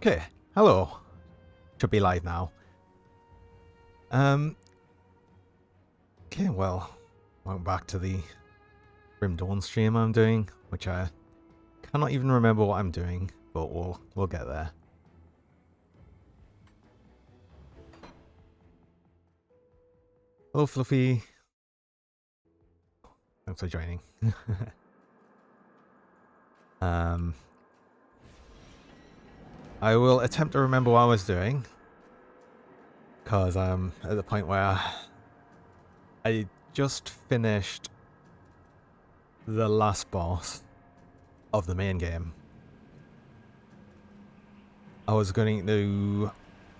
Okay, hello. Should be live now. Okay, well, welcome back to the Grim Dawn stream I'm doing, which I cannot even remember what I'm doing, but we'll get there. Hello, Fluffy. Thanks for joining. I will attempt to remember what I was doing, because I'm at the point where I just finished the last boss of the main game. I was going to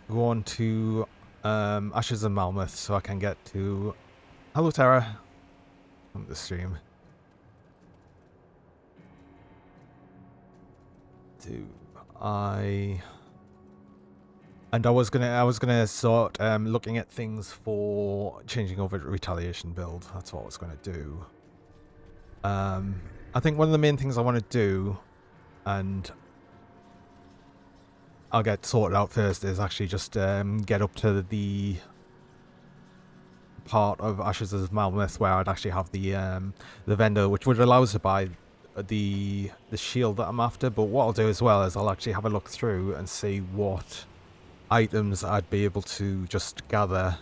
go on to Ashes of Malmouth so I can get to... Hello, Tara. Welcome to the stream. I was gonna start looking at things for changing over to Retaliation build. That's what I was gonna do. I think one of the main things I want to do, and I'll get sorted out first, is actually just get up to the part of Ashes of Malmouth where I'd actually have the vendor, which would allow us to buy the shield that I'm after. But what I'll do as well is I'll actually have a look through and see what items I'd be able to just gather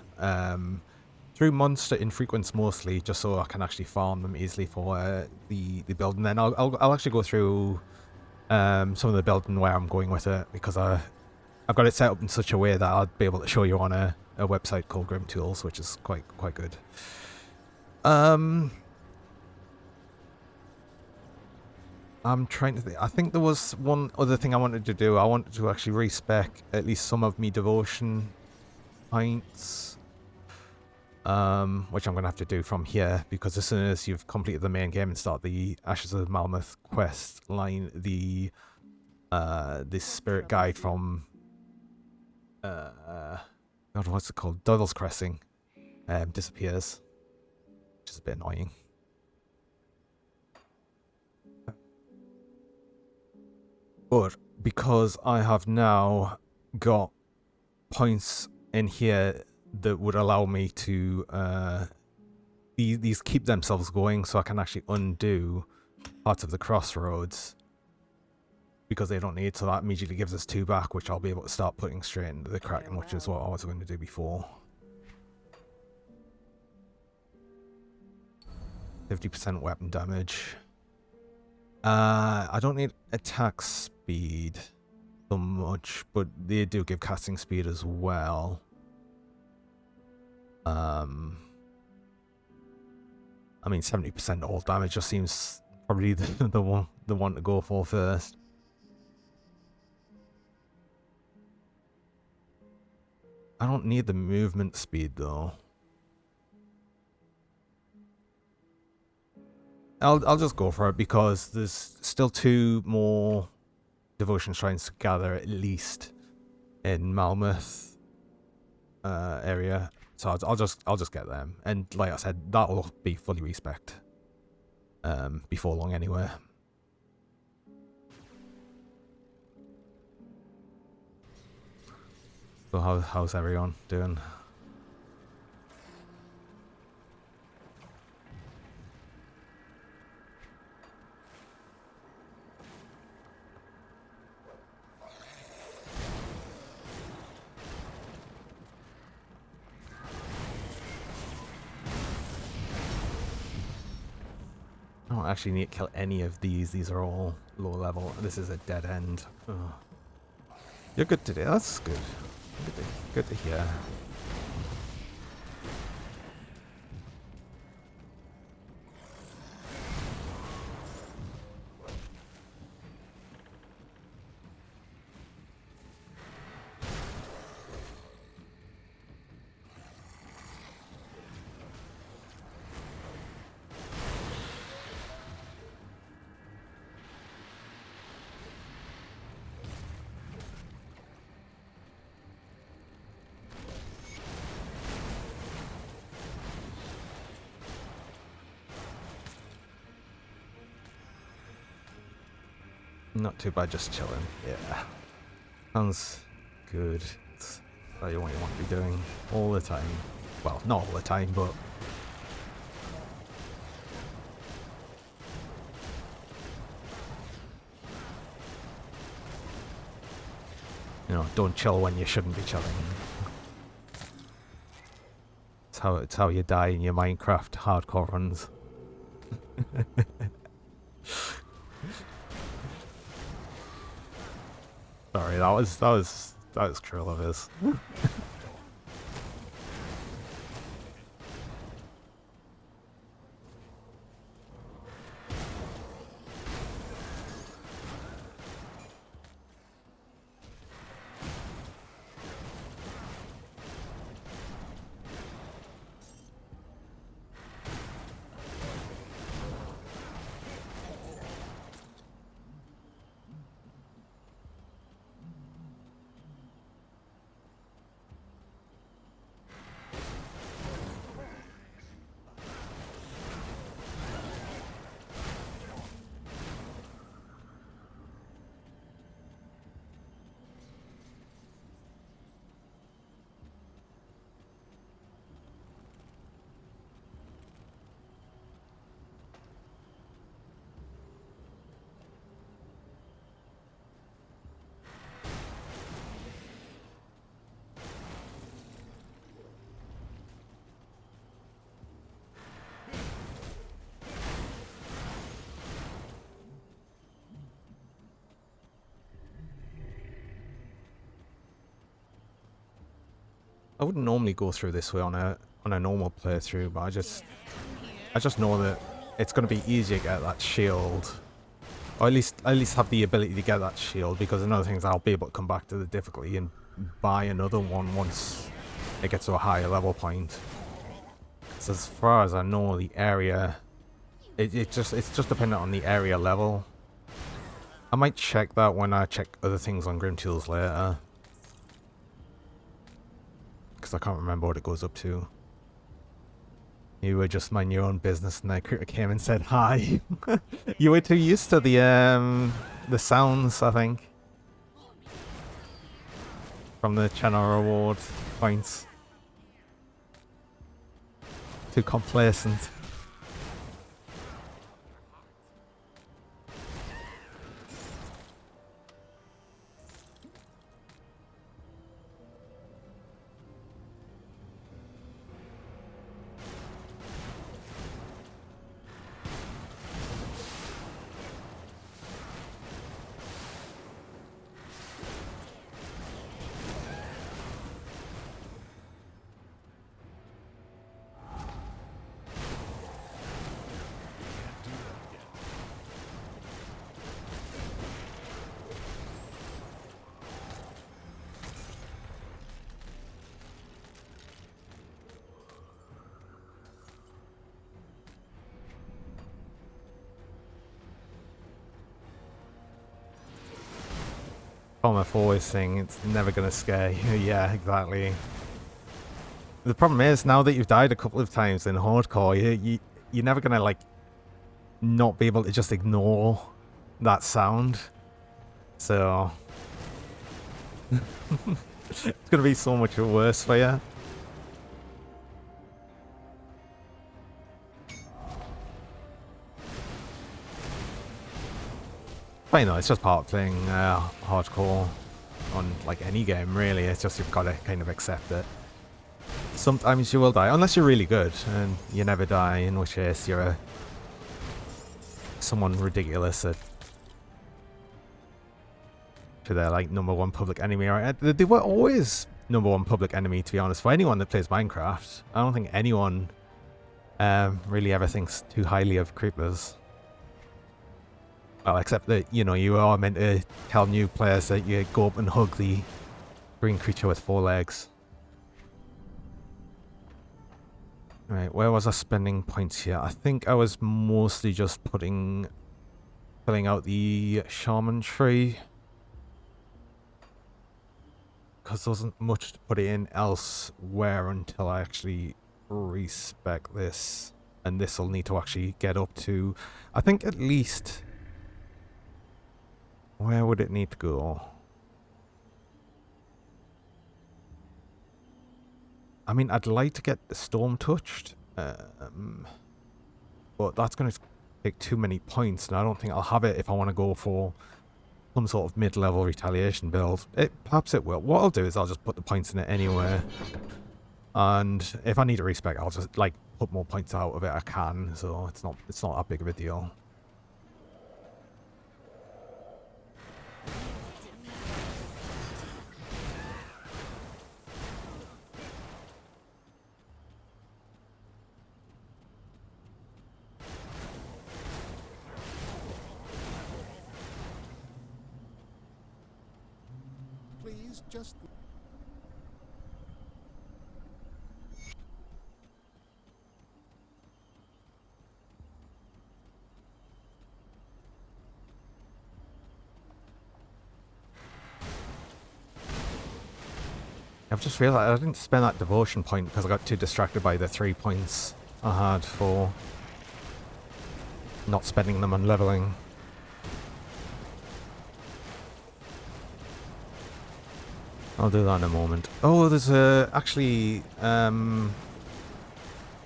through monster infrequents mostly, just so I can actually farm them easily for the build. And then I'll actually go through some of the building where I'm going with it, because I've got it set up in such a way that I'll be able to show you on a website called Grim Tools, which is quite good. I'm trying to think. I think there was one other thing I wanted to do. I wanted to actually respec at least some of me devotion points, which I'm going to have to do from here, because as soon as you've completed the main game and start the Ashes of Malmouth quest line, the spirit guide from God, what's it called? Devil's Crossing disappears, which is a bit annoying. But because I have now got points in here that would allow me to these keep themselves going, so I can actually undo parts of the crossroads because they don't need, so that immediately gives us 2 back, which I'll be able to start putting straight into the Kraken, which is what I was going to do before. 50% weapon damage. I don't need attack speed so much, but they do give casting speed as well. I mean, 70% all damage just seems probably the one to go for first. I don't need the movement speed though. I'll just go for it, because there's still 2 more devotion shrines to gather at least in Malmouth area, so I'll just get them, and like I said, that will be fully respec'd before long anyway. So how's everyone doing? I don't actually need to kill any of these. These are all low level. This is a dead end. Ugh. You're good today. That's good. Good to hear. Not too bad, just chilling. Yeah. Sounds good. It's what you want to be doing all the time. Well, not all the time, but you know, don't chill when you shouldn't be chilling. It's how you die in your Minecraft hardcore runs. Sorry, that was true of his. I wouldn't normally go through this way on a normal playthrough, but I just know that it's going to be easier to get that shield, or at least have the ability to get that shield, because another thing is I'll be able to come back to the difficulty and buy another one once it gets to a higher level point. So as far as I know, the area, it's just dependent on the area level. I might check that when I check other things on Grim Tools later, because I can't remember what it goes up to. You were just minding your own business and I came and said hi. You were too used to the sounds, I think, from the channel reward points. Too complacent. I've always saying it's never gonna scare you. Yeah, exactly. The problem is, now that you've died a couple of times in hardcore, you're never gonna like not be able to just ignore that sound. So it's gonna be so much worse for you. But you know, it's just part of playing hardcore on like any game, really. It's just you've got to kind of accept it. Sometimes you will die, unless you're really good and you never die, in which case you're someone ridiculous at to their like #1 public enemy. Right? They were always #1 public enemy, to be honest, for anyone that plays Minecraft. I don't think anyone really ever thinks too highly of creepers. Well, except that, you know, you are meant to tell new players that you go up and hug the green creature with 4 legs. Right, where was I spending points here? I think I was mostly just filling out the shaman tree, because there wasn't much to put it in elsewhere until I actually respec this. And this will need to actually get up to, I think, at least... Where would it need to go? I mean, I'd like to get the storm touched, but that's going to take too many points, and I don't think I'll have it if I want to go for some sort of mid-level retaliation build. Perhaps it will. What I'll do is I'll just put the points in it anyway, and if I need to respec, I'll just like put more points out of it. I can, so it's not that big of a deal. Please just. I've just realised I didn't spend that devotion point because I got too distracted by the 3 points I had for not spending them on leveling. I'll do that in a moment. Oh, there's actually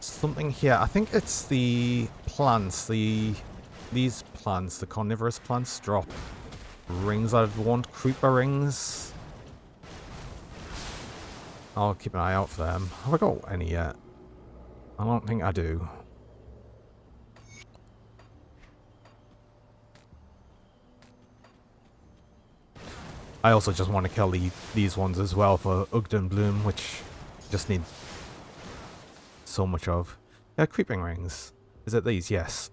something here. I think it's the plants. These plants, the carnivorous plants, drop rings I'd want. Creeper rings. I'll keep an eye out for them. Have I got any yet? I don't think I do. I also just want to kill these ones as well for Ugden Bloom, which just need so much of. Yeah, creeping rings. Is it these? Yes.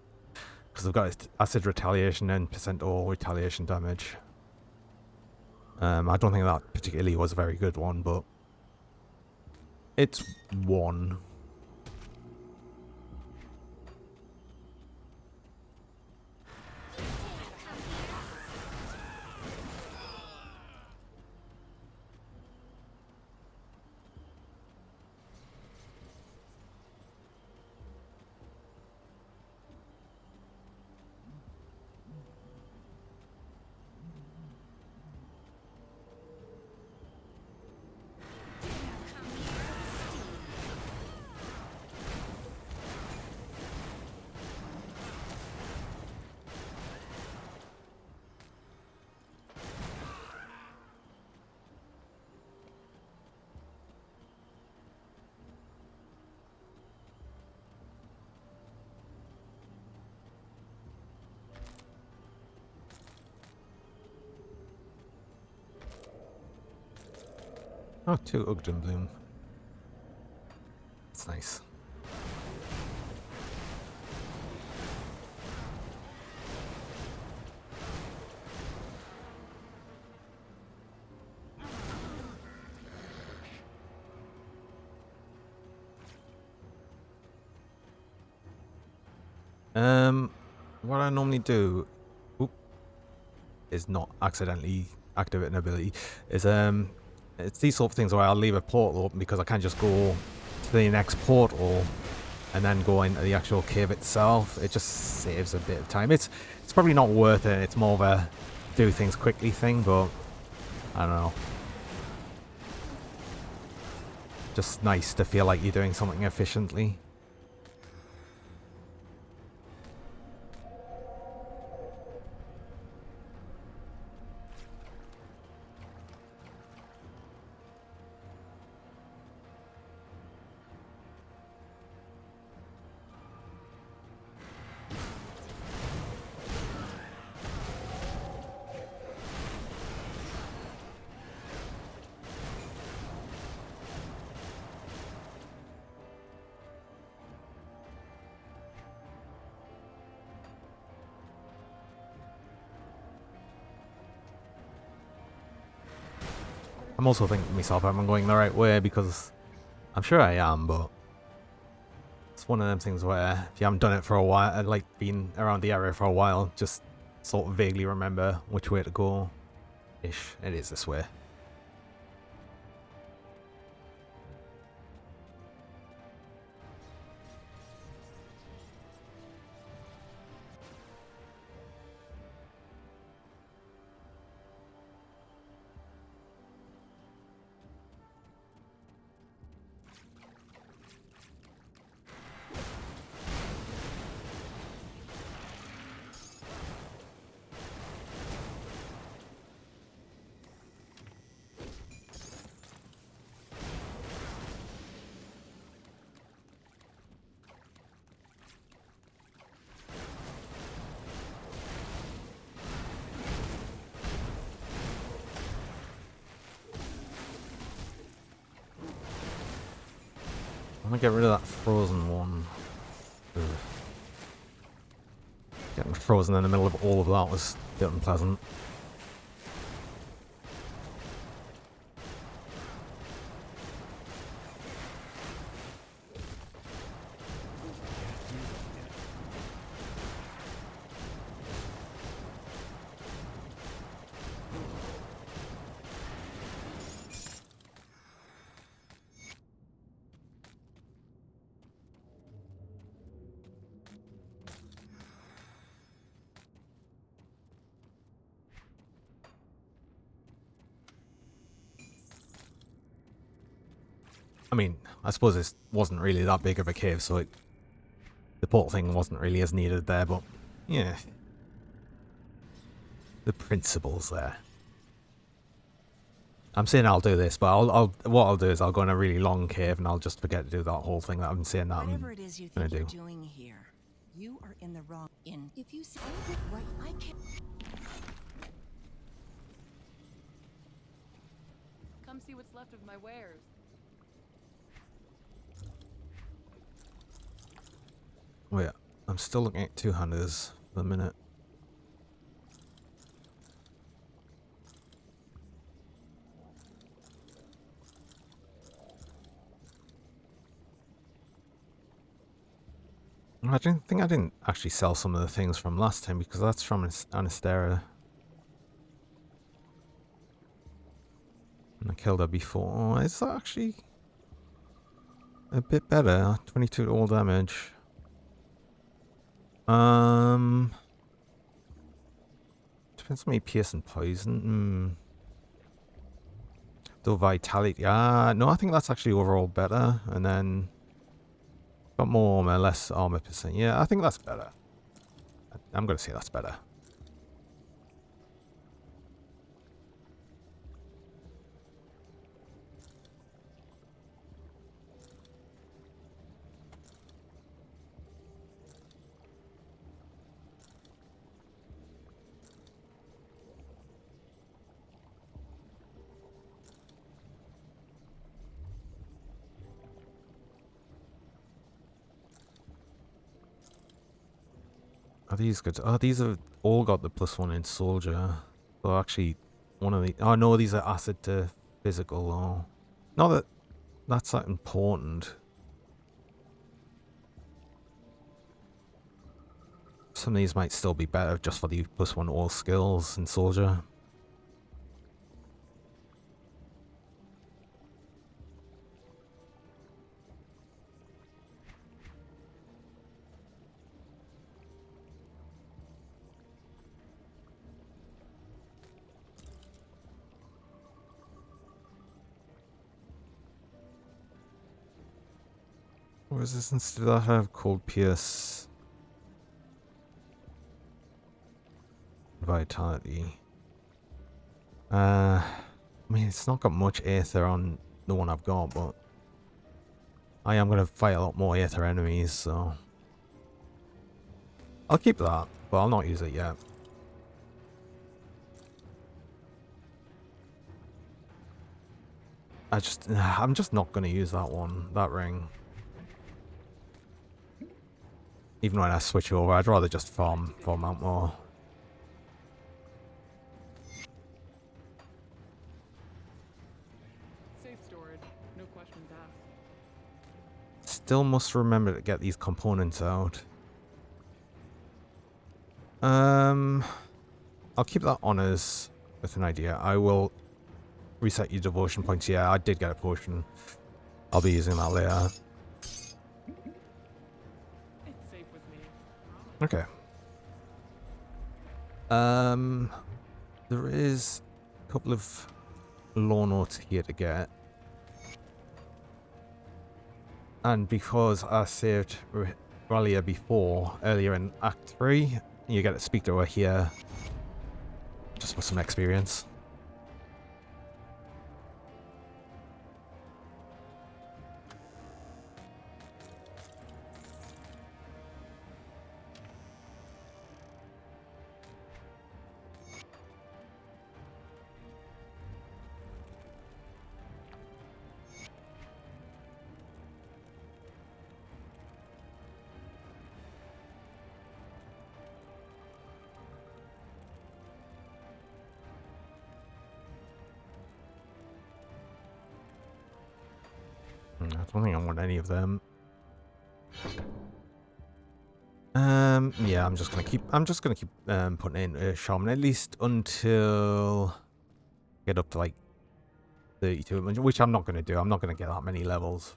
Because I've got acid retaliation and percent all retaliation damage. I don't think that particularly was a very good one, but it's one. Oh, 2 Ugden Bloom. That's nice. What I normally do is not accidentally activate an ability. Is it's these sort of things where I'll leave a portal open because I can't just go to the next portal and then go into the actual cave itself. It just saves a bit of time. It's probably not worth it. It's more of a do things quickly thing, but I don't know. Just nice to feel like you're doing something efficiently. I'm also thinking to myself, am I going the right way? Because I'm sure I am, but it's one of them things where if you haven't done it for a while, like been around the area for a while, just sort of vaguely remember which way to go. Ish, it is this way. gonna get rid of that frozen one. Ugh. Getting frozen in the middle of all of that was a bit unpleasant. I mean, I suppose this wasn't really that big of a cave, so the portal thing wasn't really as needed there, but yeah. The principle's there. I'm saying I'll do this, but what I'll do is I'll go in a really long cave and I'll just forget to do that whole thing that I'm saying that Whatever it is you I'm think gonna you're do. doing here, you are in the wrong. If you say it right, I can't. Come see what's left of my wares. Wait, I'm still looking at two-handers for the minute. I didn't actually sell some of the things from last time because that's from Anastera. And I killed her before. Oh, is that actually a bit better? 22 to all damage. Depends on me pierce and poison. Though vitality. No, I think that's actually overall better. And then got more armor, less armor percent. Yeah, I think that's better. I'm gonna say that's better. Are these good? Oh, these have all got the +1 in soldier. So actually, one of the. Oh no, these are acid to physical. Oh, not that that's that important. Some of these might still be better just for the +1 all skills in soldier. Resistance to that have cold pierce. Vitality. I mean, it's not got much aether on the one I've got, but I am going to fight a lot more aether enemies, so I'll keep that, but I'll not use it yet. I'm just not going to use that one, that ring. Even when I switch over, I'd rather just farm out more. Safe storage, no questions asked. Still must remember to get these components out. I'll keep that on as with an idea. I will reset your devotion points. Yeah, I did get a potion. I'll be using that later. It's safe with me. Okay. There is a couple of lore notes here to get. And because I saved Ralia before, earlier in Act 3, you get to speak to her here. Just for some experience. don't think I want any of them. Yeah, I'm just gonna keep putting in a shaman at least until get up to like 32, which I'm not gonna do. I'm not gonna get that many levels.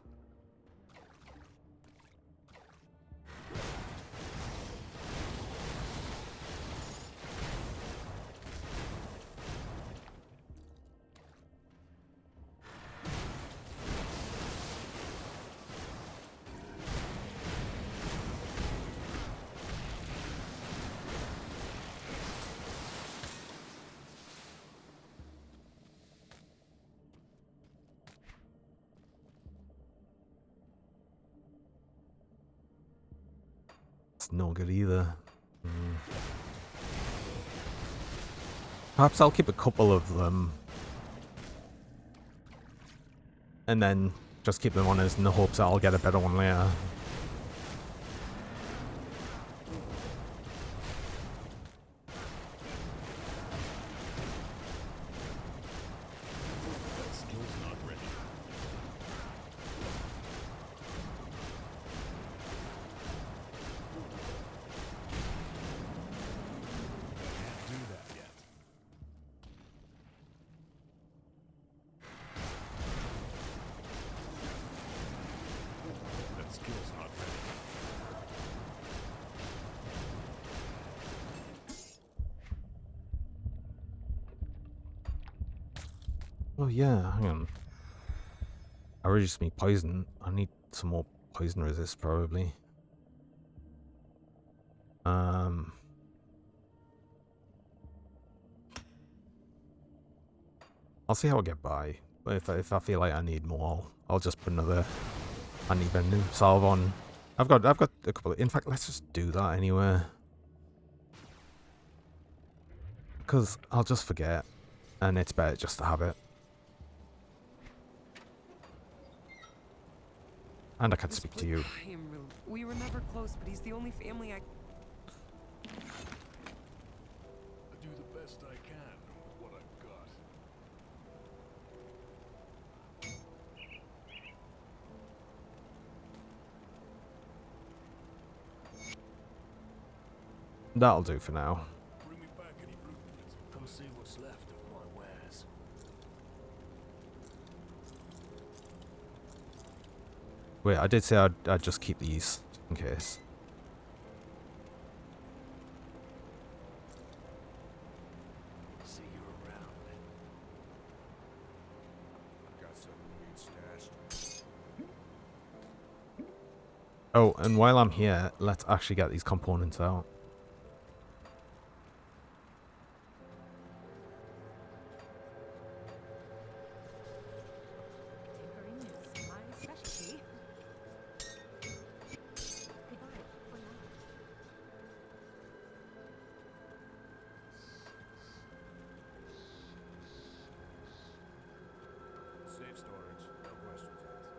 It's no good either. Perhaps I'll keep a couple of them. And then just keep them on as in the hopes that I'll get a better one later. Oh yeah, hang on. I really just need poison. I need some more poison resist probably. I'll see how I get by. But if I feel like I need more, I'll just put another uneven salve on. I've got a couple of, in fact, let's just do that anyway. Because I'll just forget, and it's better just to have it. And I can speak to you. We were never close, but he's the only family I do the best I can with what I've got. That'll do for now. Bring me back any blueprints. Come see what's left of my wares. Wait, I did say I'd just keep these in case. See you around. Got something stashed. Oh, and while I'm here, let's actually get these components out. Tinkering is my specialty. Goodbye for now. Safe storage. No questions asked.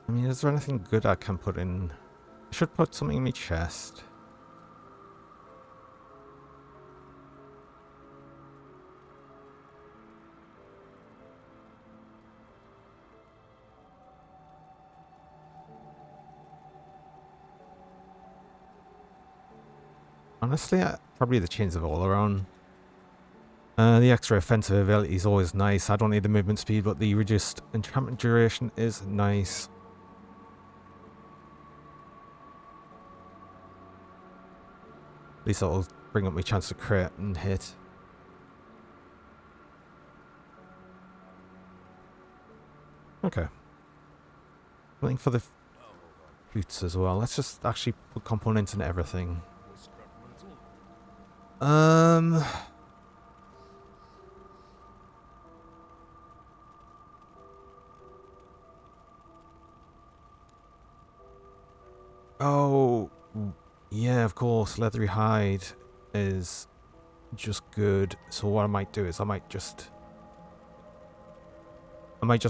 I mean, is there anything good I can put in? I should put something in my chest. Honestly, probably the chains of all around. The extra offensive ability is always nice. I don't need the movement speed, but the reduced enchantment duration is nice. At least that'll bring up my chance to crit and hit. Okay. Something for the boots as well. Let's just actually put components in everything. Oh, yeah, of course. Leathery hide is just good. So what I might do is I might just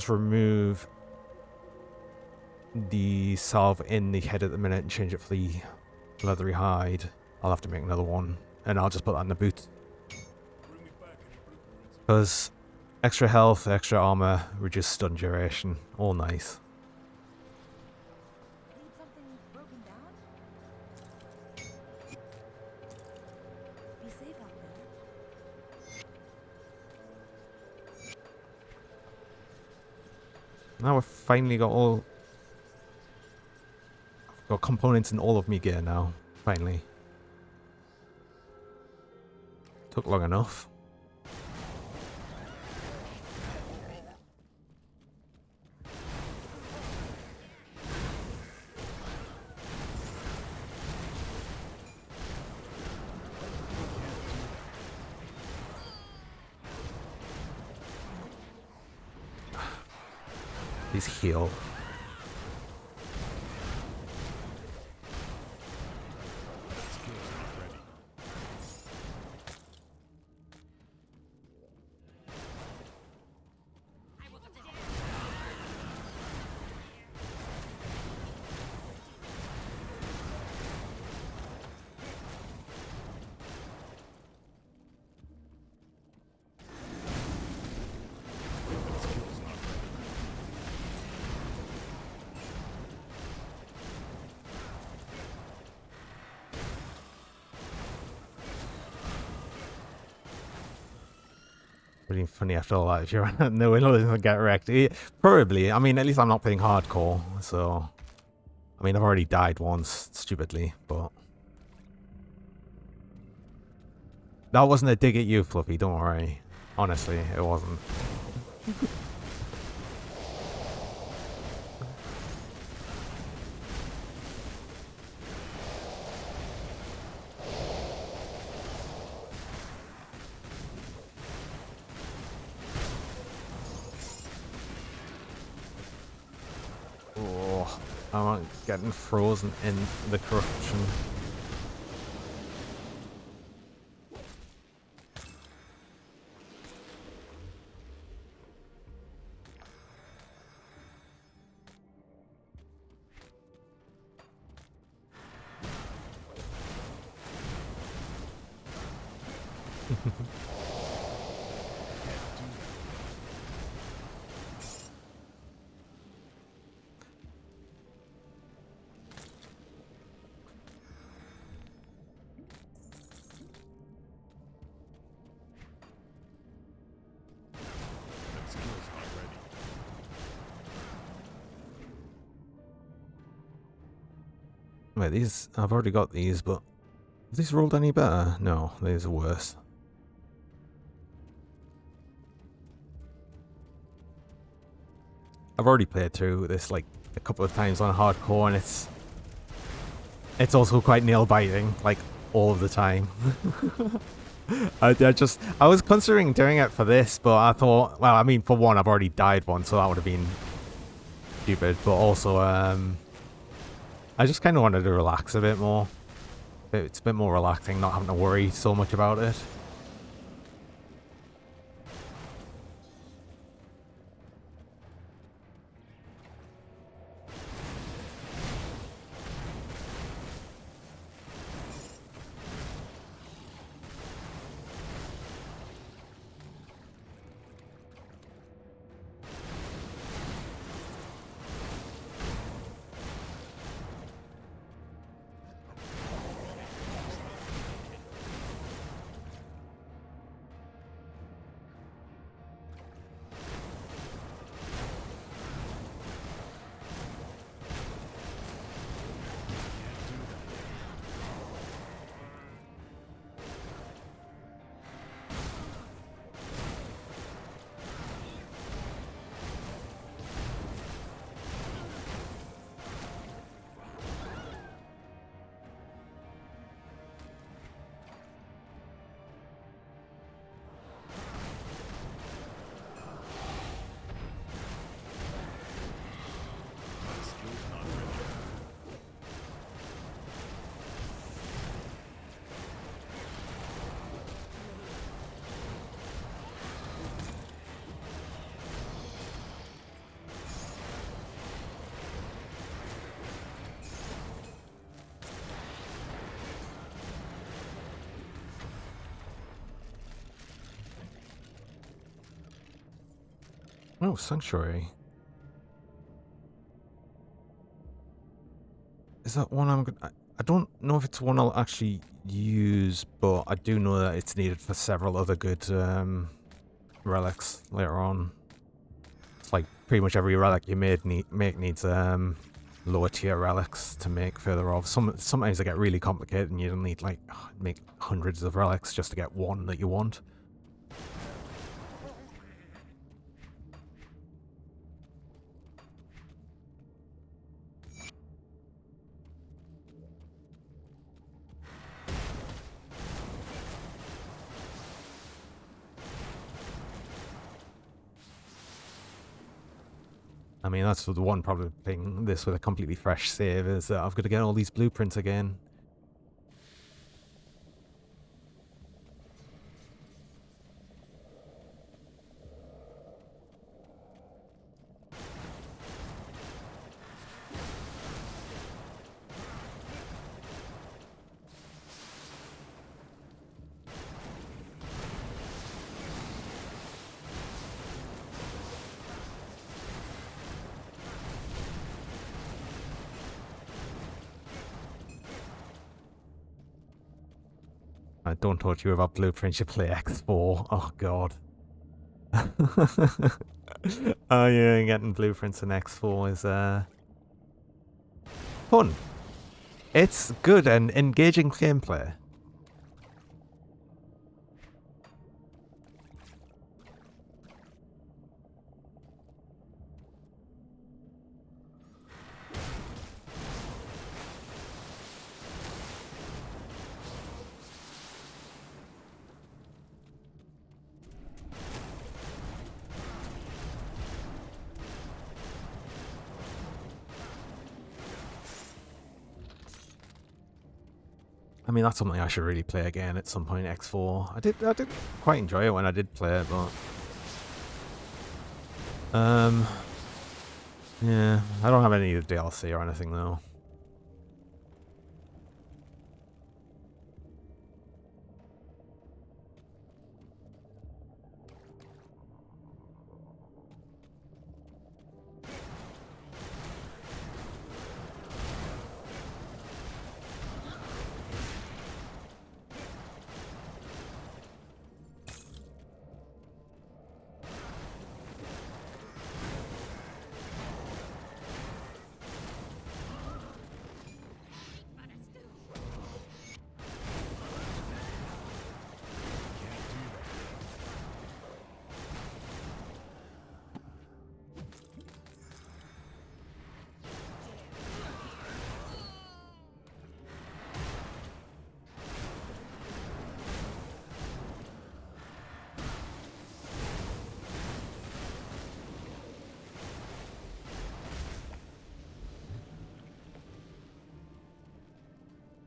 remove the salve in the head at the minute and change it for the leathery hide. I'll have to make another one, and I'll just put that in the boot. Because Extra health, extra armor, reduced stun duration. All nice. Need something broken down? Be safe out there. Now we've finally got all... I've got components in all of me gear now. Finally. Took long enough. Please heal. Pretty funny after all that if you're no one will get wrecked. Probably. I mean, at least I'm not playing hardcore, so I mean I've already died once, stupidly, but that wasn't a dig at you, Fluffy, don't worry. Honestly, it wasn't. I'm getting frozen in the corruption. Wait, these... I've already got these, but... Have these rolled any better? No, these are worse. I've already played through this, like, a couple of times on hardcore, and it's also quite nail-biting, like, all of the time. I was considering doing it for this, but I thought... Well, I mean, for one, I've already died once, so that would have been stupid, but also, I just kind of wanted to relax a bit more. It's a bit more relaxing, not having to worry so much about it. Oh, Sanctuary. Is that one I'm gonna... I don't know if it's one I'll actually use, but I do know that it's needed for several other good relics later on. It's like pretty much every relic you make needs lower tier relics to make further off. Sometimes they get really complicated and you need like make hundreds of relics just to get one that you want. I mean, that's the one problem with playing this with a completely fresh save, is that I've got to get all these blueprints again. I don't touch you about blueprints, you play X4. Oh god. Oh yeah, getting blueprints in X4 is fun. It's good and engaging gameplay. I mean, that's something I should really play again at some point, X4. I did quite enjoy it when I did play it, but yeah, I don't have any of the DLC or anything though.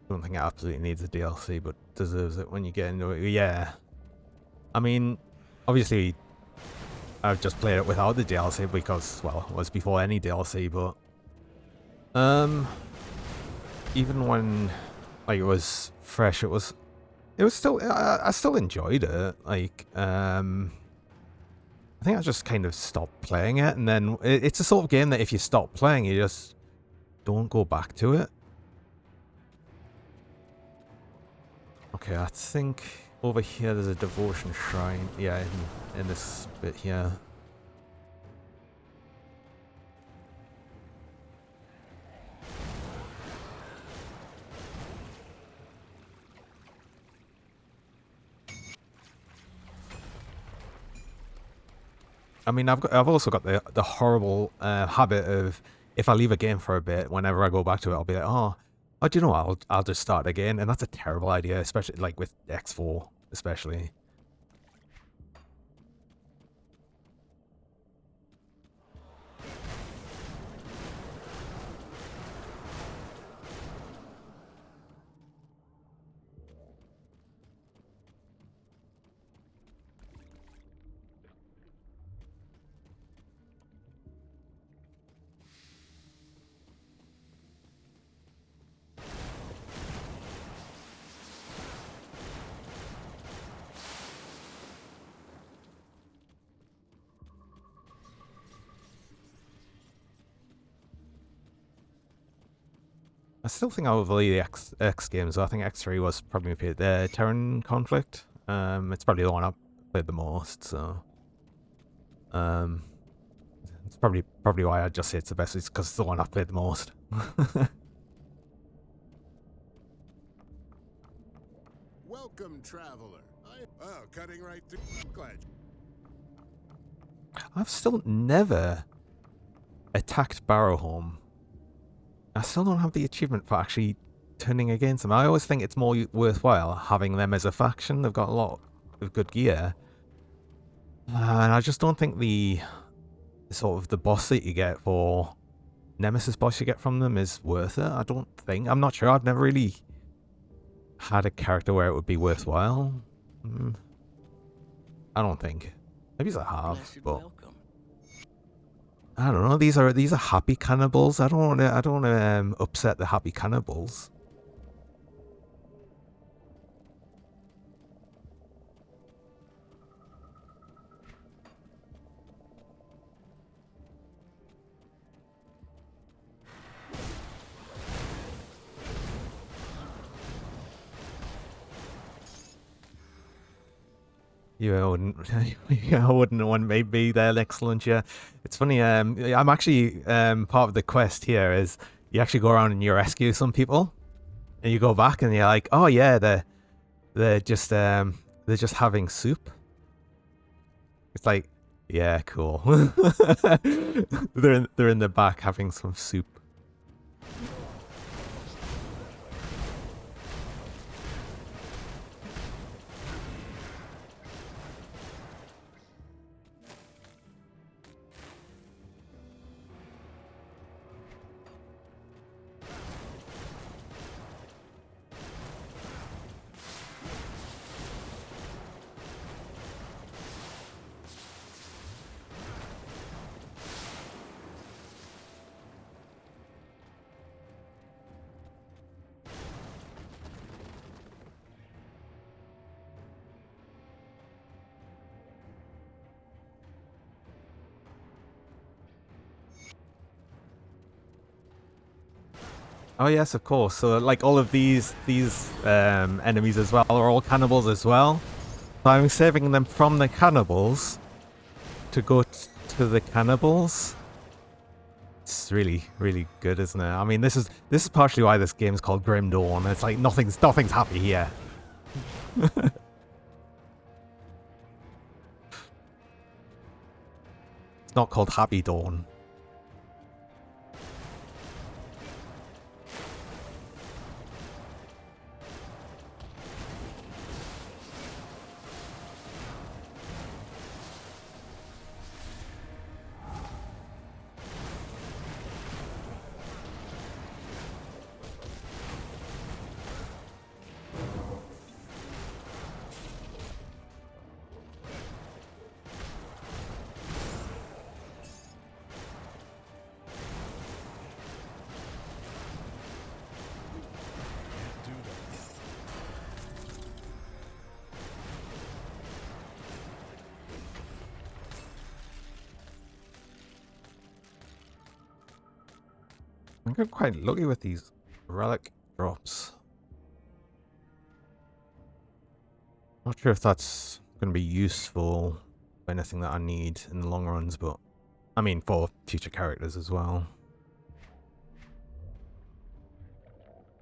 I don't think it absolutely needs a DLC, but deserves it when you get into it. Yeah. I mean, obviously, I've just played it without the DLC because, well, it was before any DLC, but even when like it was fresh, it was still I still enjoyed it. Like I think I just kind of stopped playing it, and then it's a sort of game that if you stop playing, you just don't go back to it. Okay, I think over here there's a devotion shrine. Yeah, in this bit here. I mean, I've also got the horrible habit of, if I leave a game for a bit, whenever I go back to it, I'll be like, oh, do you know what? I'll just start again, and that's a terrible idea, especially like with X4, especially. I still think I will play the X games. I think X3 was probably the Terran Conflict. It's probably the one I've played the most, so it's probably why I just say it's the best. It's because it's the one I've played the most. Welcome, traveler. Cutting right through. Glad. I've still never attacked Barrowhome. I still don't have the achievement for actually turning against them. I always think it's more worthwhile having them as a faction. They've got a lot of good gear. And I just don't think the sort of the boss that you get for Nemesis boss you get from them is worth it. I don't think. I'm not sure. I've never really had a character where it would be worthwhile. I don't think. Maybe I have, but I don't know. These are happy cannibals. I don't want to upset the happy cannibals. Yeah, I wouldn't. I wouldn't want to be there next lunch. Yeah, it's funny. I'm actually part of the quest here is you actually go around and you rescue some people, and you go back and you're like, oh yeah, they're just having soup. It's like, yeah, cool. they're in the back having some soup. Oh yes, of course. So like all of these enemies as well are all cannibals as well. So I'm saving them from the cannibals to go to the cannibals. It's really, really good, isn't it? I mean, this is partially why this game is called Grim Dawn. It's like nothing's happy here. It's not called Happy Dawn. I got quite lucky with these relic drops. Not sure if that's going to be useful for anything that I need in the long runs, but I mean for future characters as well.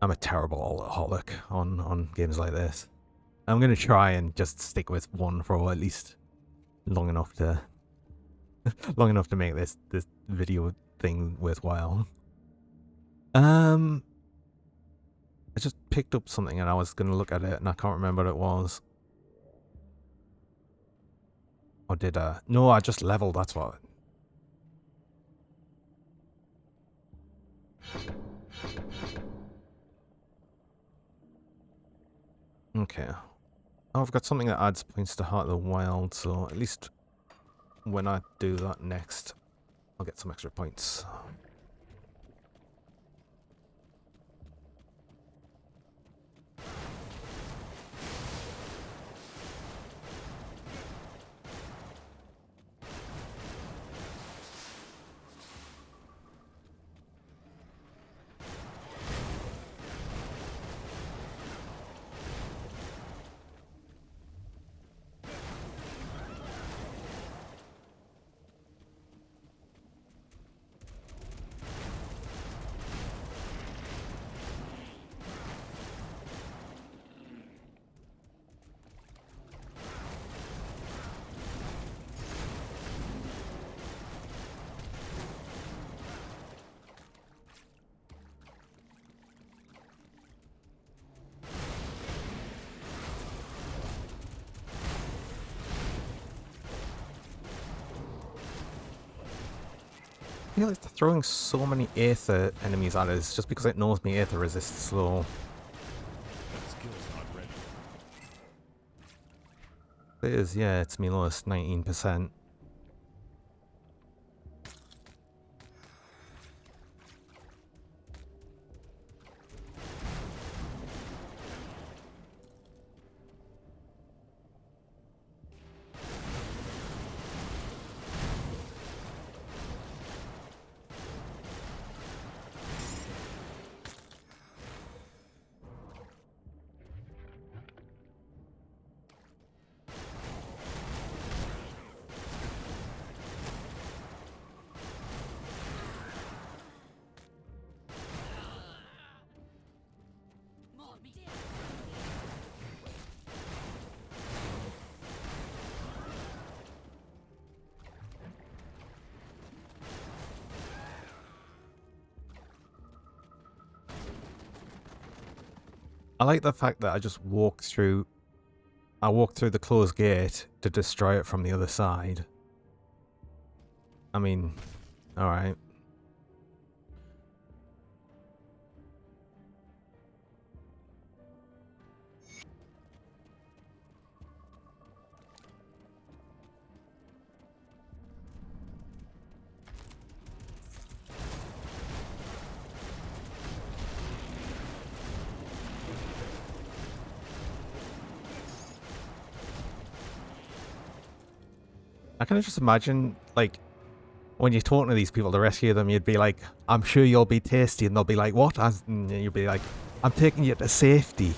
I'm a terrible alcoholic on games like this. I'm going to try and just stick with one for at least long enough to make this video thing worthwhile. I just picked up something and I was going to look at it and I can't remember what it was. Or did I? No, I just leveled, that's what. Okay. Oh, I've got something that adds points to Heart of the Wild, so at least when I do that next, I'll get some extra points. feel it's throwing so many Aether enemies at us just because it knows me Aether resists slow. That skill's not ready. It is, yeah, it's me lowest, 19%. I like the fact that I just walk through... I walk through the closed gate to destroy it from the other side. I mean, alright. I can just imagine, like, when you're talking to these people to rescue them, you'd be like, I'm sure you'll be tasty, and they'll be like, what? And you'd be like, I'm taking you to safety.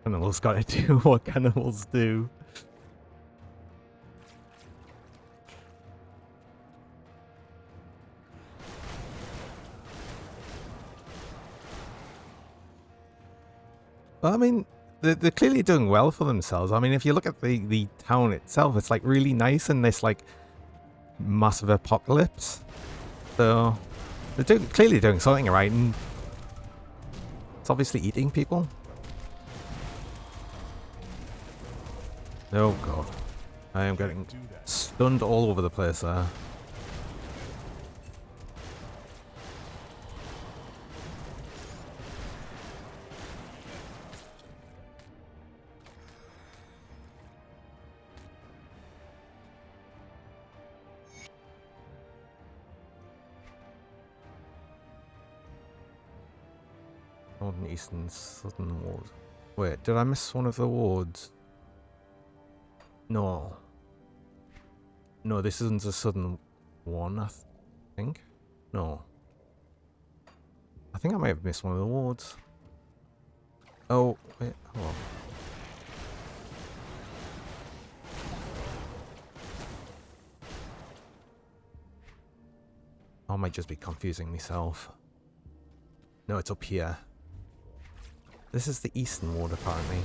Cannibals gotta do what cannibals do. Well, I mean, they're clearly doing well for themselves. I mean, if you look at the town itself, it's like really nice in this like massive apocalypse. So they're clearly doing something right, and it's obviously eating people. Oh god. I am getting stunned all over the place there. Northern, Eastern, Southern Ward. Wait, did I miss one of the wards? No. No, this isn't a Southern one, I think. No. I think I may have missed one of the wards. Oh, wait, hold on. I might just be confusing myself. No, it's up here. This is the Eastern ward, apparently.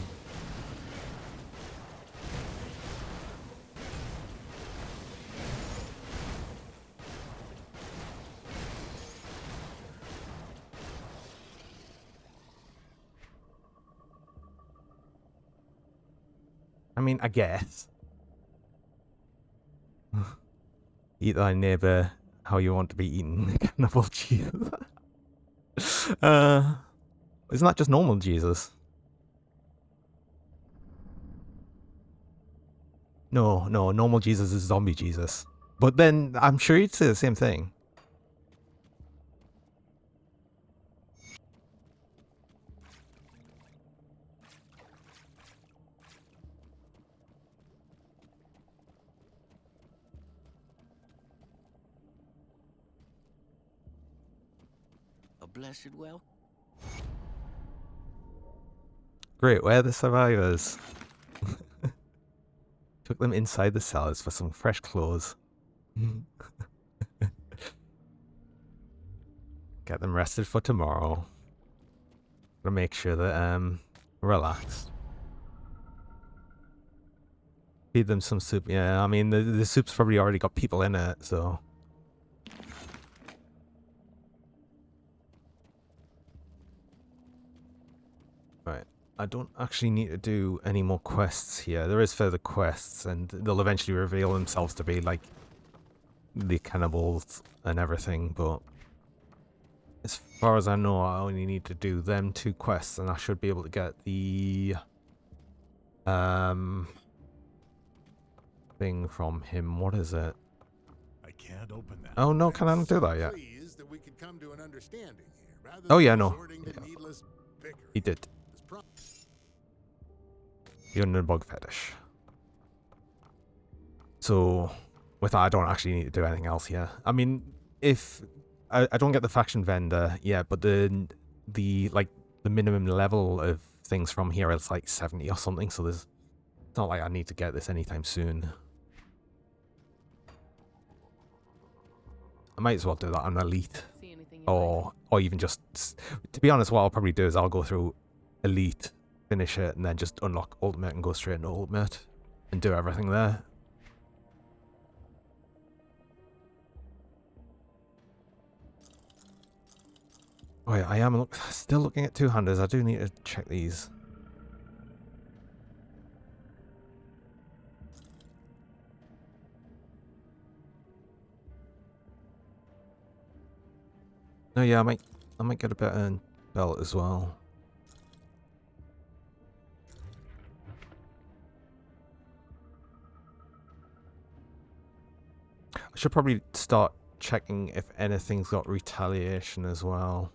I mean, I guess. Eat thy neighbour how you want to be eaten. Cannibal Jesus. Isn't that just normal Jesus? No, normal Jesus is zombie Jesus. But then, I'm sure you'd say the same thing. A blessed well. Great, where are the survivors? Took them inside the cellars for some fresh clothes. Get them rested for tomorrow. Gotta make sure that relax. Feed them some soup. Yeah, I mean the soup's probably already got people in it, so. Right. I don't actually need to do any more quests here. There is further quests, and they'll eventually reveal themselves to be like the cannibals and everything, but as far as I know, I only need to do them 2 quests, and I should be able to get the thing from him. What is it? I can't open that. Oh no, can I not do that yet? Pleased that we could come to an understanding here, rather Oh than yeah, no. resorting to Yeah. needless bickering. He did. This pro- The Underbug Fetish. So, with that, I don't actually need to do anything else here. I mean, if I don't get the faction vendor, yeah, but the like the minimum level of things from here is like 70 or something. So it's not like I need to get this anytime soon. I might as well do that on Elite, See anything you or even just. To be honest, what I'll probably do is I'll go through Elite, finish it, and then just unlock Ultimate and go straight into Ultimate and do everything there. Oh yeah, I am still looking at two-handers. I do need to check these. No, yeah, I might get a better belt as well. I should probably start checking if anything's got retaliation as well.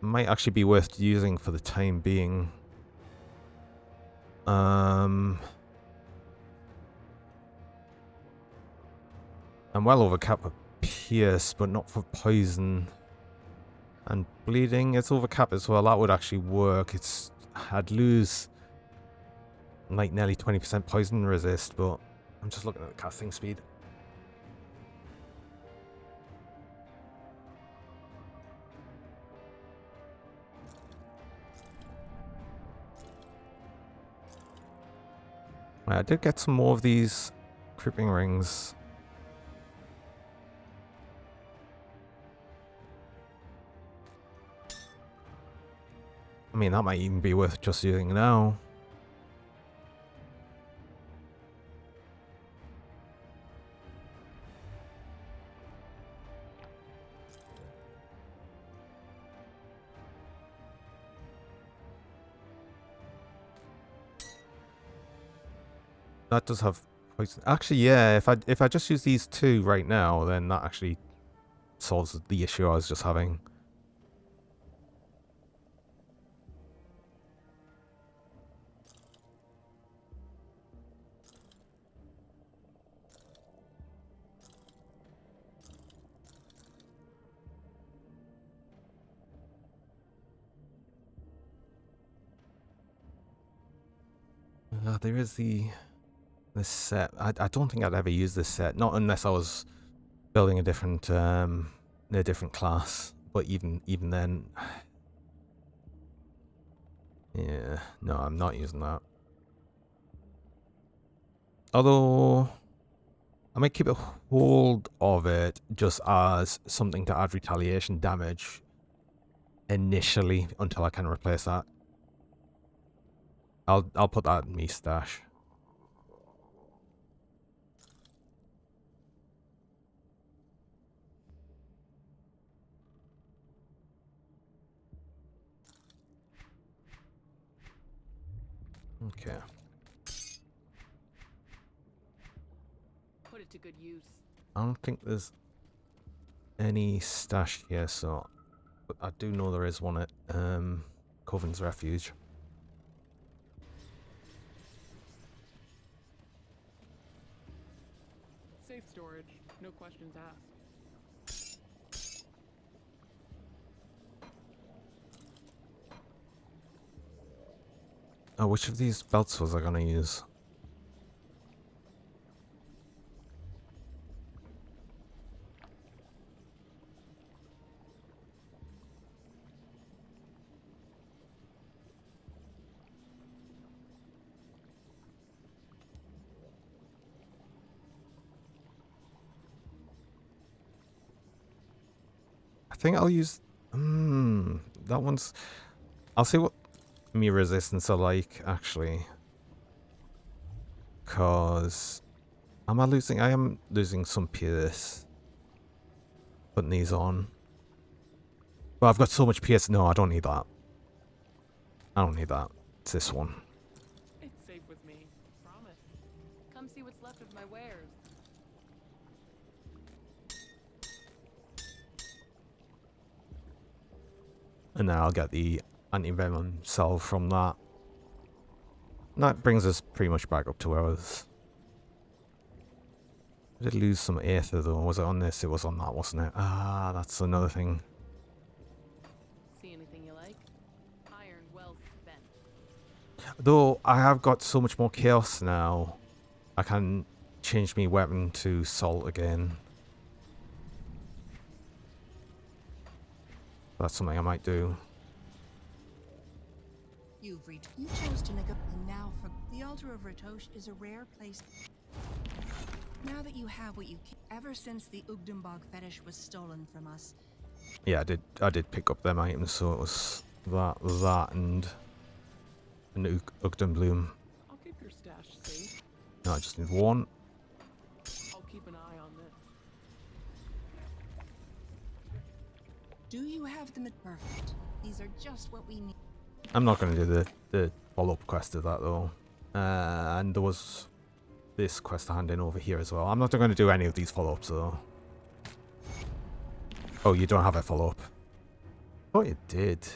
Might actually be worth using for the time being. I'm well over cap for pierce, but not for poison. And bleeding, it's over cap as well. That would actually work. I'd lose like nearly 20% poison resist, but I'm just looking at the casting speed. I did get some more of these creeping rings. I mean, that might even be worth just using now. That does have poison. Actually, yeah, if I just use these 2 right now, then that actually solves the issue I was just having. There is this set. I don't think I'd ever use this set, not unless I was building a different class. But even then, yeah, no, I'm not using that. Although I might keep a hold of it just as something to add retaliation damage initially until I can replace that. I'll put that in me stash. Okay. Put it to good use. I don't think there's any stash here, so but I do know there is one at Coven's Refuge. Safe storage, no questions asked. Oh, which of these belts was I gonna use? I think I'll use. That one's. I'll see what me resistance are like actually, cause am I losing? I am losing some pierce. Putting these on. But I've got so much pierce. No, I don't need that. I don't need that. It's this one. It's safe with me. Promise. Come see what's left of my wares. And now I'll get the anti-venom salve from that. And that brings us pretty much back up to where I was. I did lose some aether though. Was it on this? It was on that, wasn't it? Ah, that's another thing. See anything you like? Iron well spent. Though I have got so much more chaos now, I can change my weapon to salt again. That's something I might do. You've reached. You chose to neglect, and now for the altar of Ratosh is a rare place. Now that you have what you can, ever since the Ugdenbog fetish was stolen from us, Yeah, I did pick up them items, so it was that and an Ugden Bloom. I'll keep your stash safe. No, I just need one. I'll keep an eye on this. do you have them at perfect? These are just what we need. I'm not going to do the follow-up quest of that though. And there was this quest to hand in over here as well. I'm not going to do any of these follow-ups though. Oh, you don't have a follow-up. Oh, you did.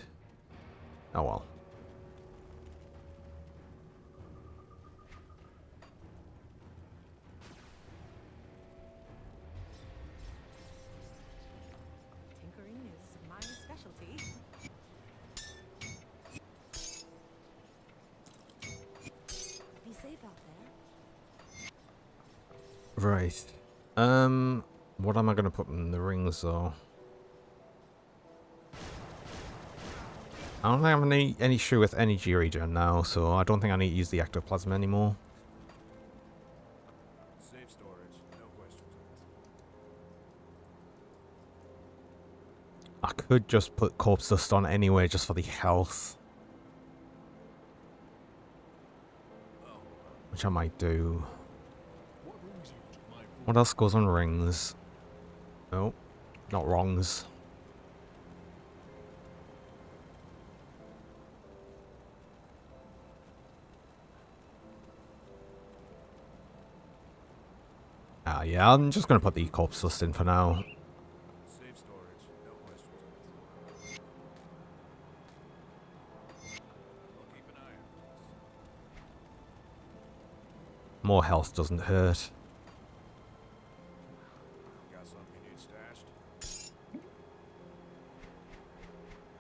Oh well. Tinkering is my specialty. Be safe out there. Right. What am I going to put in the rings though? I don't think I'm any issue with energy regen now, so I don't think I need to use the ectoplasm anymore. Safe storage, no questions asked. I could just put corpse dust on anyway, just for the health. Which I might do. What else goes on rings? No, not wrongs. Ah, yeah, I'm just going to put the corpse dust in for now. Safe storage, no questions asked. I'll keep an eye on this. More health doesn't hurt. Got something you need stashed?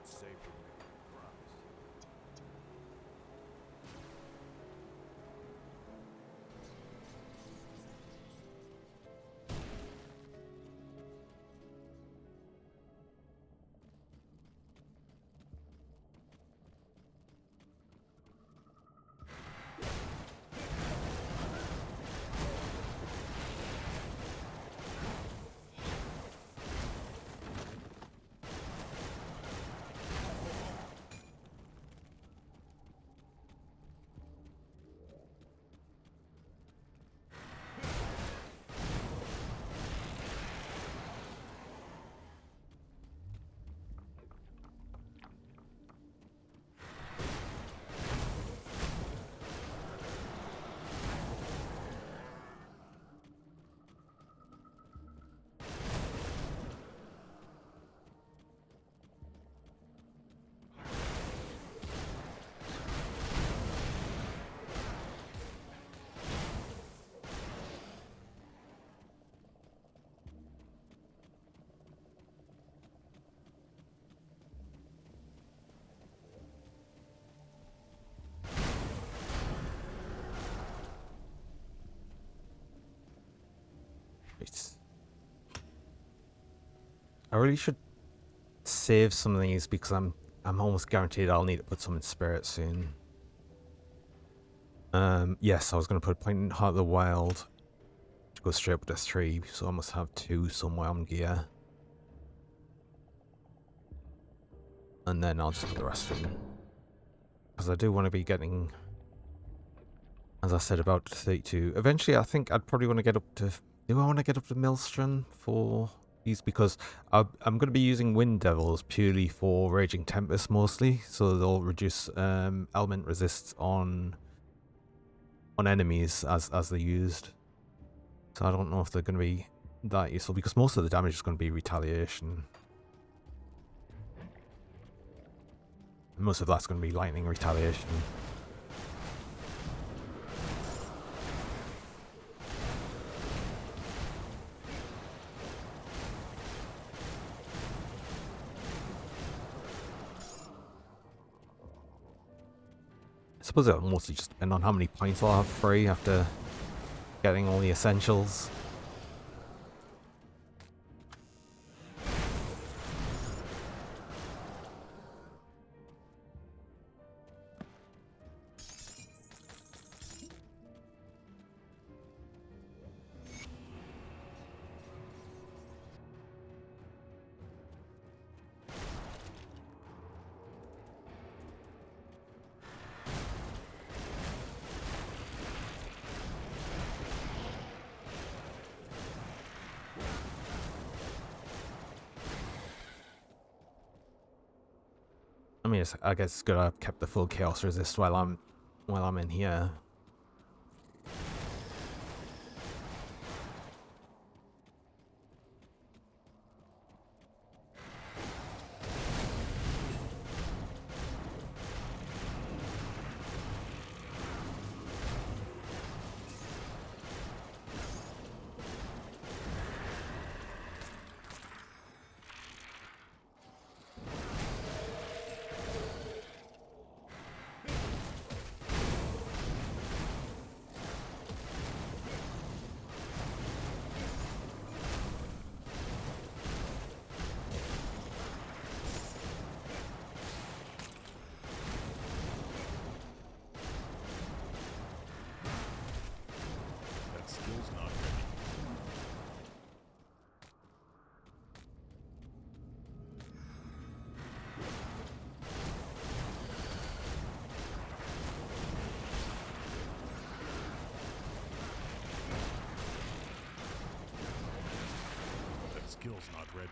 It's safe with me, promise. I really should save some of these because I'm almost guaranteed I'll need to put some in spirit soon. Yes, I was going to put Point in Heart of the Wild to go straight up to 3, so I must have 2 somewhere on gear. And then I'll just put the rest in. Because I do want to be getting, as I said, about 32. Eventually, I think I'd probably want to get up to... Do I want to get up to Maelstrom for these? Because I'm going to be using Wind Devils purely for Raging Tempest mostly. So they'll reduce element resists on enemies as they're used. So I don't know if they're going to be that useful. Because most of the damage is going to be Retaliation. Most of that's going to be Lightning Retaliation. I suppose it'll mostly just depend on how many points I'll have free after getting all the essentials. I mean, I guess it's good I've kept the full chaos resist while I'm in here. That skill's not ready. That skill's not ready.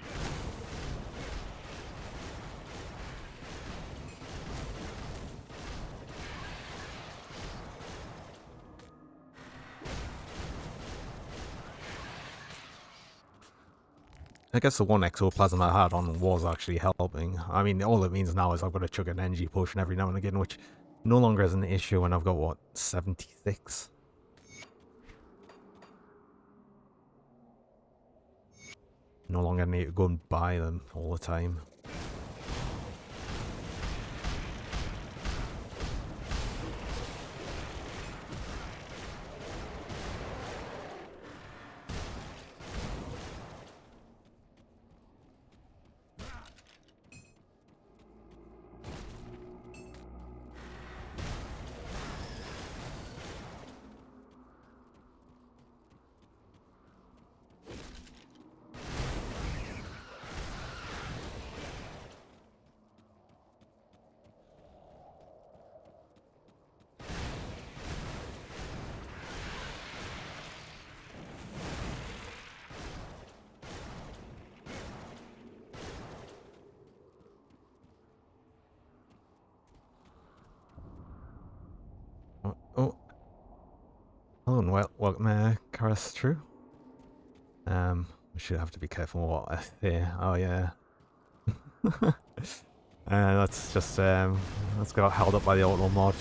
I guess the one ectoplasm I had on was actually helping. I mean, all it means now is I've got to chug an energy potion every now and again, which no longer is an issue when I've got, what, 76? No longer need to go and buy them all the time. Oh. Hello and welcome, Karas True. We should have to be careful what I say. Oh yeah. That's just that's got held up by the auto mod.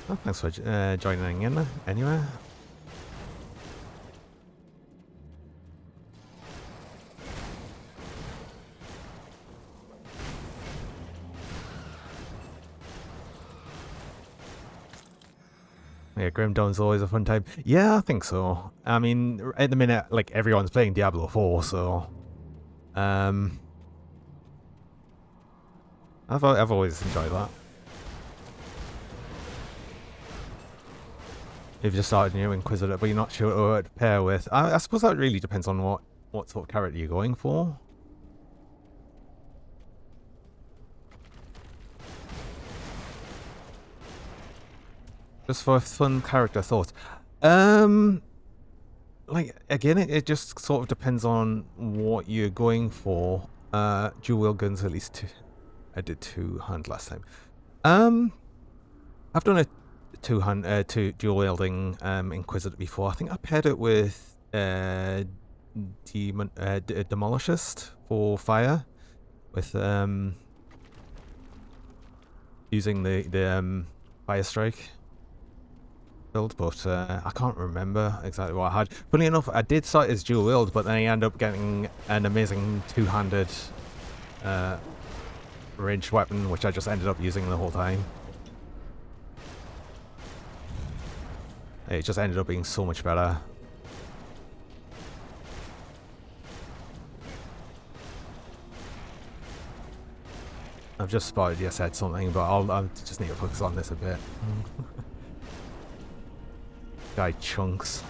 Oh, thanks for joining in anyway. Yeah, Grim Dawn's always a fun time. Yeah, I think so. I mean, at the minute, like everyone's playing Diablo 4, so I've always enjoyed that. You've just started a new Inquisitor, but you're not sure what to pair with. I suppose that really depends on what sort of character you're going for. Just for fun character thoughts. Like, again, it just sort of depends on what you're going for. Dual wield guns, at least two. I did two-hand last time. I've done a two dual wielding Inquisitor before. I think I paired it with Demolishist for fire, with using the fire strike build, but I can't remember exactly what I had. Funny enough, I did start as dual wield, but then I ended up getting an amazing two-handed ranged weapon, which I just ended up using the whole time. It just ended up being so much better. I've just spotted you said something, but I'll just need to focus on this a bit. Guy chunks.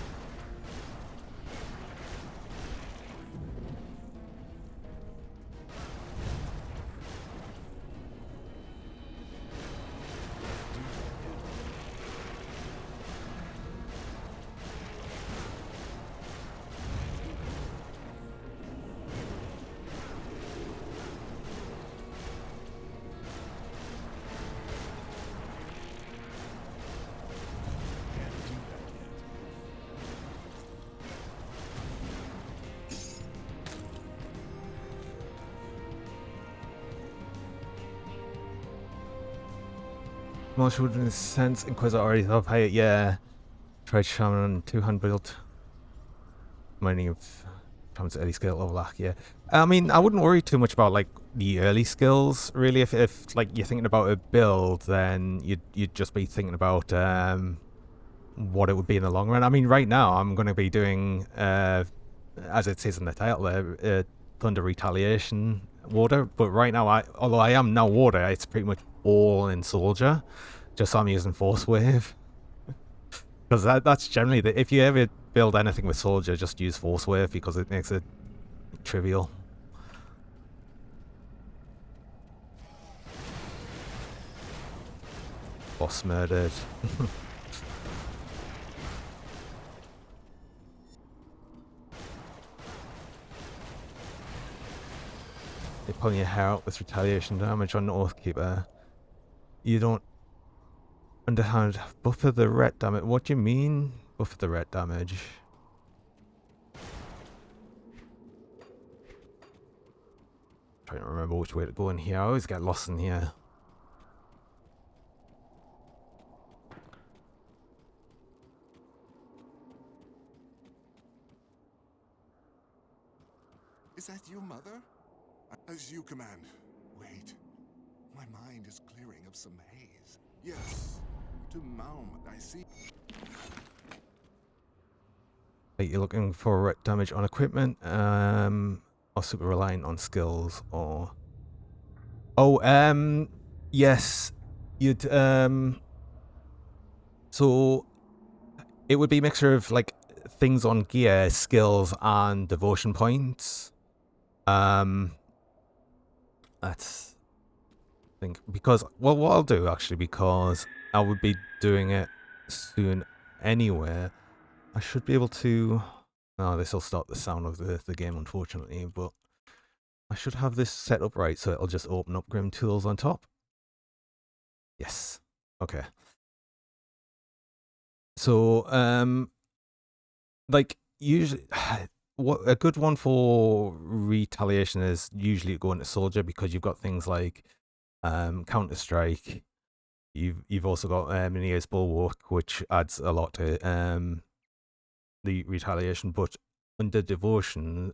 Most would sense Inquisitor already thought of yeah. Tried Shaman two-hand build. Many of Shaman's early skill overlap, yeah. I mean, I wouldn't worry too much about like the early skills, really. If like you're thinking about a build, then you'd just be thinking about what it would be in the long run. I mean, right now I'm going to be doing as it says in the title there, Thunder Retaliation Water, but right now although I am now Water, it's pretty much all in Soldier, just so I'm using Force Wave. Because that's generally if you ever build anything with Soldier, just use Force Wave because it makes it trivial. Boss murdered. You're pulling your hair out with retaliation damage on Oathkeeper. You don't underhand buffer the ret damage. What do you mean buffer the ret damage? Trying to remember which way to go in here. I always get lost in here. Is that you, Mother? As you command. Wait. My mind is clearing of some haze. Yes. To Maum, I see. You're looking for damage on equipment, or super reliant on skills, or... Oh, yes. You'd, so... It would be a mixture of, like, things on gear, skills, and devotion points. That's... I think, because... Well, what I'll do, actually, because I would be doing it soon anyway, I should be able to... Oh, this will stop the sound of the game, unfortunately, but I should have this set up right, so it'll just open up Grim Tools on top. Yes. Okay. So, like, usually... What a good one for retaliation is usually going to Soldier, because you've got things like Counter-Strike. You've also got Mineo's Bulwark, which adds a lot to the retaliation. But under devotion,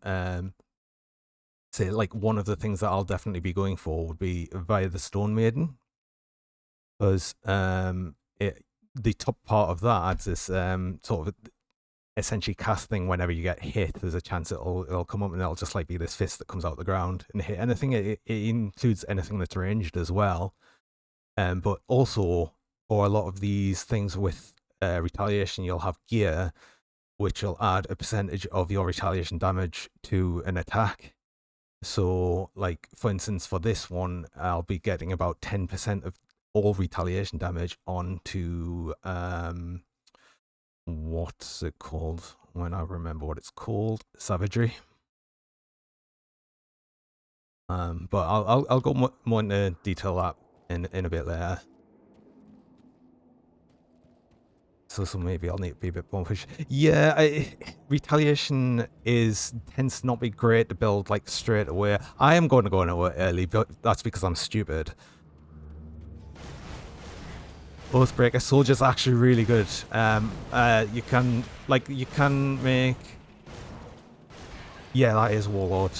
say like one of the things that I'll definitely be going for would be via the Stone Maiden, because the top part of that adds this sort of essentially cast thing. Whenever you get hit, there's a chance it'll come up and it'll just like be this fist that comes out the ground and hit anything. It includes anything that's ranged as well. But also for a lot of these things with retaliation, you'll have gear which will add a percentage of your retaliation damage to an attack. So, like, for instance, for this one, I'll be getting about 10% of all retaliation damage onto, what's it called? When I remember what it's called, savagery. But I'll go more into detail that in a bit later. So maybe I'll need to be a bit more push. Yeah, retaliation tends to not be great to build like straight away. I am going to go into it early, but that's because I'm stupid. Oathbreaker Soldier's actually really good. You can make. Yeah, that is Warlord.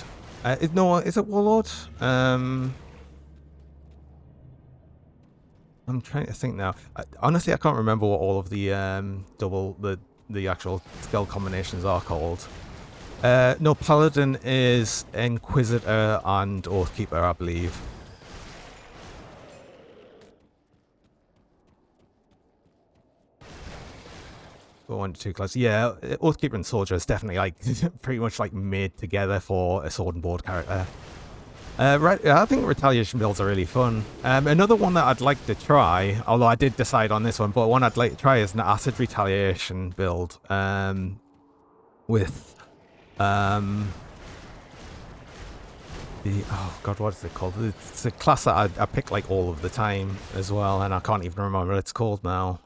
No, is it Warlord? I'm trying to think now. Honestly, I can't remember what all of the the actual skill combinations are called. No, Paladin is Inquisitor and Oathkeeper, I believe. Go 1 to 2 classes. Yeah, Oathkeeper and Soldier is definitely like pretty much like made together for a sword and board character. Right, I think retaliation builds are really fun. Another one that I'd like to try, although I did decide on this one, but one I'd like to try is an acid retaliation build. With oh god, what is it called? It's a class that I pick like all of the time as well, and I can't even remember what it's called now.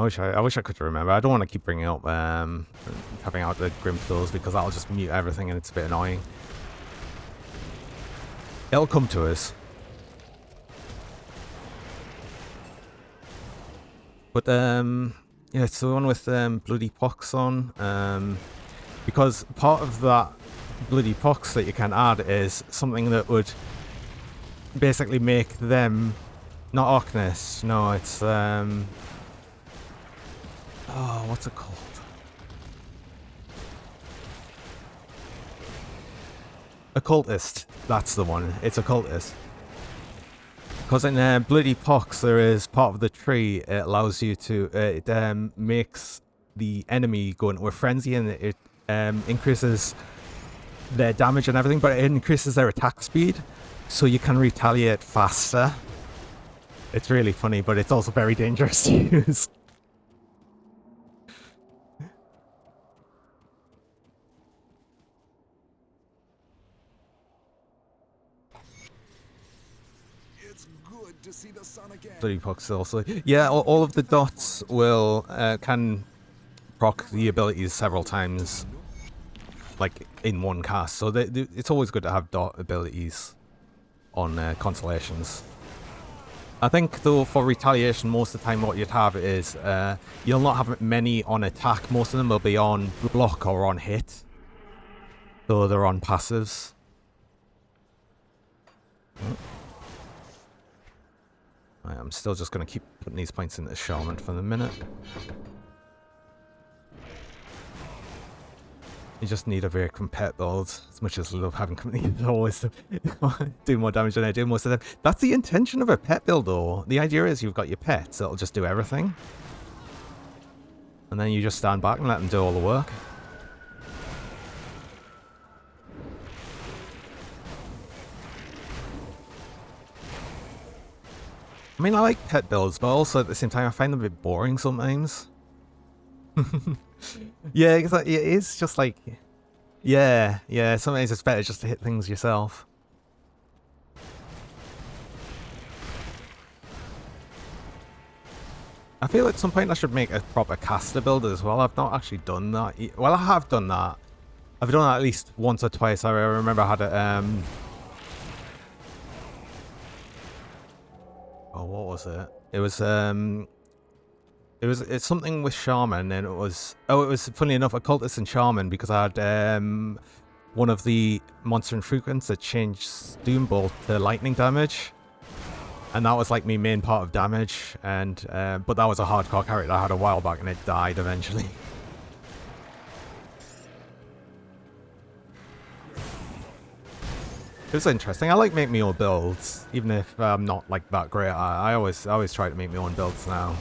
I wish I could remember. I don't want to keep bringing up having out the Grim Tools because that'll just mute everything and it's a bit annoying. It'll come to us. But yeah, it's the one with Bloody Pox on. Because part of that Bloody Pox that you can add is something that would basically make them not Arcanists. No, it's oh, what's it called? Occultist. That's the one. It's Occultist. Because in Bloody Pox, there is part of the tree. It allows you to. It makes the enemy go into a frenzy, and it increases their damage and everything, but it increases their attack speed, so you can retaliate faster. It's really funny, but it's also very dangerous to use. To see the sun again. Bloody Pox also. Yeah, all of the dots will can proc the abilities several times, like in one cast. So it's always good to have dot abilities on constellations. I think though for retaliation, most of the time what you'd have is you'll not have many on attack. Most of them will be on block or on hit. So they're on passives. I'm still just going to keep putting these points into Shaman for the minute. You just need a very compet build. As much as I love having company, always do more damage than I do most of them. That's the intention of a pet build though. The idea is you've got your pets that'll just do everything. And then you just stand back and let them do all the work. I mean, I like pet builds, but also at the same time, I find them a bit boring sometimes. Yeah, it is just like... Yeah, sometimes it's better just to hit things yourself. I feel at some point I should make a proper caster build as well. I've not actually done that. Well, I have done that. I've done that at least once or twice. I remember I had a... Oh, what was it? It was it's something with Shaman, and it was funny enough Occultist and Shaman, because I had one of the monster infrequents that changed Doombolt to lightning damage. And that was like my main part of damage, and but that was a hardcore character I had a while back and it died eventually. It was interesting. I like making my own builds, even if I'm not like that great. I always try to make my own builds now.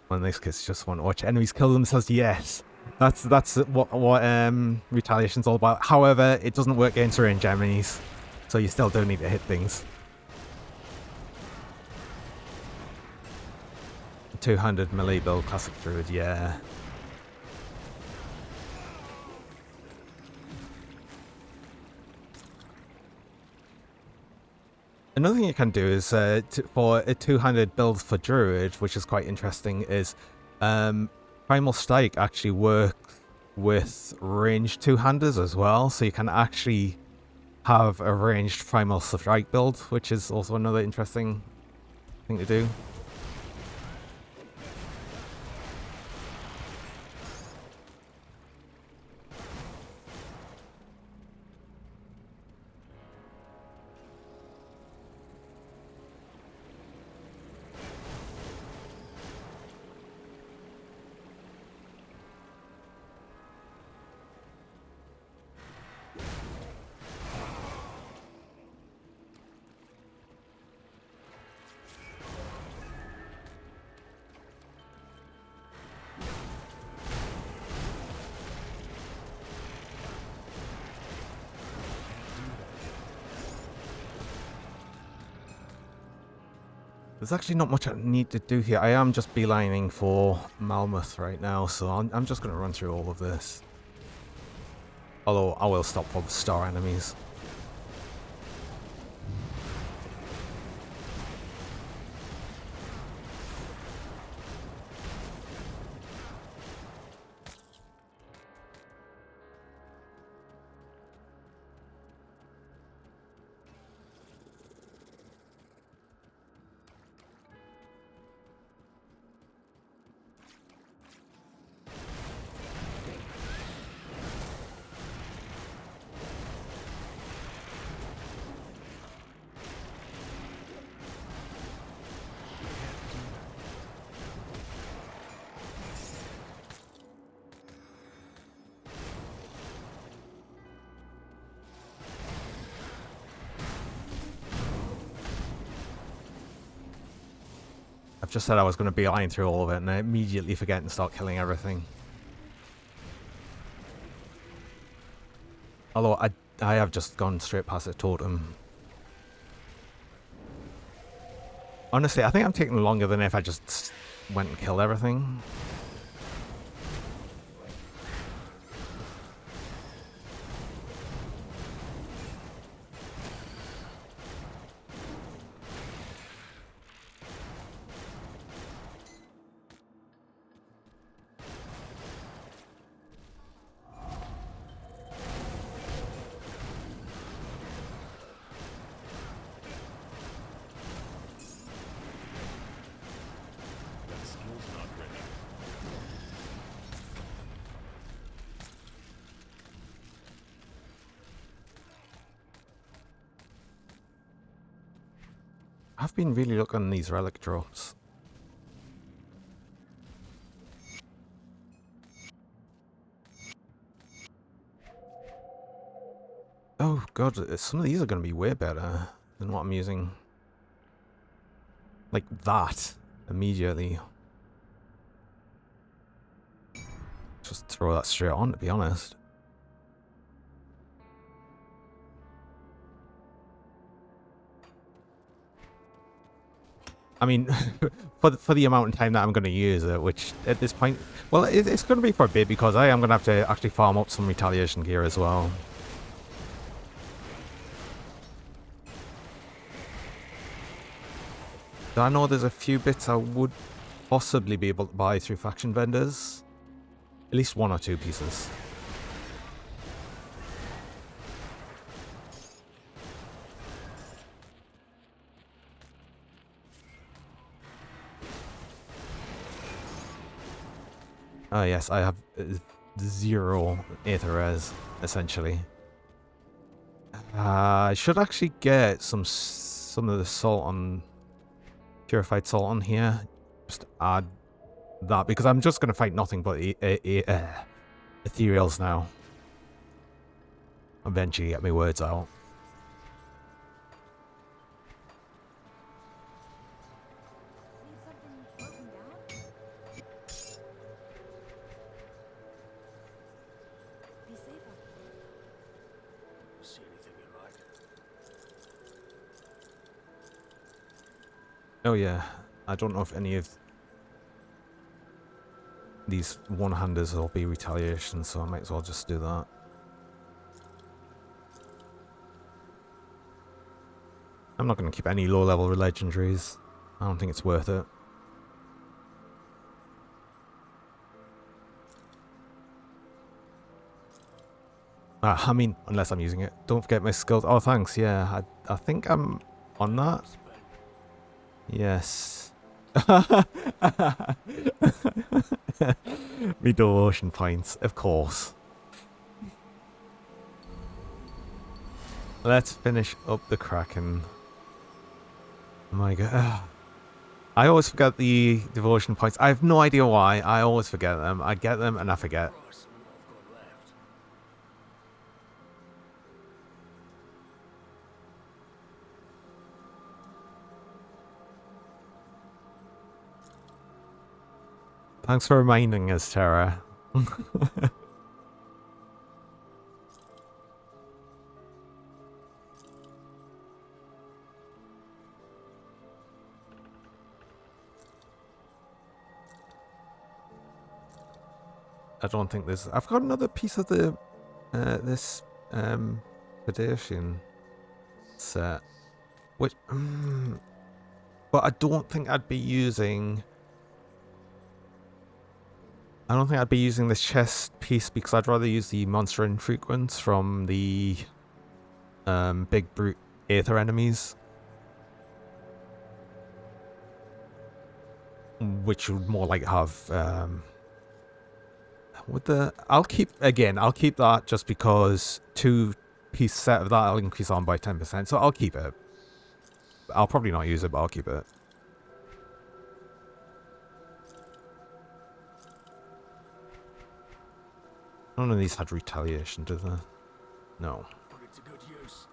When these kids just want to watch enemies kill themselves, yes. That's what Retaliation's all about. However, it doesn't work against range enemies, so you still do need to hit things. 200 melee build, classic druid, yeah. Another thing you can do is for a 200 build for druid, which is quite interesting, is Primal Strike actually works with ranged two-handers as well, so you can actually have a ranged Primal Strike build, which is also another interesting thing to do. There's actually not much I need to do here. I am just beelining for Malmuth right now, so I'm just going to run through all of this. Although I will stop for the star enemies. I've just said I was going to beeline through all of it, and I immediately forget and start killing everything. Although I have just gone straight past the totem. Honestly, I think I'm taking longer than if I just went and killed everything. I've been really looking at these relic drops. Oh god, some of these are going to be way better than what I'm using. Like that, immediately. Just throw that straight on, to be honest. I mean, for the amount of time that I'm going to use it, which at this point, well, it's going to be for a bit because I am going to have to actually farm up some retaliation gear as well. I know there's a few bits I would possibly be able to buy through faction vendors. At least one or two pieces. Oh yes, I have 0 aether res, essentially. I should actually get some of the salt on, purified salt on here. Just add that, because I'm just going to fight nothing but ethereals now. Eventually get my words out. Need something broken down? Be safe out there. See anything you like? Oh yeah, I don't know if any of these one-handers will be retaliation, so I might as well just do that. I'm not going to keep any low-level legendaries. I don't think it's worth it. I mean, unless I'm using it. Don't forget my skills. Oh, thanks. Yeah, I think I'm on that. Yes. Me devotion points, of course. Let's finish up the Kraken. Oh my god. I always forget the devotion points. I have no idea why. I always forget them. I get them and I forget. Price and what I've got left. Thanks for reminding us, Tara. I don't think there's... I've got another piece of the... this... Predation set. Which... but I don't think I'd be using... I don't think I'd be using this chest piece because I'd rather use the monster infrequents from the... big brute aether enemies. Which would more like have... With the, I'll keep that just because 2-piece set of that I'll increase on by 10%, so I'll keep it. I'll probably not use it, but I'll keep it. None of these had retaliation, did they? No. Put it to good use.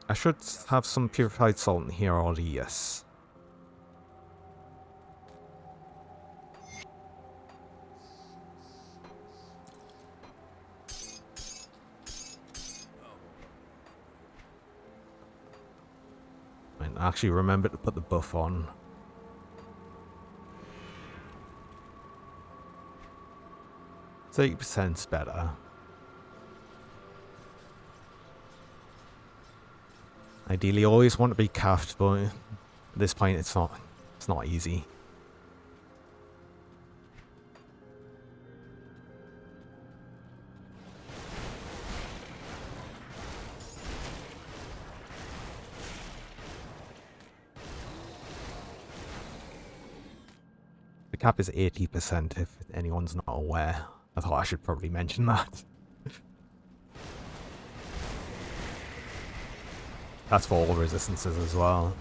I should have some purified salt in here already, yes. I actually remember to put the buff on. %'s better. Ideally, always want to be capped, but at this point, it's not easy. The cap is 80% if anyone's not aware. I thought I should probably mention that. That's for all resistances as well.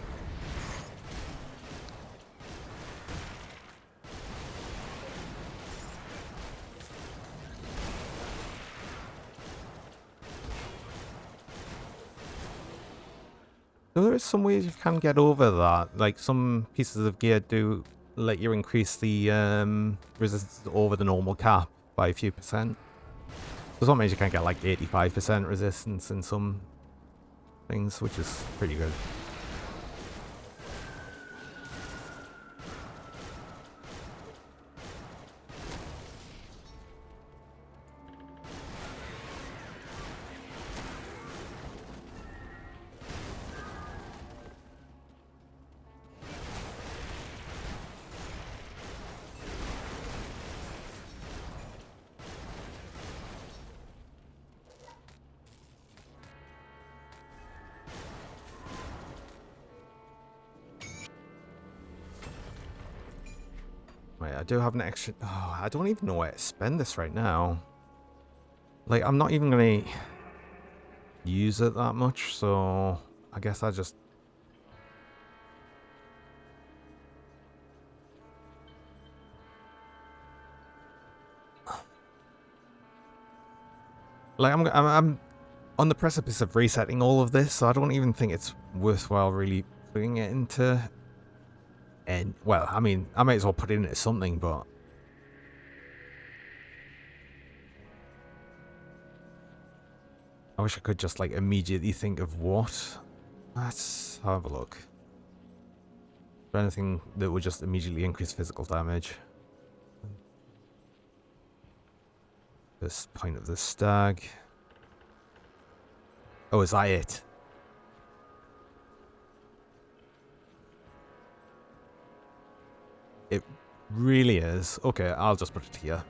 There is some ways you can get over that. Like some pieces of gear do let you increase the resistance over the normal cap by a few percent. So some ways you can get like 85% resistance in some things, which is pretty good. I do have an extra... Oh, I don't even know where to spend this right now. Like, I'm not even going to use it that much, so I guess I just... Like, I'm on the precipice of resetting all of this, so I don't even think it's worthwhile really putting it into... And, well, I mean, I might as well put it into something, but... I wish I could just, like, immediately think of what. Let's have a look. Is there anything that would just immediately increase physical damage? This point of the stag. Oh, is that it? It really is. Okay, I'll just put it here.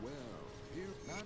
Well, here, not.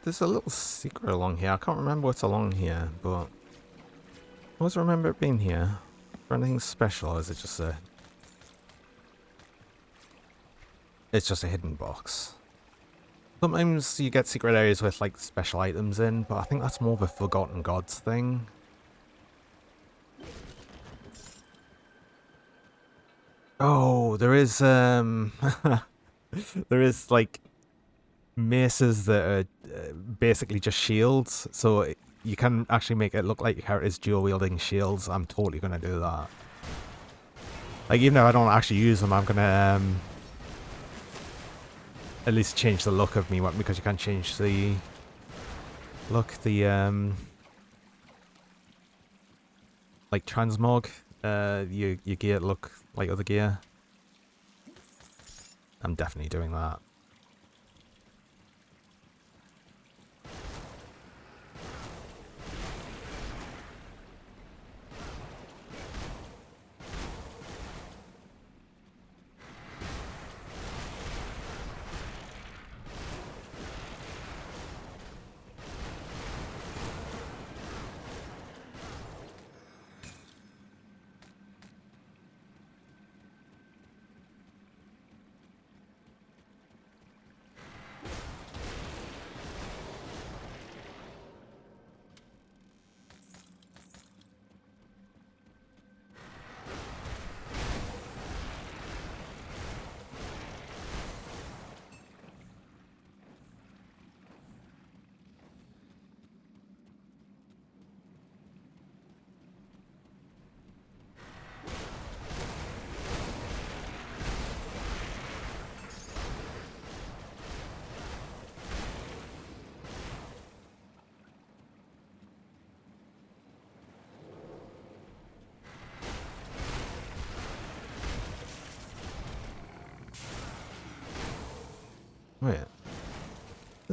There's a little secret along here. I can't remember what's along here, but I always remember it being here. For anything special, or is it just a... It's just a hidden box. Sometimes you get secret areas with like special items in, but I think that's more of a Forgotten Gods thing. Oh, there is there is like maces that are basically just shields, so you can actually make it look like your character's dual wielding shields. I'm totally gonna do that. Like, even if I don't actually use them, I'm gonna at least change the look of me, because you can change the look, the like transmog, your gear look like other gear. I'm definitely doing that.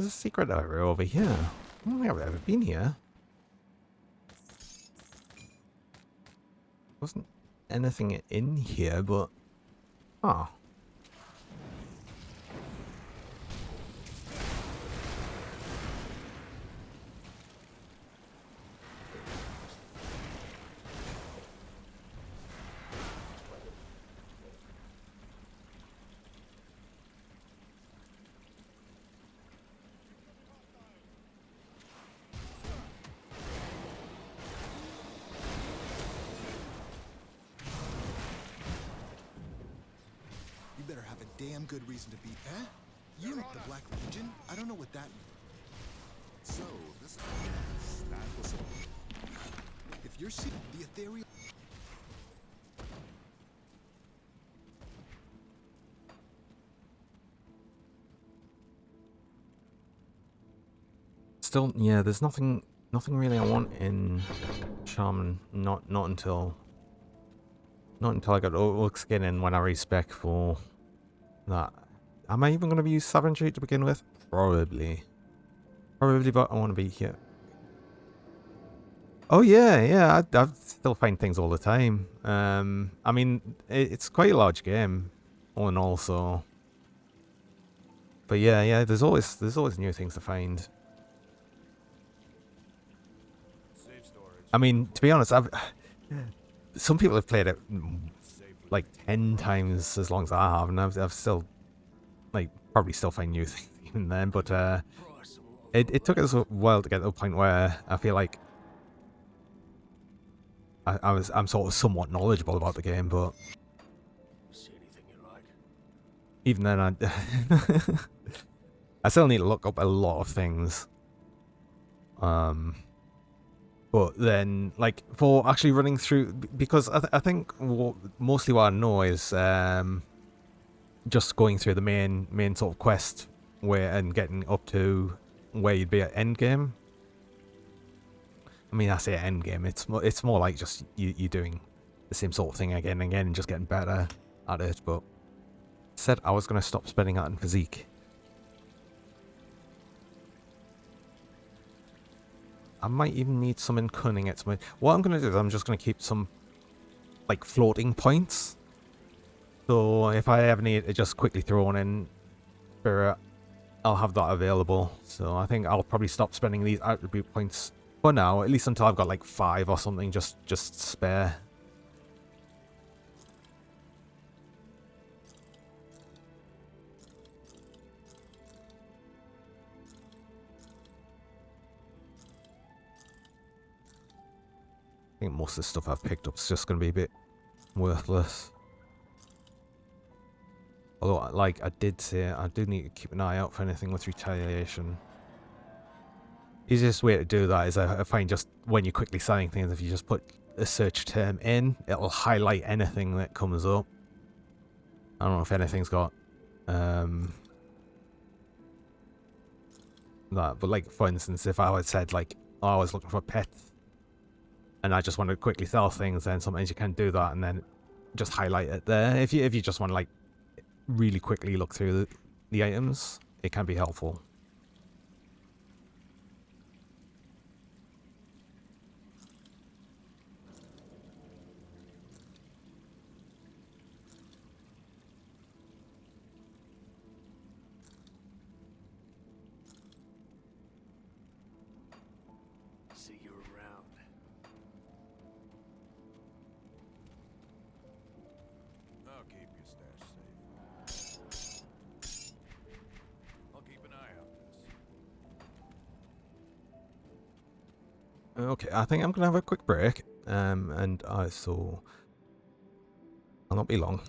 There's a secret area over here. I don't think I've ever been here. Wasn't anything in here, but... Oh. You better have a damn good reason to be. Eh? You the Black Legion? I don't know what that means. So, this that was If you're seeing the ethereal. Still, yeah, there's nothing really I want in Shaman. Not until I got Orc skin in when I respec for that. Am I even going to use Savagery to begin with? Probably, but I want to be here. Oh yeah, I still find things all the time. I mean, it's quite a large game, all in all. So, but yeah, there's always new things to find. Safe storage. I mean, to be honest, some people have played it like 10 times as long as I have, and I've still, like, probably still find new things even then. But it took us a while to get to the point where I feel like I'm sort of somewhat knowledgeable about the game. But See anything you like? even then, I still need to look up a lot of things. But then, like, for actually running through, because I think mostly what I know is just going through the main sort of quest and getting up to where you'd be at endgame. I mean, I say endgame, it's more like just you doing the same sort of thing again and again and just getting better at it. But said I was going to stop spending that in physique. I might even need some in cunning at some. What I'm going to do is I'm just going to keep some, like, floating points. So if I ever need to just quickly throw one in Spirit, I'll have that available. So I think I'll probably stop spending these attribute points for now, at least until I've got like 5 or something just spare. I think most of the stuff I've picked up is just going to be a bit worthless. Although, like I did say, I do need to keep an eye out for anything with Retaliation. Easiest way to do that is I find just when you're quickly selling things, if you just put a search term in, it'll highlight anything that comes up. I don't know if anything's got that, but like for instance, if I had said like, oh, I was looking for pets, and I just want to quickly sell things, then sometimes you can do that and then just highlight it there. If you just want to like really quickly look through the items, it can be helpful. See you around. I'll keep your stash safe. I'll keep an eye out this. Okay, I think I'm gonna have a quick break, and so I'll not be long.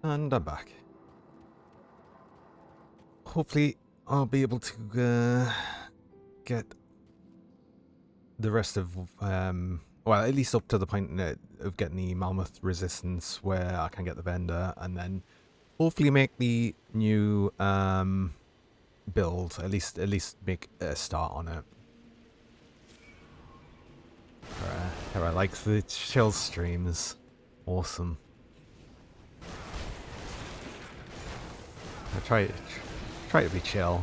And I'm back. Hopefully I'll be able to get the rest of, well, at least up to the point of getting the Mammoth Resistance where I can get the vendor, and then hopefully make the new build, at least make a start on it. I like the chill streams. Awesome. I try to be chill.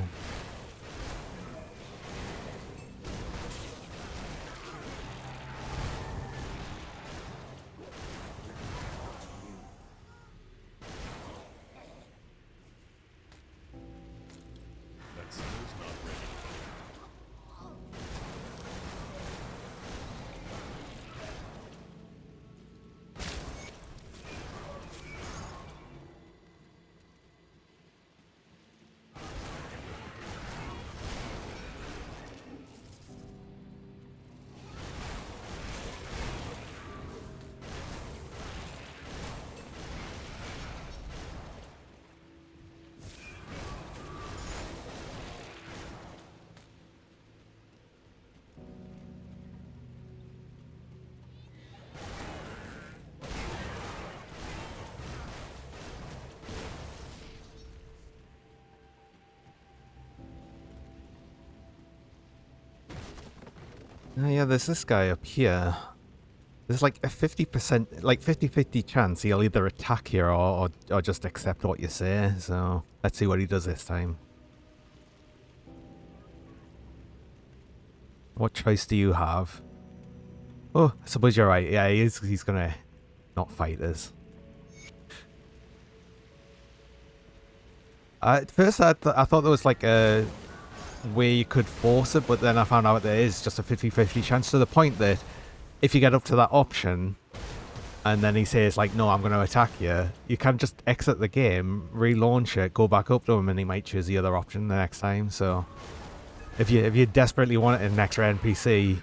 That center's not ready. Oh yeah, there's this guy up here. There's like a 50%, like 50-50 chance he'll either attack here or just accept what you say. So let's see what he does this time. What choice do you have? Oh, I suppose you're right. Yeah, he's gonna not fight us. At first I thought there was like a way you could force it, but then I found out there is just a 50-50 chance, to the point that if you get up to that option, and then he says like, no, I'm going to attack you, you can just exit the game, relaunch it, go back up to him, and he might choose the other option the next time. So if you desperately want an extra NPC,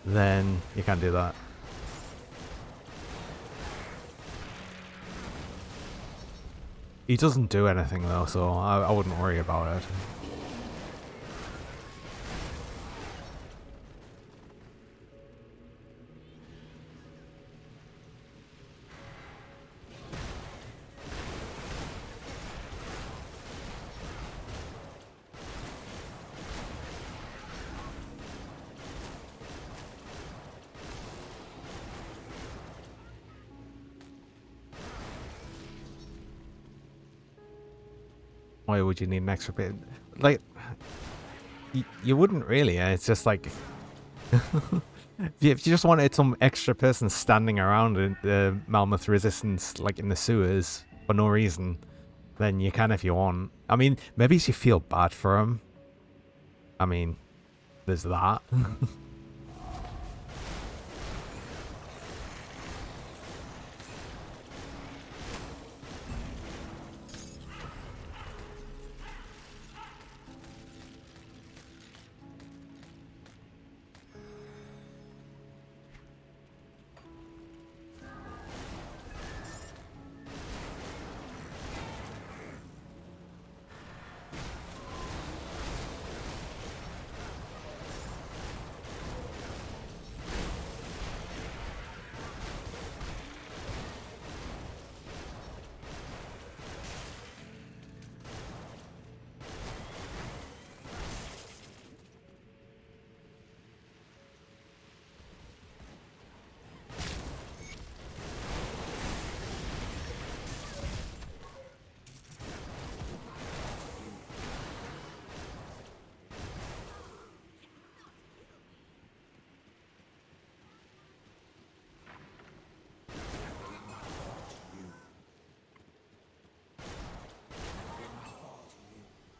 then you can do that. He doesn't do anything though, so I wouldn't worry about it. Why would you need an extra bit? Like, you wouldn't really. It's just like, if you just wanted some extra person standing around in the Mammoth Resistance, like in the sewers for no reason, then you can if you want. I mean, maybe you feel bad for him. I mean, there's that.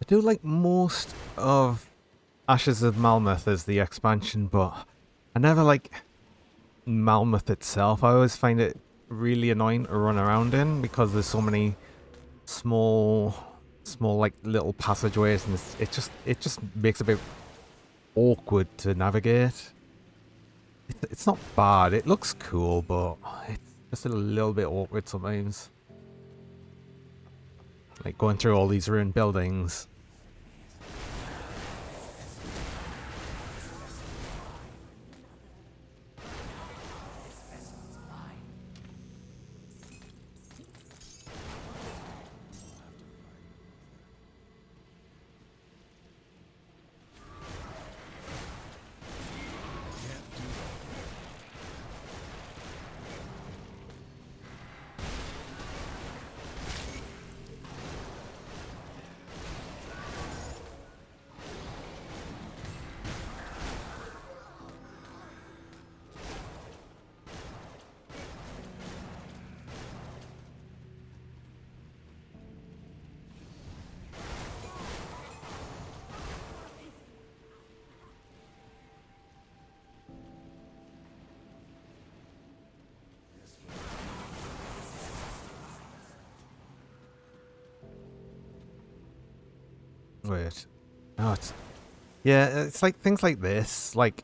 I do like most of Ashes of Malmeth as the expansion, but I never like Malmeth itself. I always find it really annoying to run around in because there's so many small like little passageways, and it just makes it a bit awkward to navigate. It's not bad. It looks cool, but it's just a little bit awkward sometimes. Like going through all these ruined buildings. Wait. Oh, it's like things like this. Like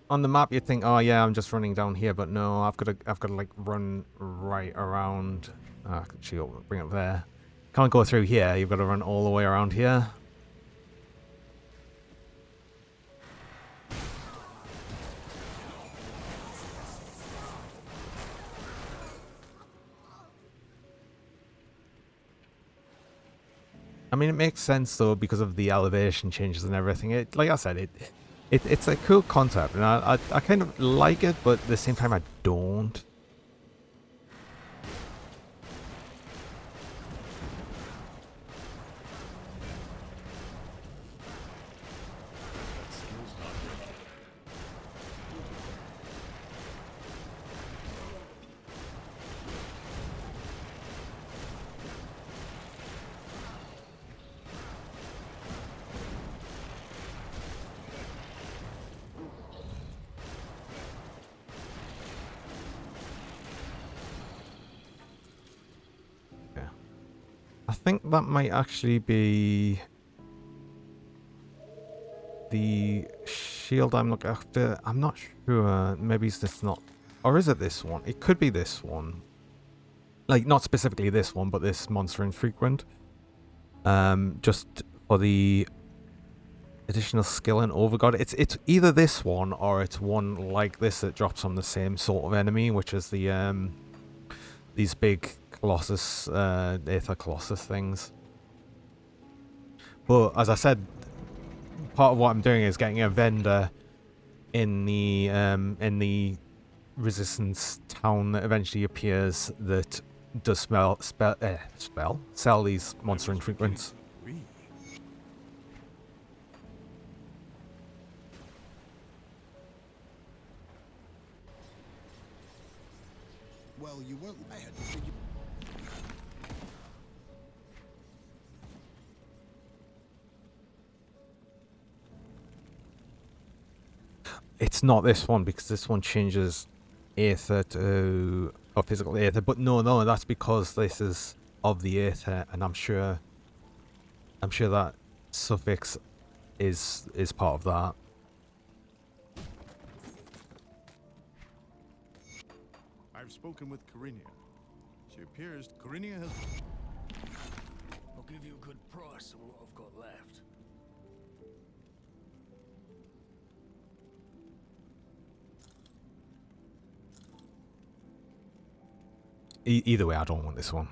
on the map, you'd think, oh yeah, I'm just running down here, but no, I've got to like run right around. Actually, bring it up there. Can't go through here. You've got to run all the way around here. I mean, it makes sense though because of the elevation changes and everything. It, like I said, it's a cool concept, and I kind of like it, but at the same time, I don't. think that might actually be the shield I'm looking after. I'm not sure. Maybe it's this not... Or is it this one? It could be this one. Like, not specifically this one, but this monster infrequent. Just for the additional skill and overguard. It's either this one or it's one like this that drops on the same sort of enemy, which is the these big Colossus, Aether Colossus things. But as I said, part of what I'm doing is getting a vendor in the Resistance town that eventually appears that does sell these monster infrequents. Well, you weren't. I had to figure. It's not this one because this one changes Aether to physical Aether, but no, that's because this is of the Aether, and I'm sure that suffix is part of that. I've spoken with Corinia. She appears Corinia has... I'll give you a good price on what I've got left. Either way, I don't want this one.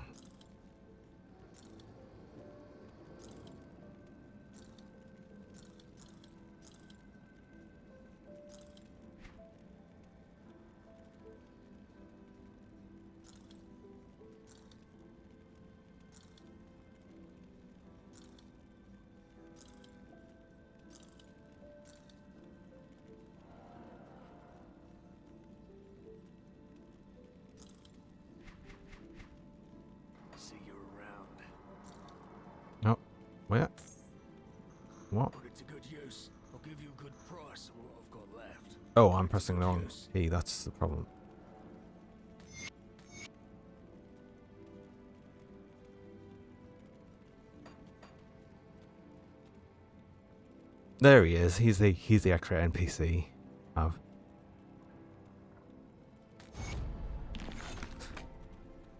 See you around. No, where? What? Put it to good use. I'll give you a good price on what I've got left. Oh, I'm pressing the wrong key. That's the problem. There he is. He's the extra NPC.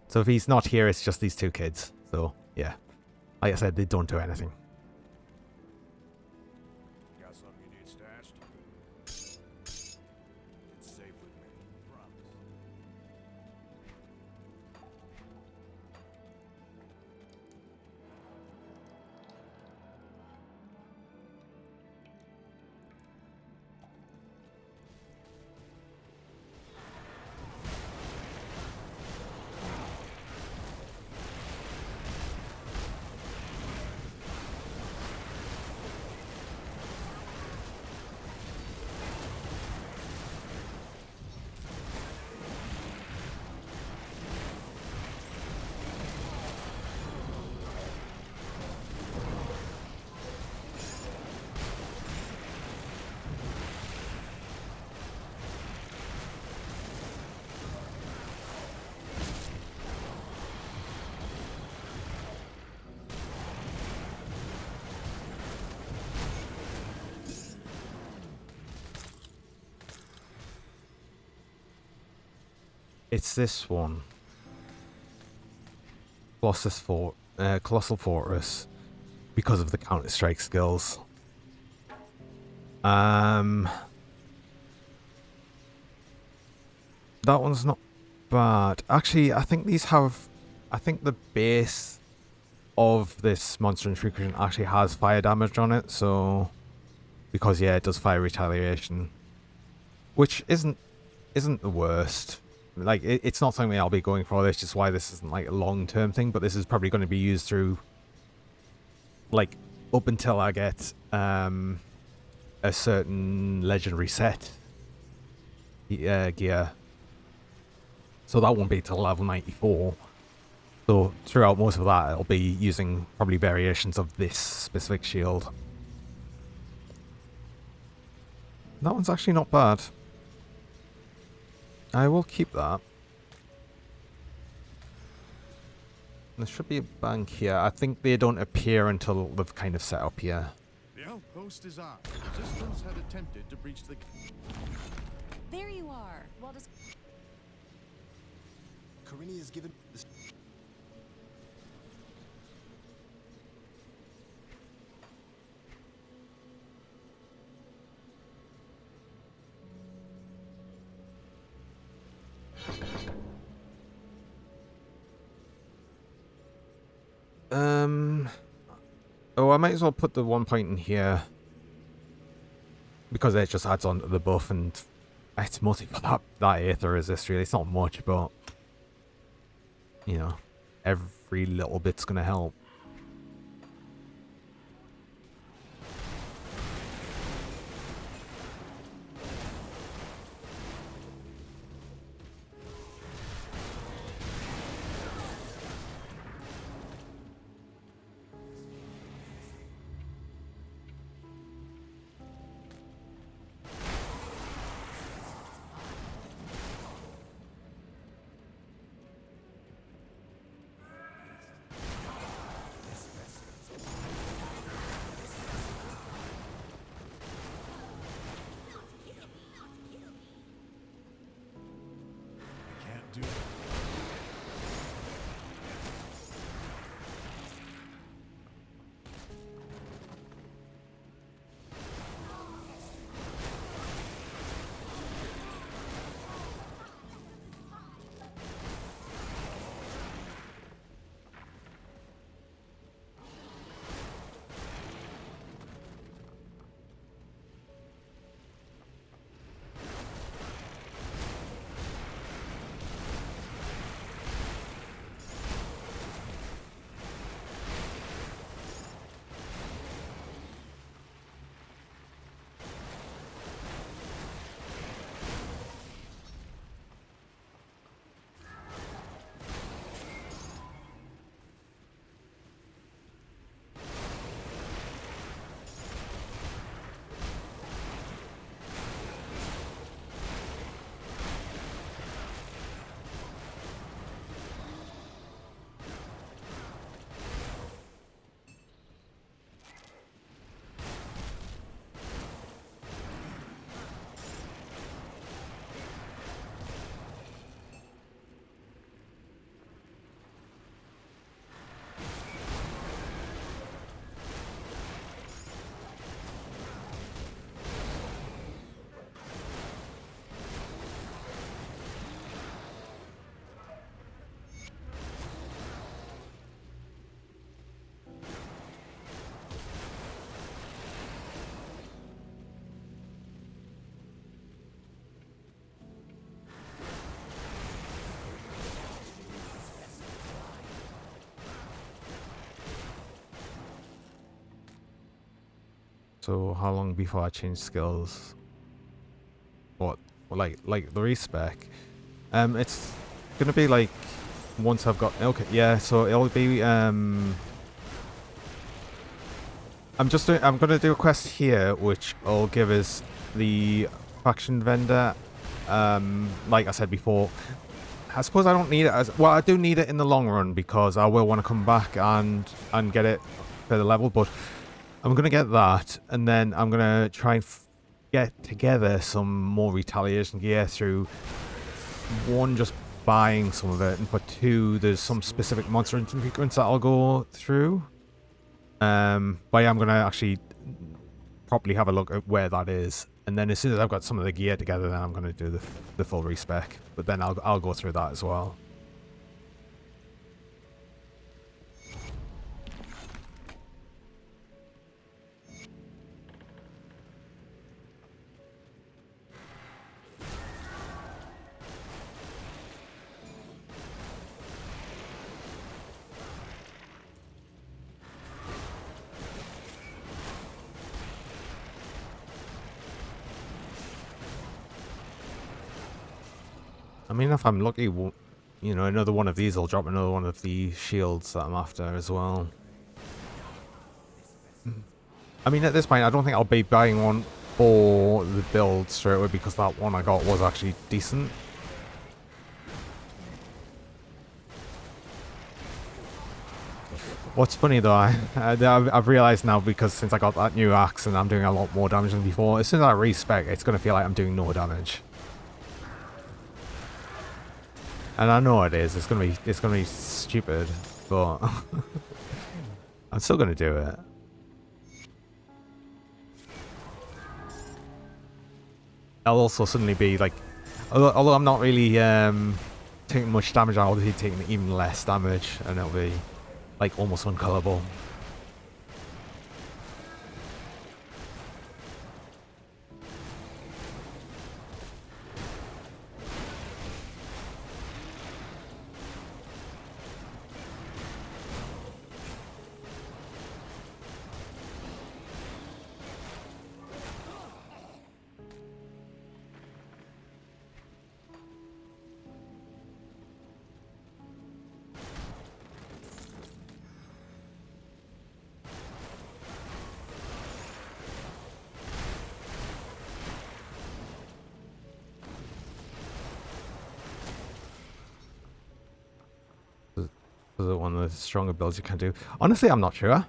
So if he's not here, it's just these two kids. So yeah, like I said, they don't do anything. Got something you need stashed? It's safe with me. Promise. It's this one. Colossal Fortress, because of the Counter-Strike skills. That one's not bad. Actually, I think these have... I think the base of this monster infrequent actually has fire damage on it, so... Because, yeah, it does fire retaliation. Which isn't the worst. Like, it's not something I'll be going for. That's just why this isn't, like, a long-term thing, but this is probably going to be used through... Like, up until I get, a certain legendary set gear. So that won't be till level 94. So throughout most of that, I'll be using probably variations of this specific shield. That one's actually not bad. I will keep that. There should be a bank here. I think they don't appear until they've kind of set up here. The outpost is ours. Resistance had attempted to breach the... There you are. Well, just Corinne is given this. Oh, I might as well put the 1 point in here because it just adds on to the buff, and it's mostly for that aether resist. Really, it's not much, but you know, every little bit's gonna help. Can't do it. So how long before I change skills? What? Like the respec? It's gonna be like once I've got okay, yeah. So it'll be I'm gonna do a quest here, which will give us the faction vendor. Like I said before, I suppose I don't need it as well. I do need it in the long run because I will want to come back and get it for the level, but. I'm going to get that, and then I'm going to try and get together some more retaliation gear through, one, just buying some of it, and for two, there's some specific monster infrequents that I'll go through. But yeah, I'm going to actually properly have a look at where that is, and then as soon as I've got some of the gear together, then I'm going to do the full respec, but then I'll go through that as well. I mean, if I'm lucky, you know, another one of these will drop another one of the shields that I'm after as well. I mean, at this point, I don't think I'll be buying one for the build straight away because that one I got was actually decent. What's funny though, I've realized now, because since I got that new axe and I'm doing a lot more damage than before, as soon as I respec, it's going to feel like I'm doing no damage. And I know it is. It's going to be stupid, but I'm still going to do it. I'll also suddenly be like, although I'm not really taking much damage, I'll be taking even less damage, and it'll be like almost unkillable. One of the stronger builds you can do. Honestly, I'm not sure.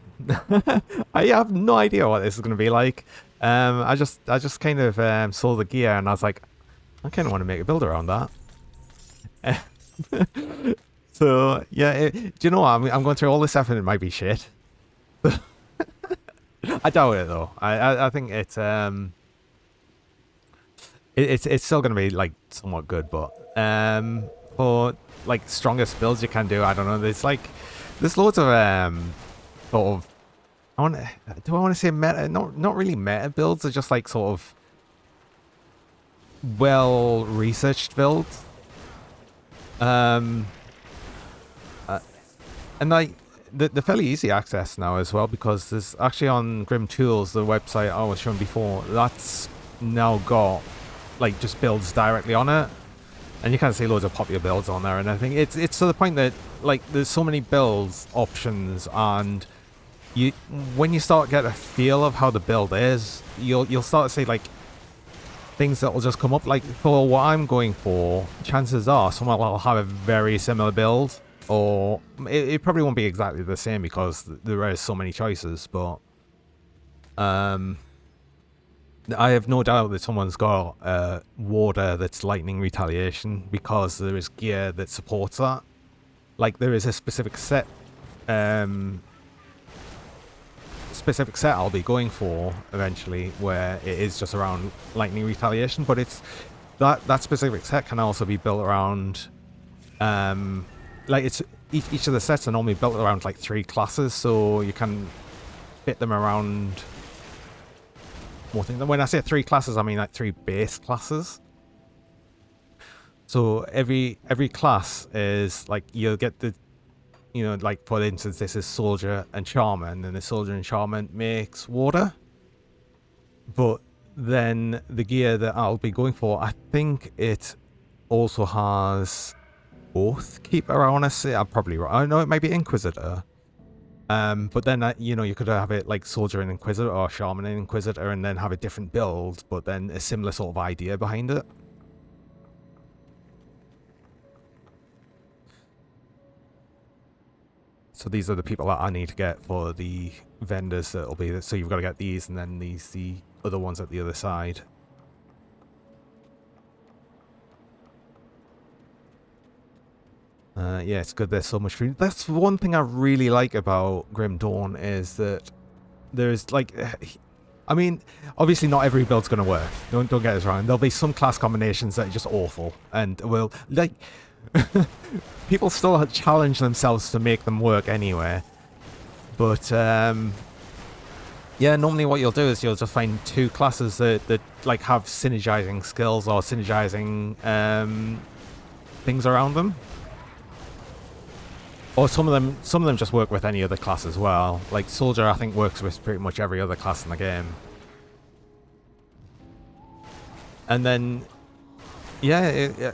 I have no idea what this is going to be like. I just kind of saw the gear and I was like, I kind of want to make a build around that. So yeah, do you know what? I'm going through all this effort and it might be shit. I doubt it though. I think it's still going to be like somewhat good, but for like strongest builds you can do, I don't know, there's loads of sort of, do I want to say meta, not really meta builds, they're just like sort of well researched builds, and like they're fairly easy access now as well, because there's actually on Grim Tools, the website I was showing before, that's now got like just builds directly on it. And you can see loads of popular builds on there, and I think it's to the point that like there's so many builds options, and when you start to get a feel of how the build is, you'll start to see like things that will just come up. Like for what I'm going for, chances are someone will have a very similar build, or it probably won't be exactly the same because there are so many choices. But I have no doubt that someone's got water that's lightning retaliation, because there is gear that supports that. Like there is a specific set I'll be going for eventually, where it is just around lightning retaliation, but it's that specific set can also be built around like it's each of the sets are normally built around like 3 classes, so you can fit them around more things. When I say 3 classes, I mean like 3 base classes. So every class is like, you'll get the, you know, like for instance, this is soldier and shaman, and the soldier and shaman makes water. But then the gear that I'll be going for, I think it also has both keeper, I want to say. I'm probably right. I know it might be inquisitor. But then, you know, you could have it like soldier and inquisitor, or shaman and inquisitor, and then have a different build, but then a similar sort of idea behind it. So these are the people that I need to get for the vendors that'll be, so you've got to get these, and then the other ones at the other side. Yeah, it's good there's so much food. That's one thing I really like about Grim Dawn, is that there's like, I mean, obviously not every build's going to work. Don't get us wrong. There'll be some class combinations that are just awful, and will like people still challenge themselves to make them work anyway. But yeah, normally what you'll do is you'll just find 2 classes that like have synergizing skills or synergizing things around them. Or some of them just work with any other class as well. Like soldier, I think, works with pretty much every other class in the game. And then, yeah,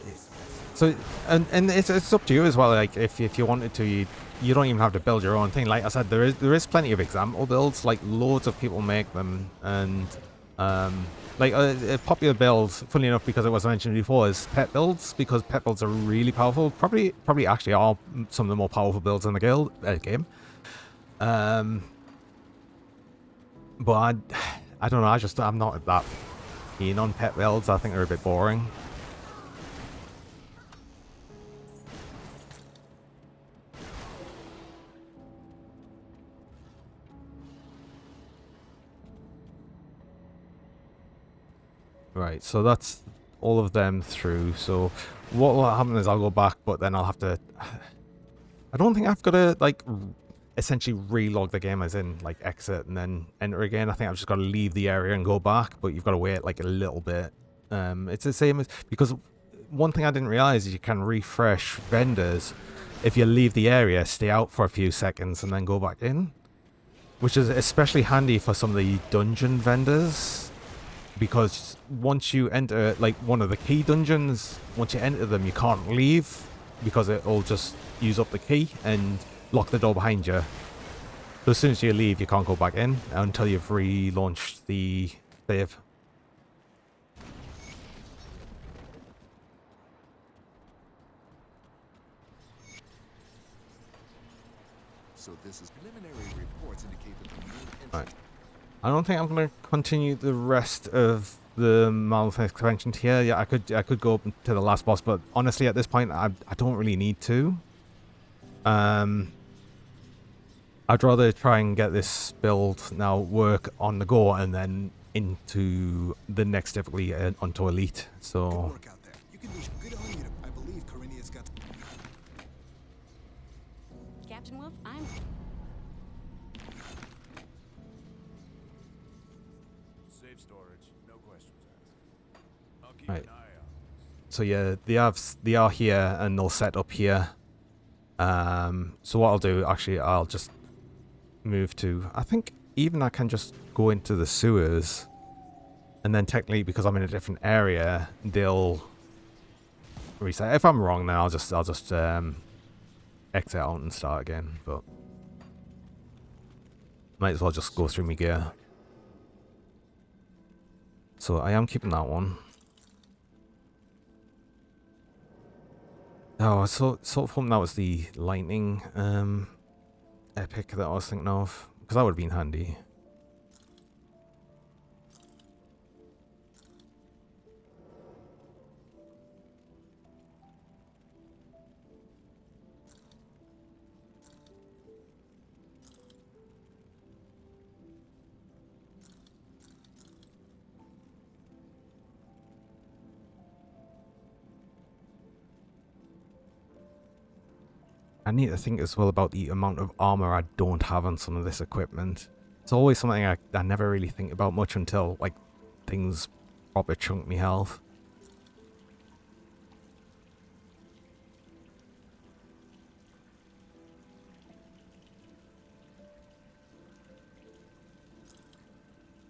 so and it's up to you as well. Like if you wanted to, you don't even have to build your own thing. Like I said, there is plenty of example builds. Like loads of people make them, and like a popular build, funny enough, because it was mentioned before, is pet builds, because pet builds are really powerful. Probably actually are some of the more powerful builds in the game. But I don't know. I'm not that keen on pet builds. I think they're a bit boring. Right, so that's all of them through. So what will happen is I'll go back, but then I'll have to... I don't think I've got to, like, essentially relog the game as in, like, exit and then enter again. I think I've just got to leave the area and go back, but you've got to wait, like, a little bit. It's the same as... Because one thing I didn't realize is you can refresh vendors if you leave the area, stay out for a few seconds, and then go back in. Which is especially handy for some of the dungeon vendors. Because once you enter, like, one of the key dungeons, once you enter them, you can't leave because it'll just use up the key and lock the door behind you. So as soon as you leave, you can't go back in until you've relaunched the save. So this is preliminary reports indicate that the main entrance... Right. I don't think I'm going to continue the rest of the Malphite expansion here. Yeah, I could go up to the last boss, but honestly, at this point, I don't really need to. I'd rather try and get this build now work on the go and then into the next difficulty onto Elite. So. Good work out there. You can wish good on you. I believe Corinia's got... Captain Wolf, I'm... Safe storage, no questions asked. I'll keep Right. an eye out. So yeah, they are here and they'll set up here. So what I'll do, actually, I'll just move to... I think even I can just go into the sewers. And then technically, because I'm in a different area, they'll reset. If I'm wrong, then I'll just exit out and start again. But might as well just go through my gear. So I am keeping that one. Oh, so sort of hoping that was the lightning epic that I was thinking of, because that would have been handy. I need to think as well about the amount of armor I don't have on some of this equipment. It's always something I never really think about much until, like, things proper chunk me health.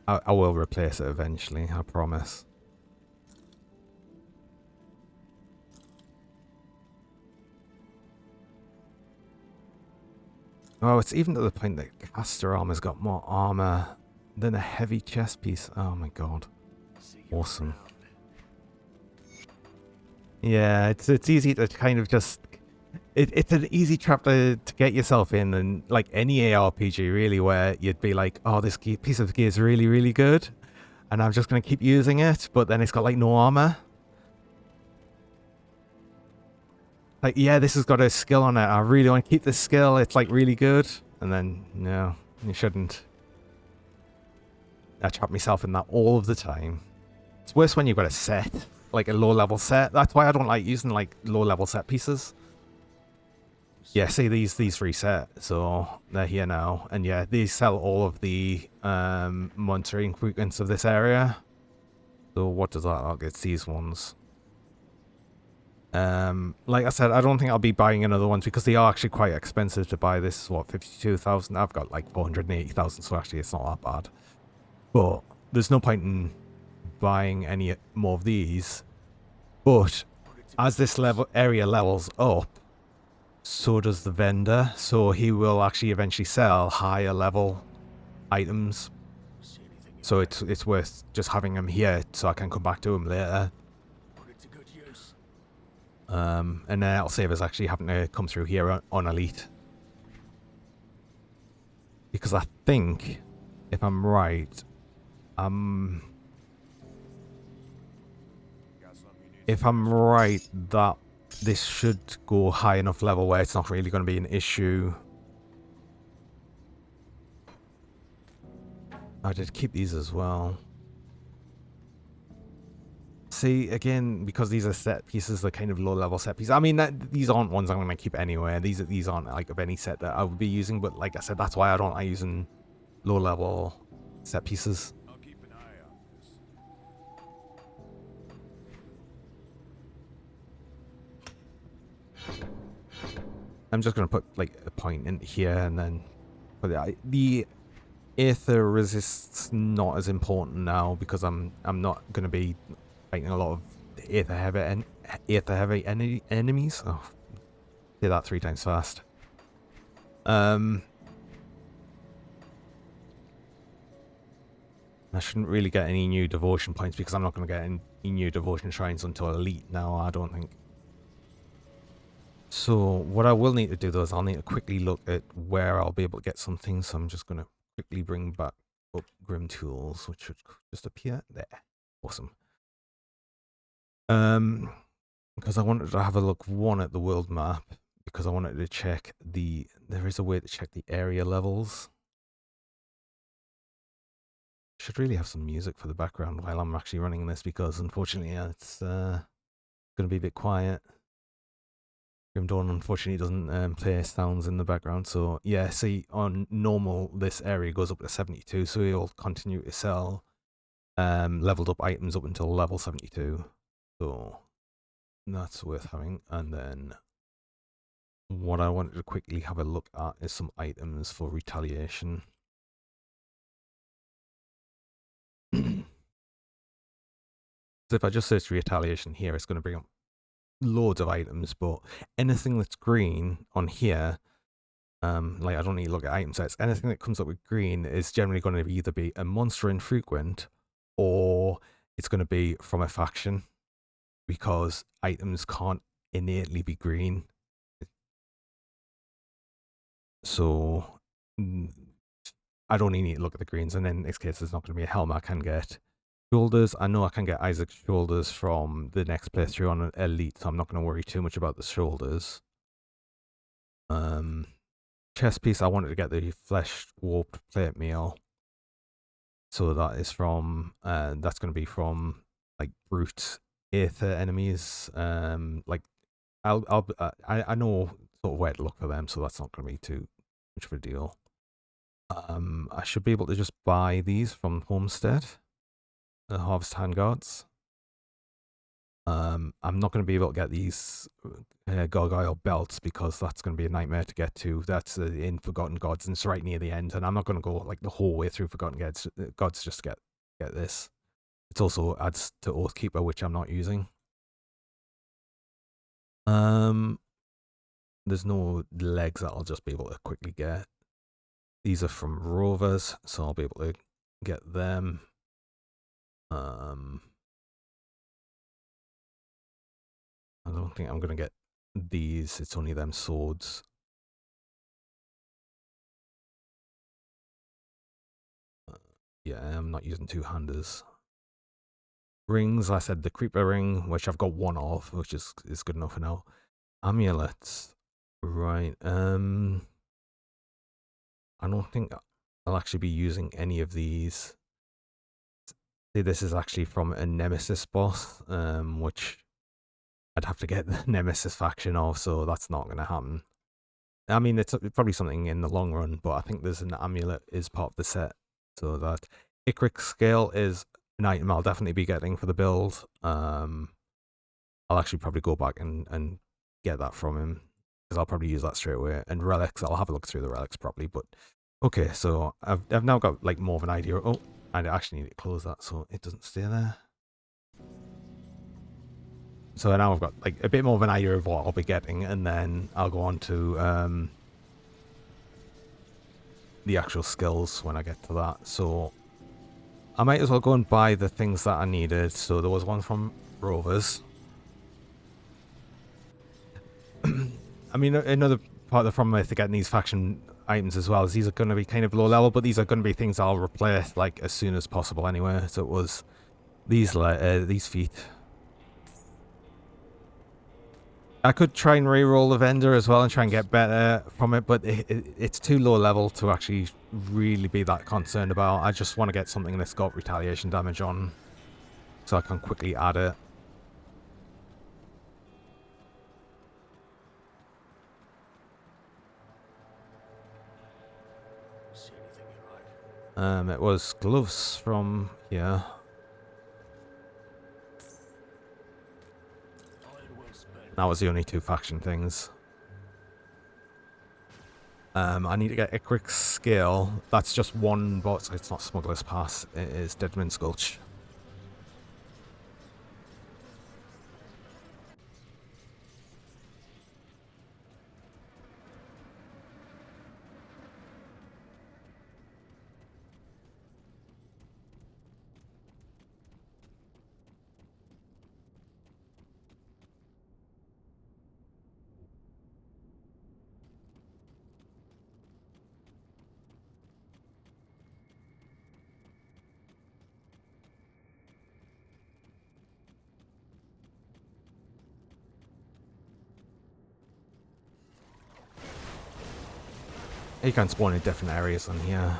I will replace it eventually, I promise. Oh, it's even to the point that caster armor's got more armor than a heavy chest piece. Oh my god. Awesome. Yeah, it's easy to kind of just... It's an easy trap to get yourself in, and like any ARPG really, where you'd be like, oh, this piece of gear is really, really good, and I'm just going to keep using it, but then it's got like no armor. Like, yeah, this has got a skill on it. I really want to keep this skill. It's like really good. And then, no, you shouldn't. I trap myself in that all of the time. It's worse when you've got a set, like a low level set. That's why I don't like using like low level set pieces. Yeah, see, these reset, so they're here now. And yeah, these sell all of the monitoring frequencies of this area. So what does that look? It's these ones. Like I said, I don't think I'll be buying another ones because they are actually quite expensive to buy. This is what, 52,000? I've got like 480,000, so actually it's not that bad. But there's no point in buying any more of these. But as this area levels up, so does the vendor. So he will actually eventually sell higher level items. So it's worth just having him here so I can come back to him later. And then that'll save us actually having to come through here on Elite. Because I think, if I'm right, um, Got something you need if I'm right, that this should go high enough level where it's not really going to be an issue. I did keep these as well. See, again, because these are set pieces, they're kind of low-level set pieces. I mean, these aren't ones I'm going to keep anywhere. These aren't like of any set that I would be using. But like I said, that's why I don't like using low-level set pieces. I'll keep an eye on this. I'm just going to put like a point in here and then put it. The Aether resist's not as important now because I'm not going to be fighting a lot of Aether heavy enemies. Oh, say that 3 times fast. I shouldn't really get any new devotion points because I'm not going to get any new devotion shrines until elite now, I don't think. So what I will need to do though is I'll need to quickly look at where I'll be able to get some things. So I'm just going to quickly bring back up Grim Tools, which should just appear there. Awesome. Because I wanted to have a look, one, at the world map, because I wanted to check there is a way to check the area levels. Should really have some music for the background while I'm actually running this, because unfortunately it's going to be a bit quiet. Grim Dawn unfortunately doesn't play sounds in the background, so yeah, see, on normal this area goes up to 72, so you'll continue to sell leveled up items up until level 72, so that's worth having. And then what I wanted to quickly have a look at is some items for Retaliation. So if I just search Retaliation here, it's going to bring up loads of items, but anything that's green on here, like I don't need to look at item sets, anything that comes up with green is generally going to either be a monster infrequent or it's going to be from a faction, because items can't innately be green. So I don't even need to look at the greens, and in this case there's not going to be a helmet I can get. Shoulders, I know I can get Isaac's shoulders from the next playthrough on an elite, so I'm not going to worry too much about the shoulders. Chest piece, I wanted to get the flesh warped plate mail, so that is from that's going to be from like brute Aether enemies. Like I know sort of where to look for them, so that's not going to be too much of a deal. I should be able to just buy these from Homestead. Harvest Handguards. I'm not going to be able to get these gargoyle belts because that's going to be a nightmare to get to. That's in Forgotten Gods, and it's right near the end, and I'm not going to go like the whole way through Forgotten Gods just to get this. It also adds to Oathkeeper, which I'm not using. There's no legs that I'll just be able to quickly get. These are from Rovers, so I'll be able to get them. I don't think I'm going to get these. It's only them swords. Yeah, I'm not using two-handers. Rings, I said the Creeper ring, which I've got one of, which is good enough for now. Amulets. Right. I don't think I'll actually be using any of these. See, this is actually from a Nemesis boss, which I'd have to get the Nemesis faction of, so that's not going to happen. I mean, it's probably something in the long run, but I think there's an amulet is part of the set, so that Icric scale is an item I'll definitely be getting for the build. I'll actually probably go back and get that from him, because I'll probably use that straight away. And relics, I'll have a look through the relics properly. But okay, so I've now got like more of an idea. Oh, I actually need to close that so it doesn't stay there. So now I've got like a bit more of an idea of what I'll be getting, and then I'll go on to the actual skills when I get to that. So I might as well go and buy the things that I needed. So there was one from Rovers. I mean, another part of the problem with getting these faction items as well, as these are going to be kind of low level, but these are going to be things I'll replace like as soon as possible anyway. So it was these feet. I could try and re-roll the vendor as well and try and get better from it, but it's too low level to actually really be that concerned about. I just want to get something that's got retaliation damage on, so I can quickly add it. See anything you like? It was gloves from here. Iron well spent. That was the only 2 faction things. I need to get a quick skill. That's just one bot, so it's not Smuggler's Pass. It is Deadman's Gulch. You can spawn in different areas on here.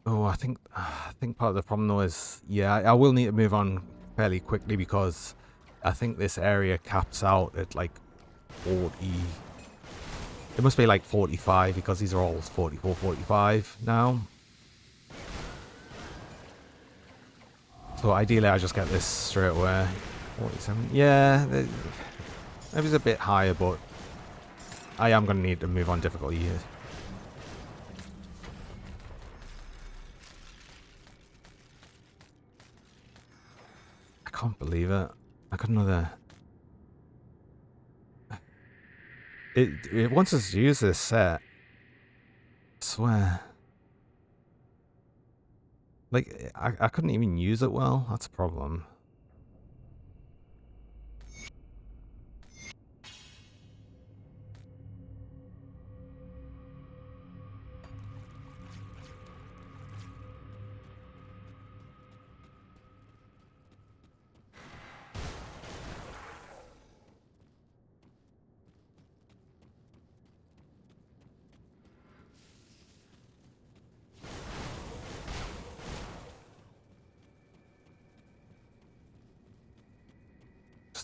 Oh, I think part of the problem though is, yeah, I will need to move on fairly quickly because I think this area caps out at like 40. It must be like 45 because these are all 44, 45 now. So ideally I just get this straight away. 47. Yeah, it was a bit higher, but I am going to need to move on difficulty here. I can't believe it. I got another... It wants us to use this set. I swear. Like, I couldn't even use it well. That's a problem.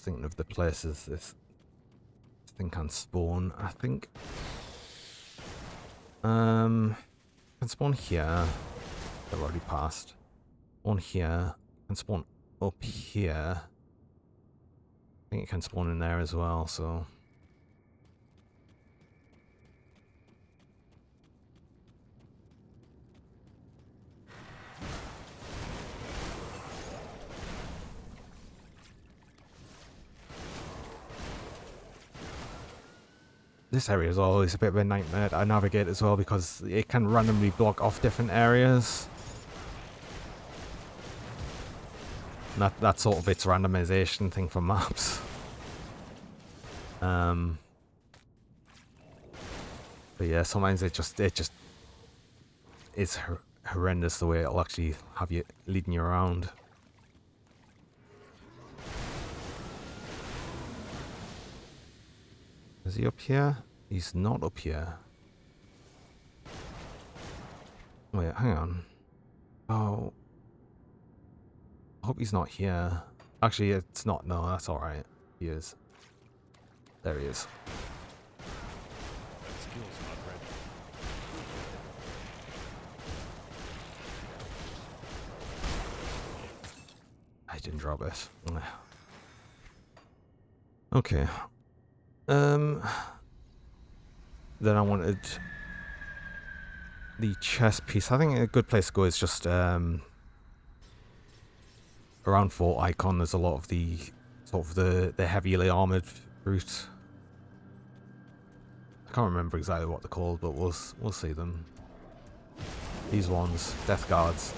Thinking of the places this thing can spawn. I think can spawn here. They've already passed. Spawn here. Can spawn up here. I think it can spawn in there as well, so this area is always a bit of a nightmare to navigate as well because it can randomly block off different areas. And that's sort of its randomization thing for maps. But yeah, sometimes it just is horrendous the way it'll actually have you leading you around. Is he up here? He's not up here. Wait, hang on. Oh. I hope he's not here. Actually, it's not. No, that's alright. He is. There he is. Skill's not ready. I didn't drop it. Okay. Then I wanted the chest piece. I think a good place to go is just around Fort Icon. There's a lot of the sort of the heavily armored route. I can't remember exactly what they're called, but we'll see them. These ones, Death Guards.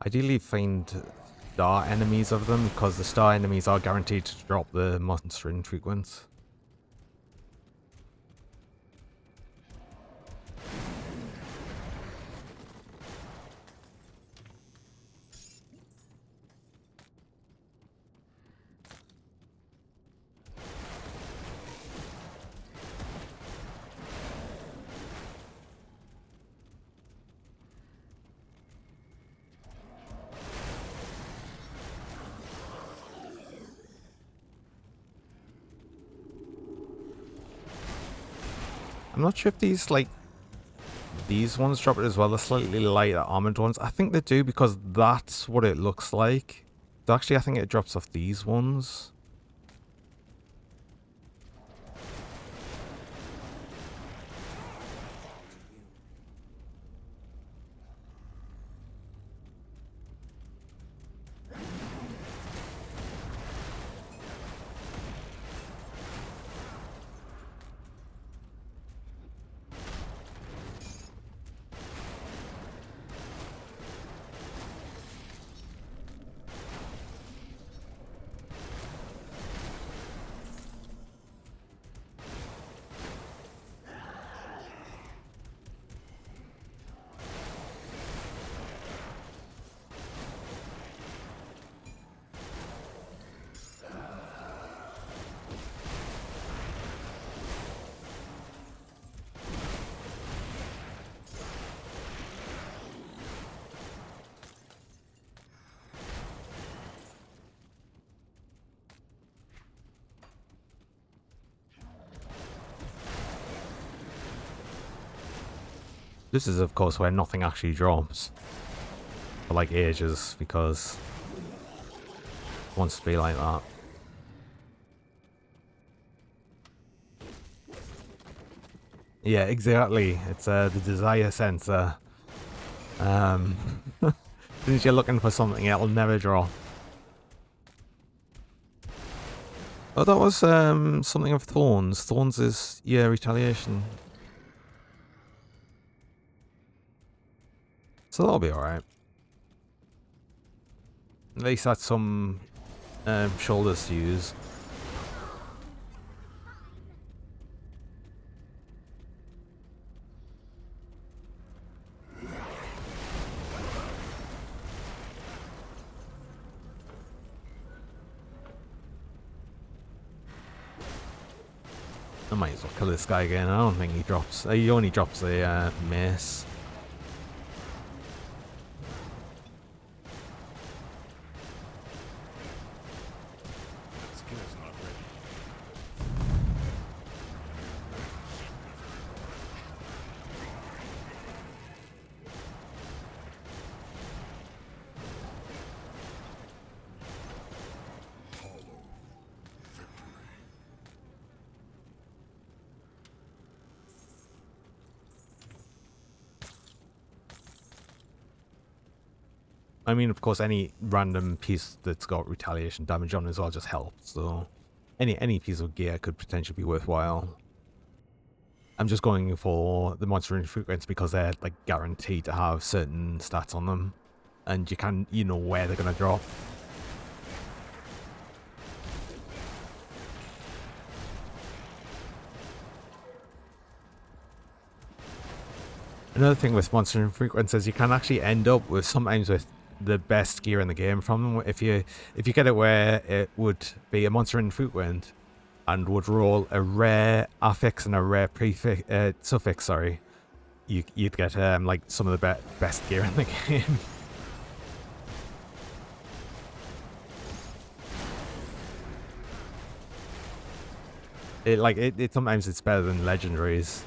Ideally find star enemies of them, because the star enemies are guaranteed to drop the monster infrequent. I'm not sure if these ones drop it as well, the slightly lighter armored ones. I think they do, because that's what it looks like. So actually, I think it drops off these ones. This is, of course, where nothing actually drops for like ages, because it wants to be like that. Yeah, exactly. It's the desire sensor. As soon as you're looking for something, it'll never drop. Oh, that was something of Thorns. Thorns is, yeah, Retaliation. So that'll be alright. At least that's some shoulders to use. I might as well kill this guy again. I don't think he drops. He only drops a mace. Skill's not ready. I mean, of course, any random piece that's got retaliation damage on as well just helps. So, any piece of gear could potentially be worthwhile. I'm just going for the monster infrequents because they're like guaranteed to have certain stats on them, and you know where they're gonna drop. Another thing with monster infrequents is you can actually end up with sometimes with the best gear in the game from them. If you get it where it would be a monster infrequent and would roll a rare affix and a rare suffix, sorry, you'd get like some of the best gear in the game. It sometimes it's better than legendaries.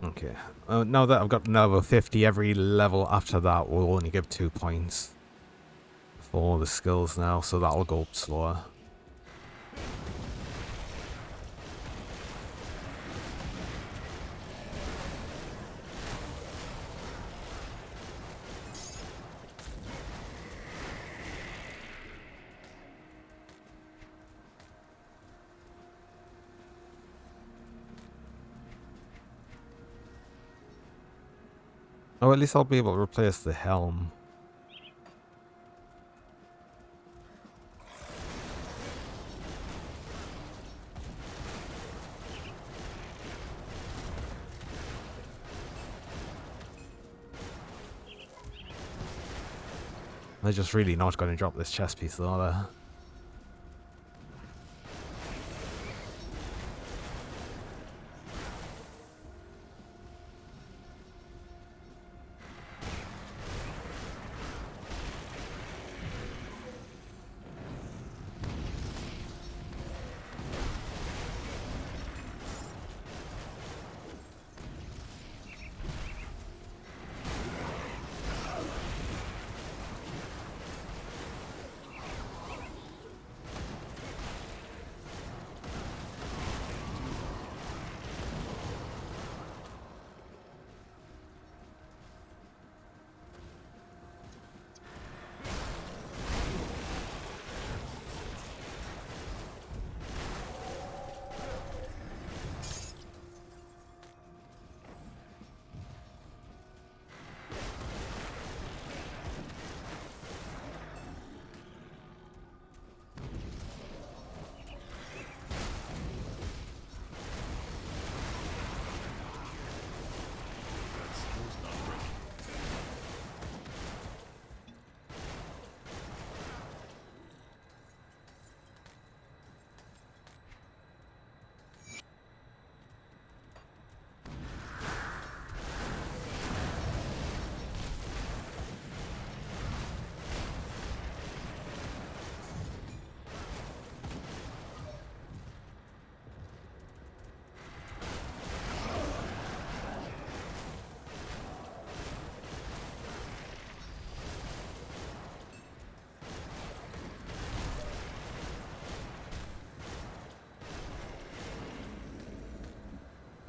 Okay. Now that I've got level 50, every level after that will only give 2 points for the skills now, so that'll go up slower. Oh, at least I'll be able to replace the helm. They're just really not going to drop this chest piece, though, are they?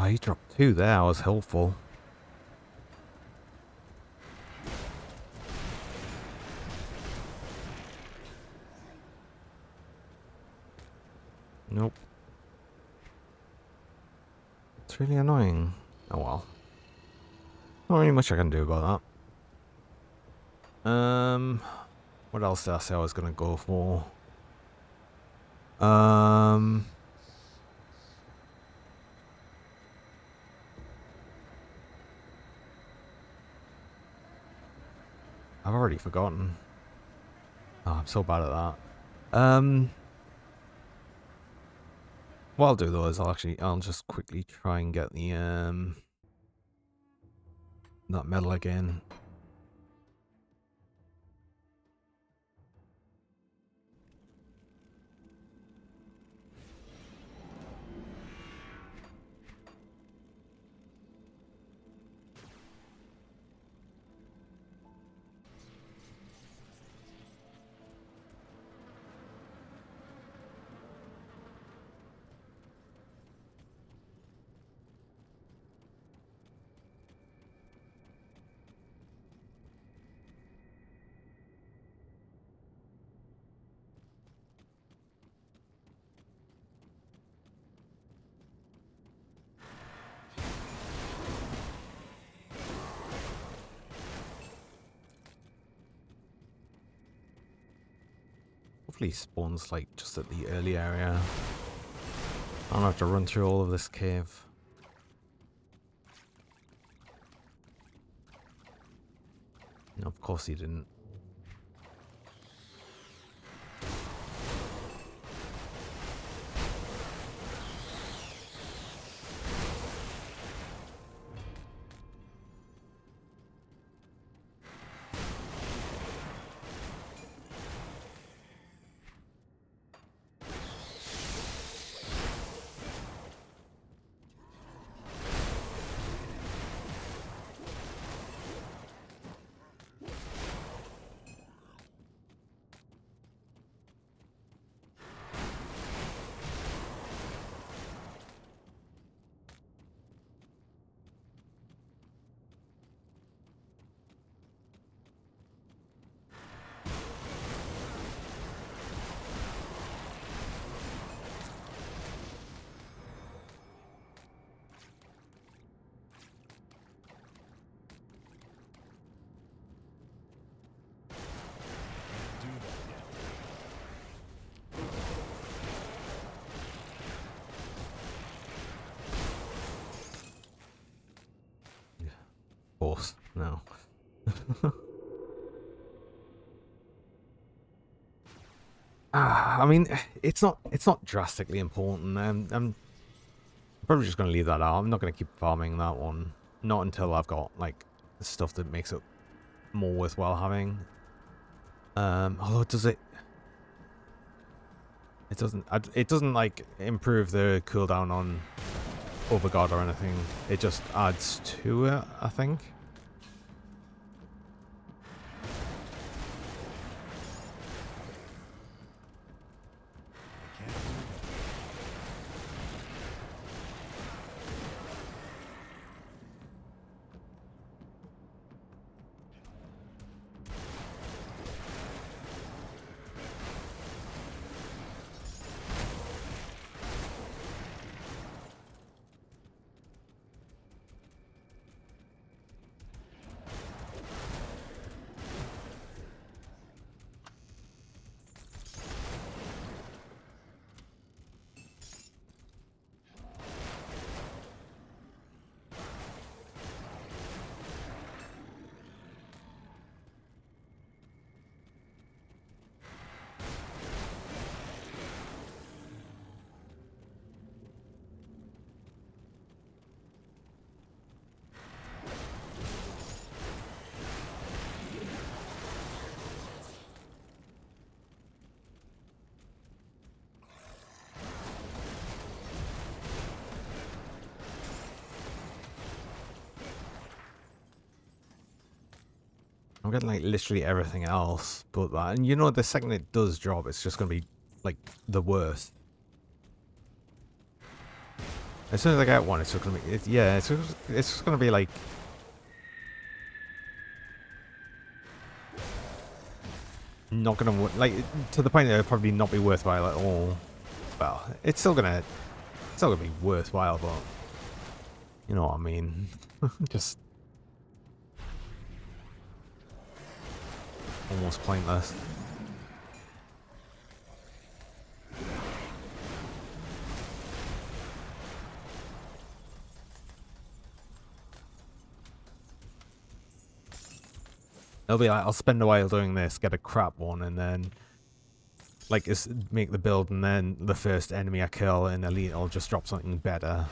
Oh, he dropped 2 there. I was helpful. Nope. It's really annoying. Oh well. Not really much I can do about that. What else did I say I was gonna go for? I've already forgotten. Oh, I'm so bad at that. What I'll do though is I'll just quickly try and get the that medal again. Hopefully he spawns like just at the early area. I don't have to run through all of this cave. No, of course he didn't. No. I mean, it's not drastically important. I'm probably just going to leave that out. I'm not going to keep farming that one. Not until I've got, like, stuff that makes it more worthwhile having. Although, does it... It doesn't, like, improve the cooldown on Overguard or anything. It just adds to it, I think. I'm getting, like, literally everything else but that. And you know, the second it does drop, it's just going to be, like, the worst. As soon as I get one, it's just going to be... it's just going to be, like... not going to... like, to the point that it'll probably not be worthwhile at all. Well, it's still going to be worthwhile, but... you know what I mean. Just... almost pointless. It'll be like, I'll spend a while doing this, get a crap one, and then, like, make the build, and then the first enemy I kill in Elite will just drop something better.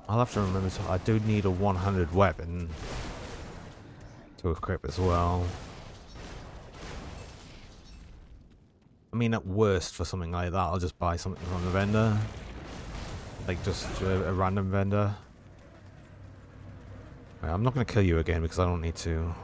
I'll have to remember, so I do need a 100 weapon to equip as well. I mean, at worst, for something like that, I'll just buy something from the vendor. Like, just a random vendor. Wait, I'm not going to kill you again because I don't need to.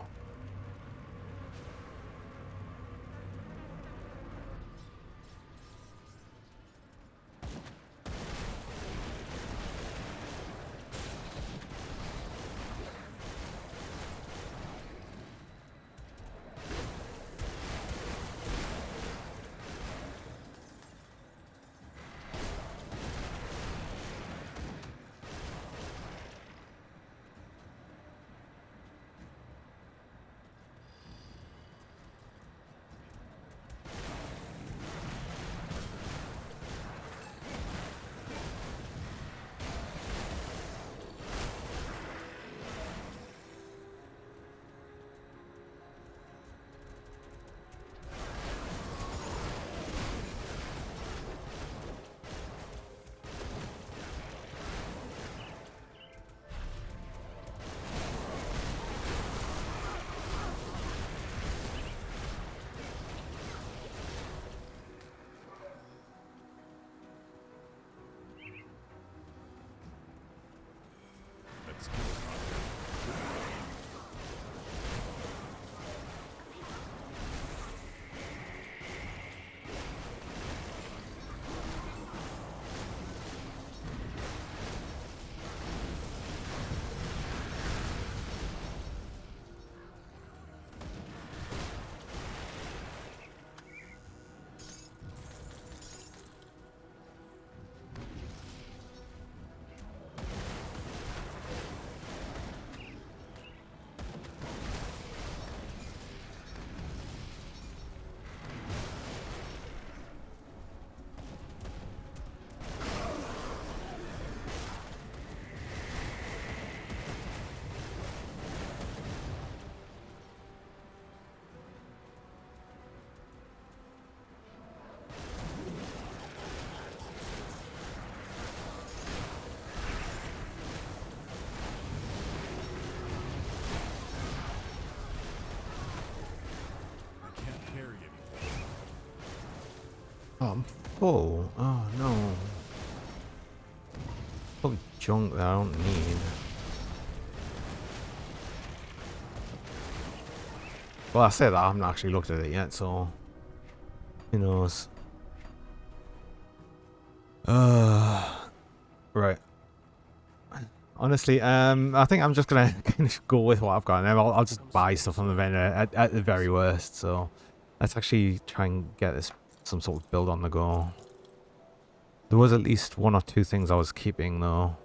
Oh, I'm full. Oh no. Full of junk that I don't need. Well, I say that I haven't actually looked at it yet, so who knows? Right. Honestly, I think I'm just gonna kind of go with what I've got, and then I'll just buy stuff on the vendor at the very worst. So let's actually try and get this some sort of build on the go. There was at least one or two things I was keeping though.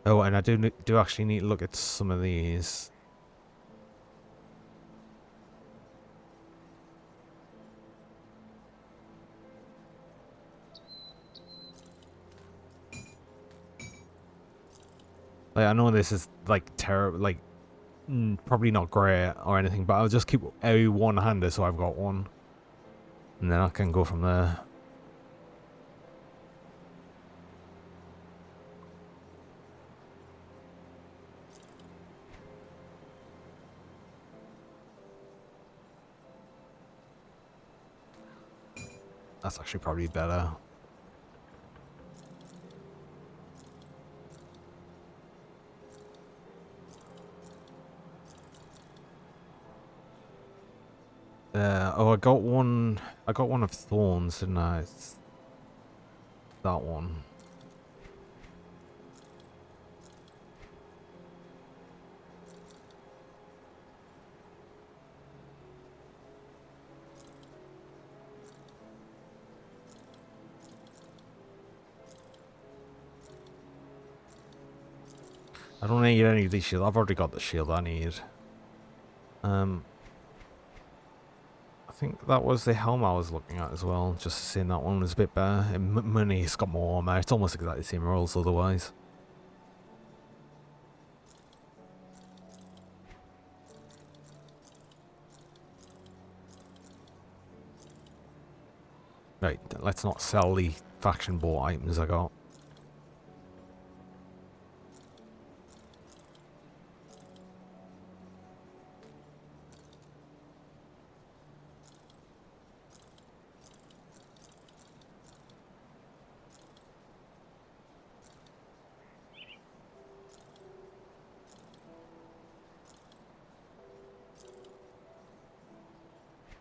Oh, and I do actually need to look at some of these. Like, I know this is like terrible, like probably not great or anything, but I'll just keep a one-hander so I've got one, and then I can go from there. That's actually probably better. Oh, I got one. I got one of thorns, didn't I? It's that one. I don't need any of these shields. I've already got the shield I need. I think that was the helm I was looking at as well. Just seeing that one was a bit better. And money's got more armor. It's almost exactly the same rules otherwise. Right, let's not sell the faction bought items I got.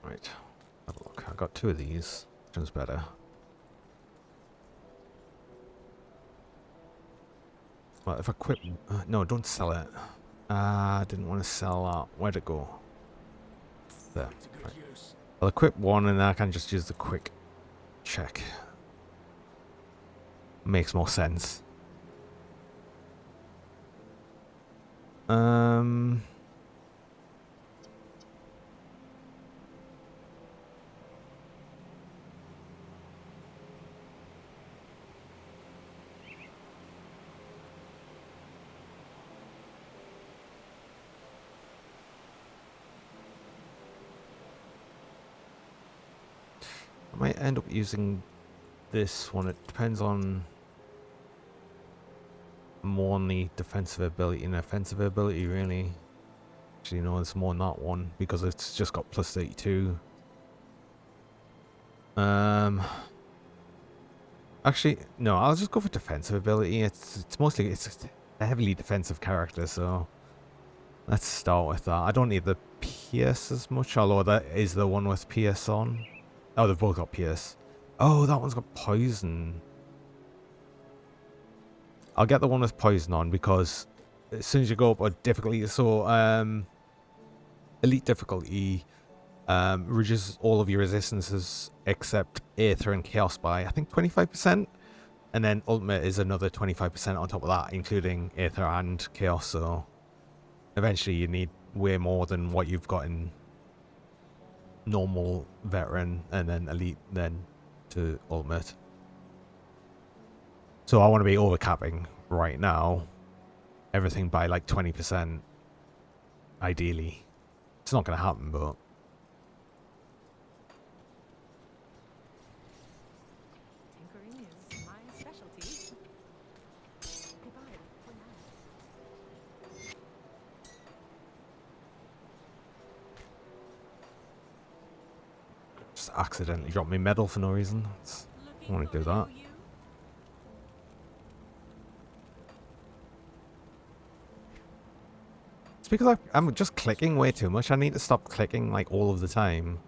Right, have a look. I got two of these. Which one's better? Well, if I quit... no, don't sell it. I didn't want to sell that. Where'd it go? There. Right. I'll equip one and then I can just use the quick check. Makes more sense. I might end up using this one. It depends on more on the defensive ability and offensive ability, really. Actually, no, it's more on that one because it's just got plus 32. Actually, no, I'll just go for defensive ability. It's mostly a heavily defensive character, so let's start with that. I don't need the pierce as much, although that is the one with pierce on. Oh, they've both got pierce. Oh, that one's got poison. I'll get the one with poison on because as soon as you go up a difficulty, so elite difficulty reduces all of your resistances except Aether and Chaos by I think 25%, and then Ultimate is another 25% on top of that, including Aether and Chaos. So eventually you need way more than what you've got in normal, veteran, and then elite, then to Ultimate. So I want to be overcapping right now everything by like 20%, ideally. It's not going to happen, but Tinkering is my specialty. Goodbye for now. just accidentally drop my medal for no reason. I want to do that. It's because I'm just clicking way too much. I need to stop clicking like all of the time.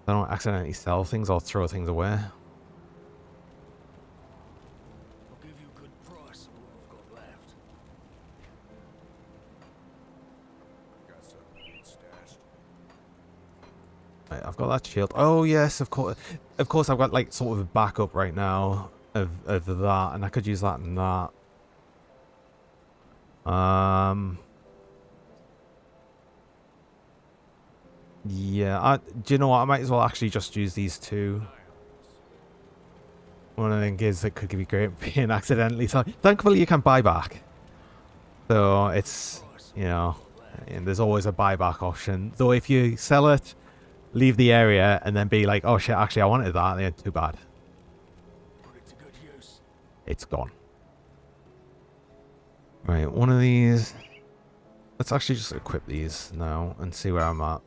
I don't accidentally sell things or throw things away. I'll give you a good price on what I've got left. Got something stashed. Right, I've got that shield. Oh yes, of course. Of course, I've got like sort of a backup right now of that, and I could use that and that. Yeah. Do you know what? I might as well actually just use these two. One of them gives that could be great being accidentally. So thankfully, you can buy back. So it's, you know, and there's always a buyback option. Though if you sell it, leave the area, and then be like, oh shit, actually I wanted that, then too bad. Put it to good use. It's gone. Right, one of these. Let's actually just equip these now and see where I'm at.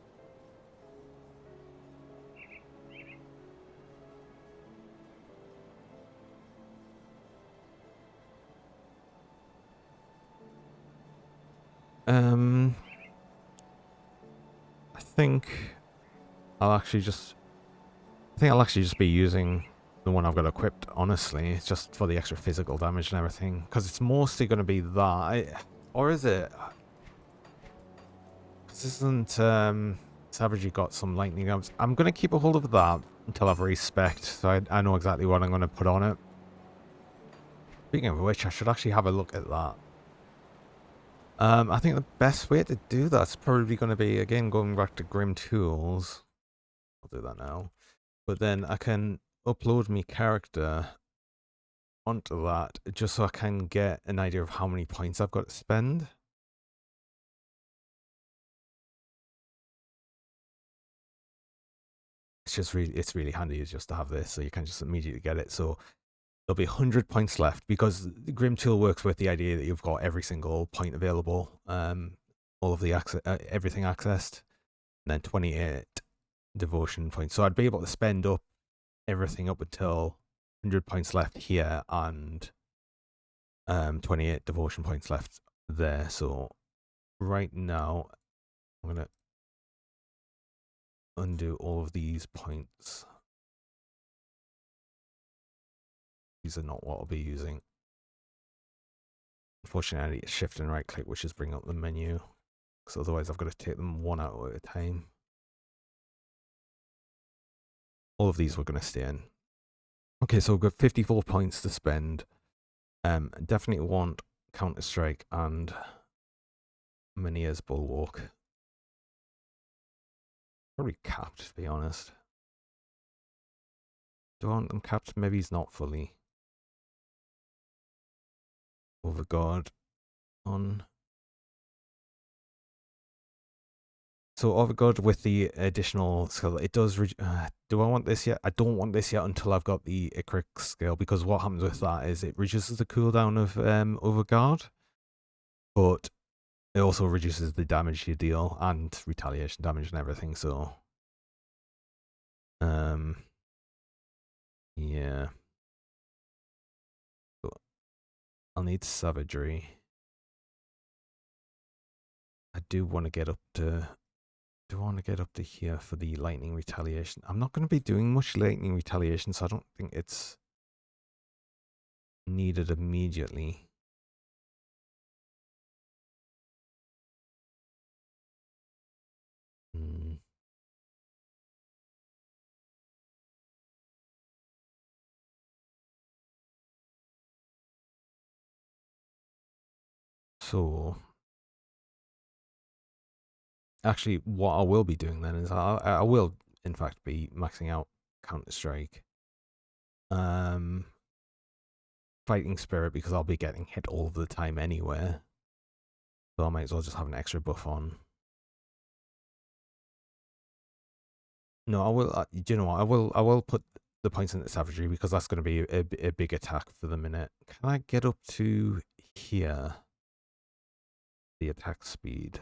I think I'll actually just be using the one I've got equipped, honestly. It's just for the extra physical damage and everything. Because it's mostly going to be that. Or is it? Because isn't Savagery got some lightning arms? I'm going to keep a hold of that until I've respect, so I know exactly what I'm going to put on it. Speaking of which, I should actually have a look at that. I think the best way to do that's probably going to be, again, going back to Grim Tools. I'll do that now. But then I can upload my character onto that just so I can get an idea of how many points I've got to spend. It's really handy just to have this, so you can just immediately get it. So there'll be 100 points left because the Grim Tool works with the idea that you've got every single point available, all of the everything accessed, and then 28 devotion points. So I'd be able to spend up everything up until 100 points left here and 28 devotion points left there. So right now I'm gonna undo all of these points. These are not what I'll be using. Unfortunately, I need to shift and right click, which is bring up the menu, because otherwise I've got to take them one out at a time. All of these we're going to stay in. Okay, so we've got 54 points to spend. Definitely want Counter-Strike and Menier's Bulwark. Probably capped, to be honest. Do I want them capped? Maybe he's not fully. Overguard on. So Overguard with the additional skill, it does. Do I want this yet? I don't want this yet until I've got the Icarus skill, because what happens with that is it reduces the cooldown of Overguard, but it also reduces the damage you deal and retaliation damage and everything. So, yeah. So I'll need Savagery. I do want to get up to. Do I want to get up to here for the lightning retaliation? I'm not going to be doing much lightning retaliation, so I don't think it's needed immediately. So, actually, what I will be doing then is I will, in fact, be maxing out Counter-Strike. Fighting Spirit, because I'll be getting hit all of the time anyway. So I might as well just have an extra buff on. No, I will. Do you know what? I will put the points into Savagery, because that's going to be a big attack for the minute. Can I get up to here? The attack speed.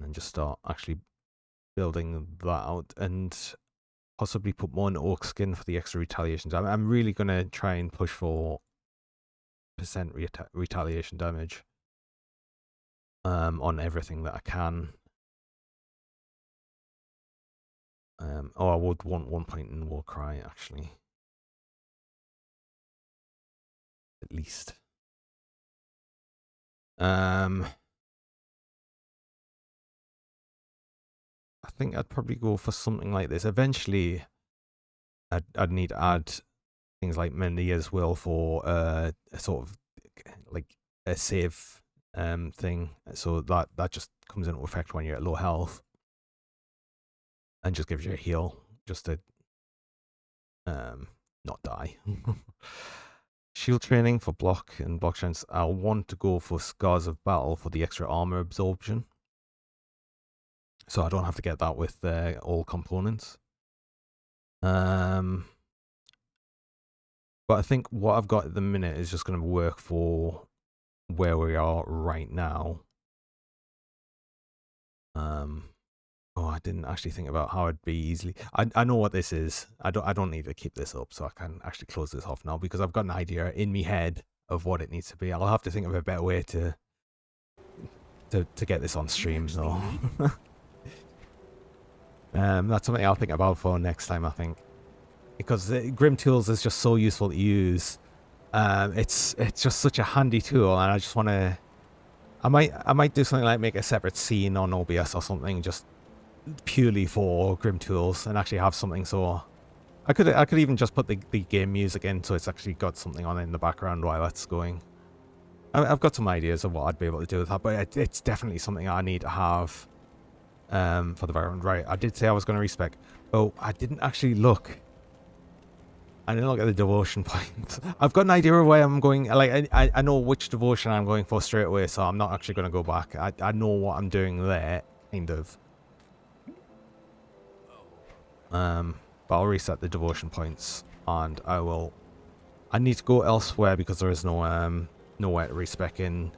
And just start actually building that out and possibly put more in oak skin for the extra retaliation damage. I'm really going to try and push for percent retaliation damage on everything that I can. I would want 1 point in War Cry, actually. At least. I think I'd probably go for something like this. Eventually, I'd need to add things like Menier's Will for a sort of like a save thing, so that just comes into effect when you're at low health, and just gives you a heal just to not die. Shield training for block and block strength. I'll want to go for Scars of Battle for the extra armor absorption, so I don't have to get that with all components. But I think what I've got at the minute is just going to work for where we are right now. Oh, I didn't actually think about how it'd be easily. I know what this is. I don't need to keep this up, so I can actually close this off now because I've got an idea in my head of what it needs to be. I'll have to think of a better way to get this on stream though. That's something I'll think about for next time, I think, because Grim Tools is just so useful to use. It's just such a handy tool, and I just want to. I might do something like make a separate scene on OBS or something, just purely for Grim Tools, and actually have something. So I could even just put the game music in, so it's actually got something on in the background while that's going. I've got some ideas of what I'd be able to do with that, but it's definitely something I need to have for the background. Right, I did say I was going to respec. Oh, I didn't actually look. I didn't look at the devotion points. I've got an idea of where I'm going. Like I know which devotion I'm going for straight away, so I'm not actually going to go back. I know what I'm doing there, kind of. But I'll reset the devotion points, and I need to go elsewhere because there is no nowhere to respec in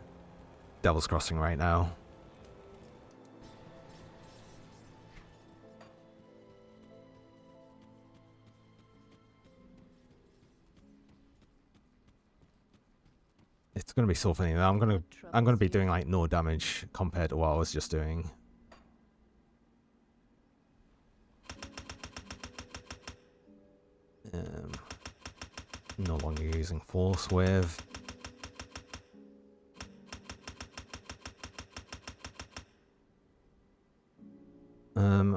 Devil's Crossing right now. It's gonna be so funny. I'm gonna be doing like no damage compared to what I was just doing. No longer using Force Wave.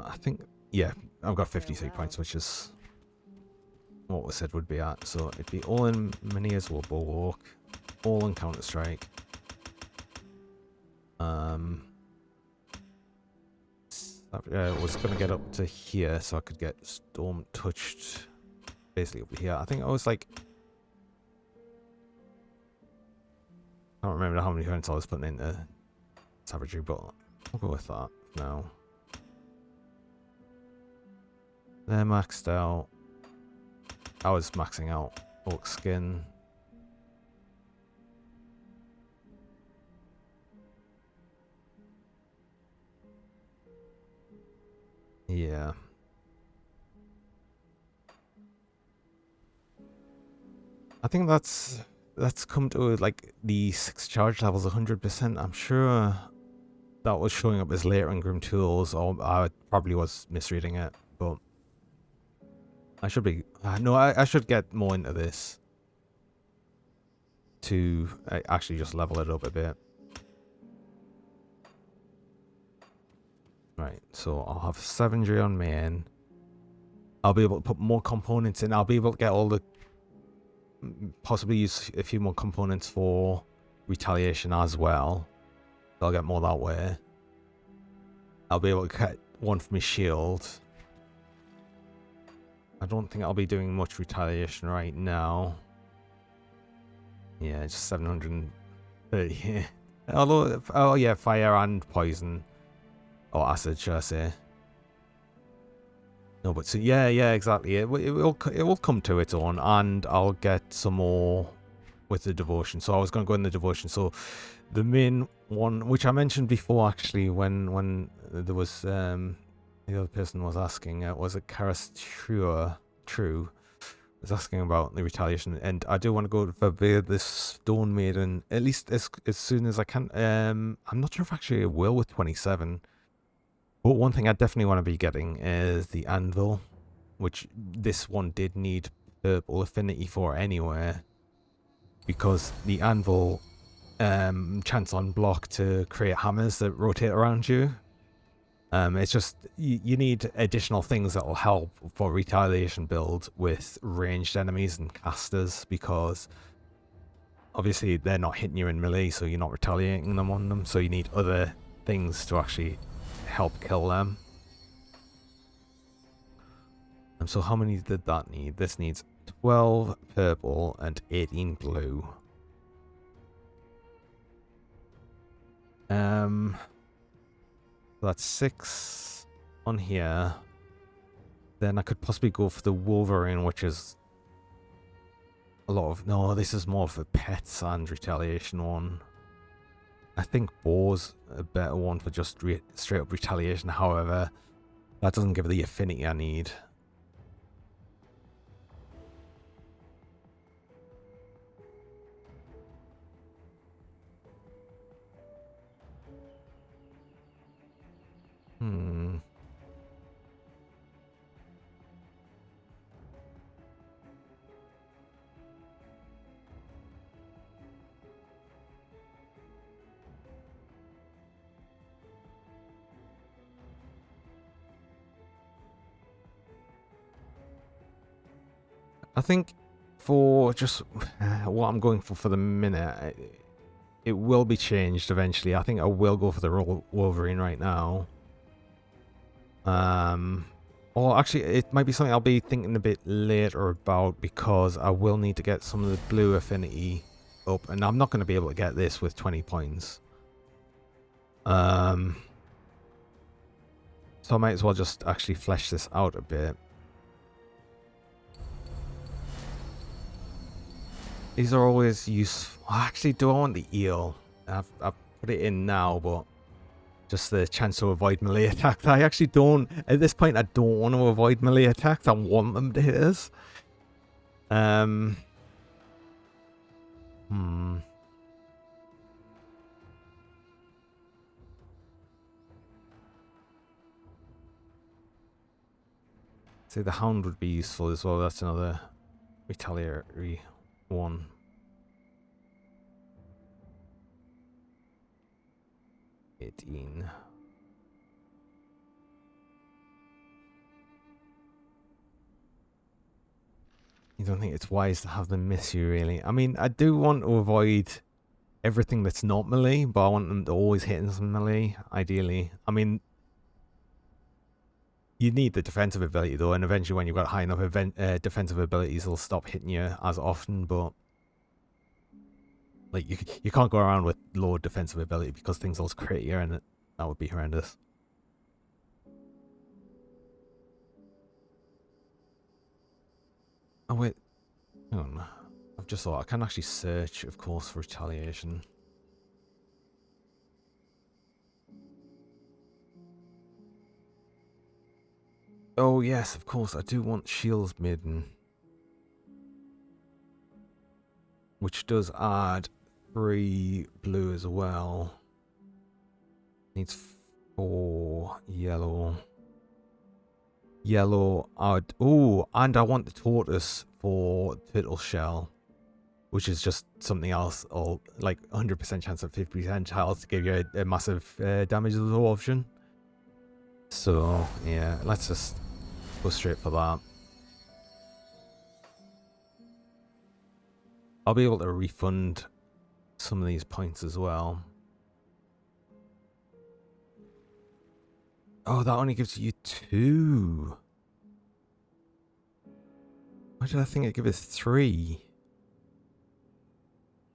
I think, yeah, I've got 53 points, which is what we said would be at. So it'd be all in Menier's Will Bulwark, all in Counter-Strike. I was going to get up to here so I could get Storm touched basically over here. I think I was like, I don't remember how many points I was putting into Savagery, but I'll go with that now. They're maxed out. I was maxing out Orc Skin. Yeah. I think that's come to like the 6 charge levels 100%. I'm sure that was showing up as later in Grim Tools, or I probably was misreading it, but I should be no, I should get more into this to actually just level it up a bit. Right, so I'll have Savagery on main. I'll be able to put more components in. I'll be able to get all the, possibly use a few more components for Retaliation as well. So I'll get more that way. I'll be able to get one for my shield. I don't think I'll be doing much Retaliation right now. Yeah, just 730. Although, oh yeah, fire and poison. Or acid, should I say. No, but so yeah, exactly. It will come to its own, and I'll get some more with the devotion. So I was going to go in the devotion. So the main one, which I mentioned before, actually, when there was The other person was asking, was it Karis True? Was asking about the retaliation, and I do want to go for the Stone Maiden at least as soon as I can. I'm not sure if actually it will with 27, but one thing I definitely want to be getting is the Anvil, which this one did need purple affinity for anyway, because the Anvil chance on block to create hammers that rotate around you. It's just, you need additional things that will help for retaliation build with ranged enemies and casters, because obviously they're not hitting you in melee, so you're not retaliating them on them, so you need other things to actually help kill them. And so how many did that need? This needs 12 purple and 18 blue. That's 6 on here. Then I could possibly go for the Wolverine, which is a lot of... No, this is more for pets and retaliation one. I think Boar's a better one for just straight up retaliation. However, that doesn't give the affinity I need. I think for just what I'm going for the minute, it will be changed eventually. I think I will go for the Wolverine right now. Or actually, it might be something I'll be thinking a bit later about, because I will need to get some of the blue affinity up, and I'm not going to be able to get this with 20 points. So I might as well just actually flesh this out a bit. These are always useful. Actually, do I want the eel? I've put it in now, but just the chance to avoid melee attacks. I actually don't, at this point, I don't want to avoid melee attacks. I want them to hit us. See, the Hound would be useful as well. That's another retaliatory one. You don't think it's wise to have them miss you, really? I mean, I do want to avoid everything that's not melee, but I want them to always hit in some melee, ideally. I mean, you need the defensive ability, though, and eventually when you've got high enough defensive abilities, they'll stop hitting you as often, but... Like, you can't go around with low defensive ability, because things will crit you, and that would be horrendous. Oh wait, hang on. I've just thought I can actually search, of course, for retaliation. Oh yes, of course, I do want Shields Maiden, which does add 3 blue as well. Needs 4 yellow. Yellow, oh, and I want the tortoise for turtle shell, which is just something else, or like 100% chance of 50% chance to give you a massive damage absorption. So yeah, let's just go straight for that. I'll be able to refund some of these points as well. Oh, that only gives you 2. Why did I think it gives 3?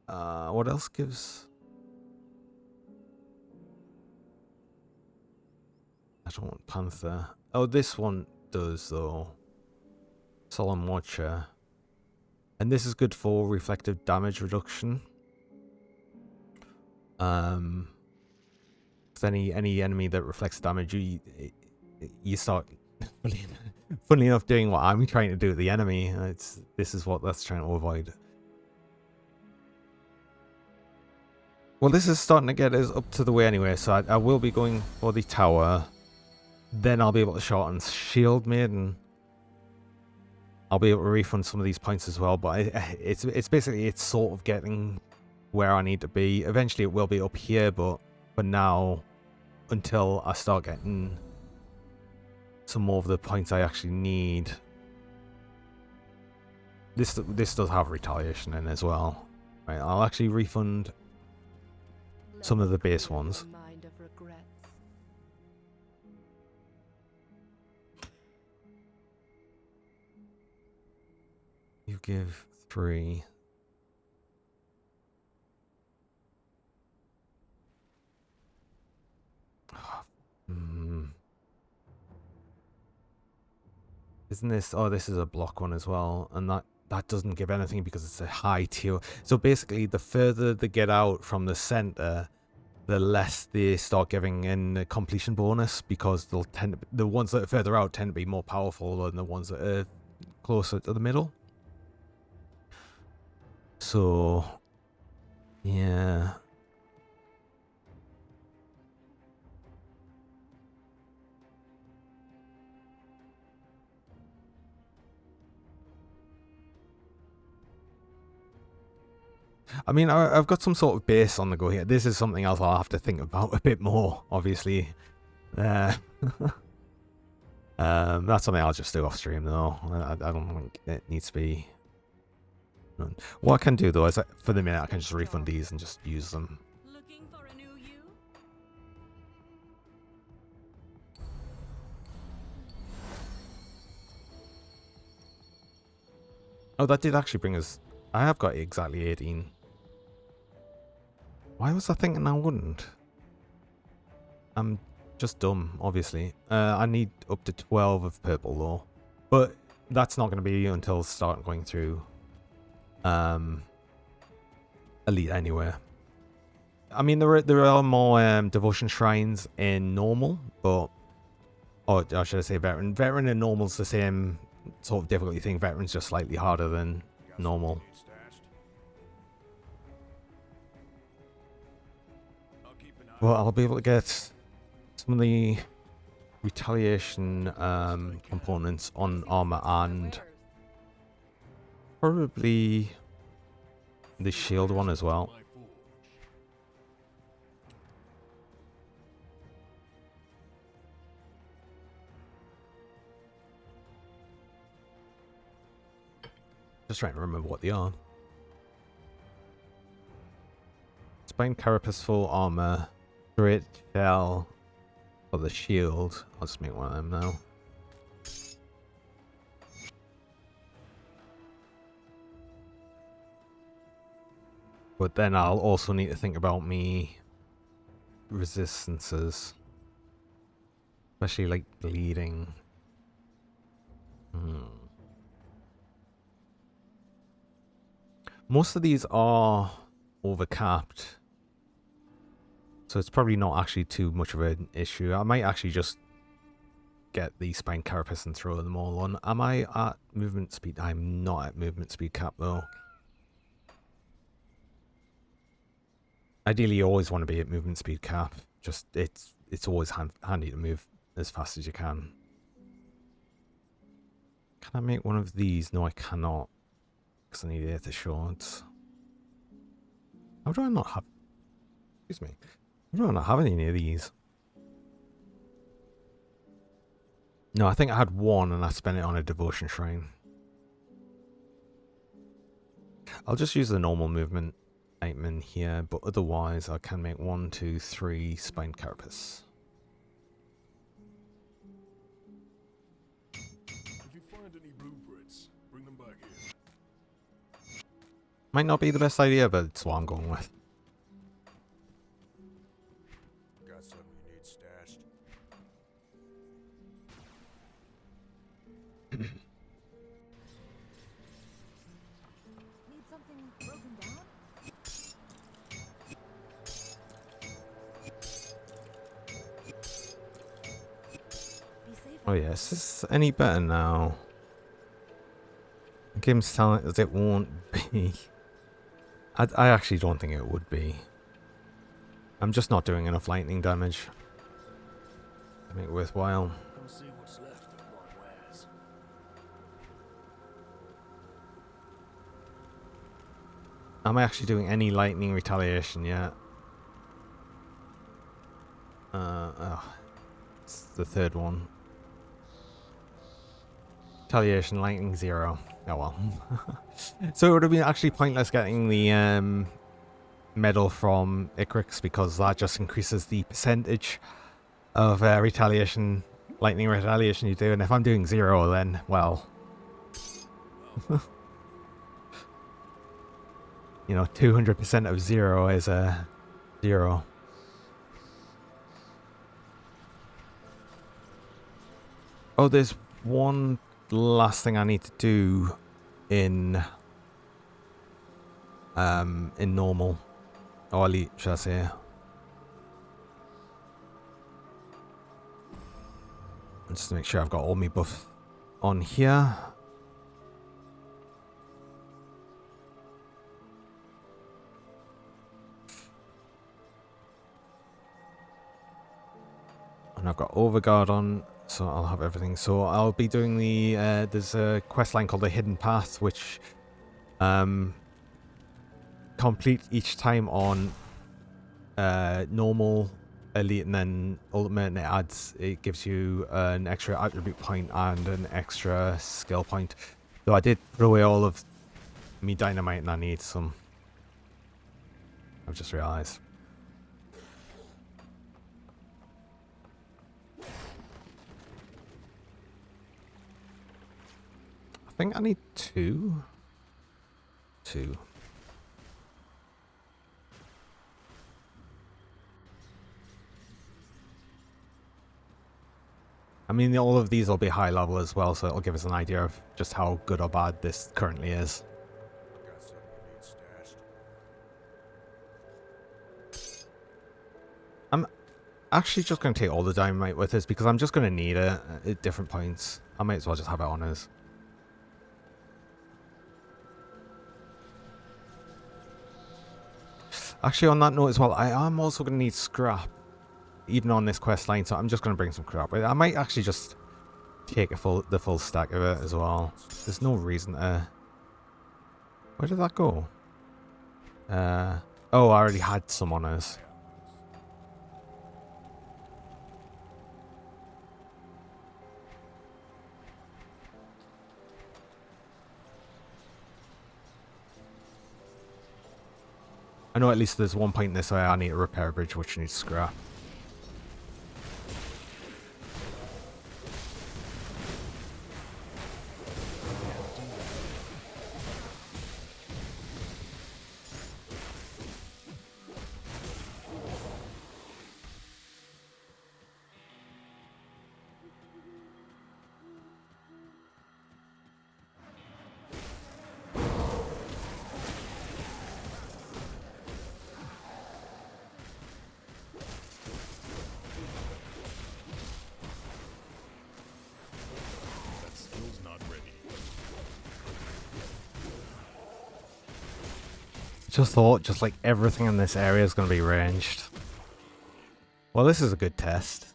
What else gives? I don't want Panther. Oh, this one does though. Solemn Watcher. And this is good for reflective damage reduction. Any enemy that reflects damage, you start, funnily enough, doing what I'm trying to do to the enemy. This is what that's trying to avoid. Well, this is starting to get us up to the way anyway, so I will be going for the tower. Then I'll be able to shorten shield maiden. I'll be able to refund some of these points as well, but it's basically, it's sort of getting where I need to be. Eventually it will be up here, but for now, until I start getting some more of the points I actually need. This does have retaliation in as well. Right, I'll actually refund some of the base ones. You give 3. Isn't this? Oh, this is a block one as well, and that doesn't give anything because it's a high tier. So basically, the further they get out from the center, the less they start giving in a completion bonus, because they'll tend to, the ones that are further out tend to be more powerful than the ones that are closer to the middle. So, yeah. I mean, I've got some sort of base on the go here. This is something else I'll have to think about a bit more, obviously. That's something I'll just do off stream, though. I don't think it needs to be. What I can do, though, is for the minute I can just refund these and just use them. Looking for a new you? Oh, that did actually bring us. I have got exactly 18. Why was I thinking I wouldn't? I'm just dumb, obviously. I need up to 12 of purple, though. But that's not going to be until start going through Elite anyway. I mean, there are more devotion shrines in normal, but... Or should I say veteran? Veteran and normal's the same sort of difficulty thing. Veteran's just slightly harder than normal. Well, I'll be able to get some of the retaliation components on armor and probably the shield one as well. Just trying to remember what they are. Spine carapace, full armor, great shell for the shield. I'll just make one of them now. But then I'll also need to think about me resistances, especially like bleeding. Most of these are overcapped, so it's probably not actually too much of an issue. I might actually just get the spine carapace and throw them all on. Am I at movement speed? I'm not at movement speed cap though. Ideally, you always want to be at movement speed cap. Just it's always handy to move as fast as you can. Can I make one of these? No, I cannot, because I need aether shards. How do I not have... Excuse me. How do I not have any of these? No, I think I had one and I spent it on a devotion shrine. I'll just use the normal movement item in here, but otherwise I can make 1, 2, 3 spine carapace. If you find any blueprints, bring them back here. Might not be the best idea, but it's what I'm going with. Got something you need stashed? Need something broken down? Oh yeah, is this any better now? The game's telling us it won't be. I actually don't think it would be. I'm just not doing enough lightning damage to make it worthwhile. Come see what's left of my wares. Am I actually doing any lightning retaliation yet? Oh, it's the third one. Retaliation, lightning 0. Oh well. So it would have been actually pointless getting the medal from Icarus because that just increases the percentage of retaliation, lightning retaliation you do. And if I'm doing 0, then well, you know, 200% of 0 is a 0. Oh, there's one last thing I need to do in normal, or elite, should I say? Just to make sure I've got all my buff on here. And I've got Overguard on, so I'll have everything. So I'll be doing the, there's a quest line called the Hidden Path, which complete each time on normal, elite, and then ultimate, and it gives you an extra attribute point and an extra skill point. So I did put away all of me dynamite and I need some. I've just realized. I think I need 2. I mean, all of these will be high level as well, so it'll give us an idea of just how good or bad this currently is. Got something you need stashed. I'm actually just going to take all the dynamite with us because I'm just going to need it at different points. I might as well just have it on us. Actually, on that note as well, I am also going to need scrap, even on this quest line, so I'm just going to bring some crap. I might actually just take the full stack of it as well. There's no reason to... Where did that go? Oh, I already had some on us. I know at least there's one point in this way I need to repair a bridge which needs scrap. That skill's not ready. Just thought, just like everything in this area is going to be ranged. Well, this is a good test.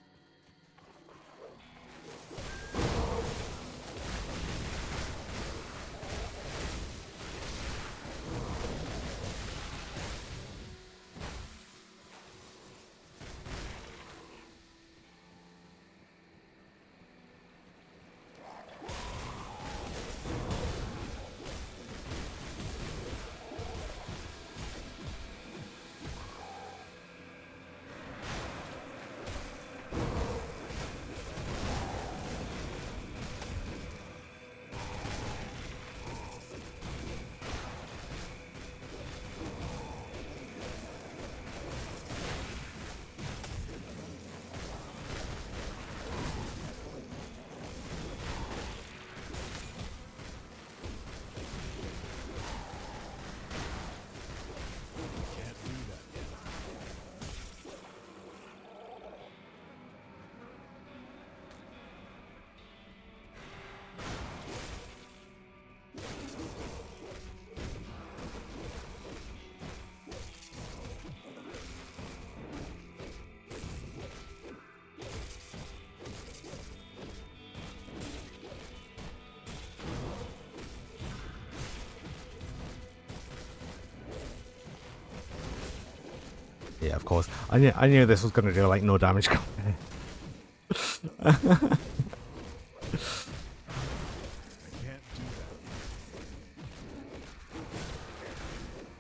Yeah, of course. I knew this was going to do like no damage.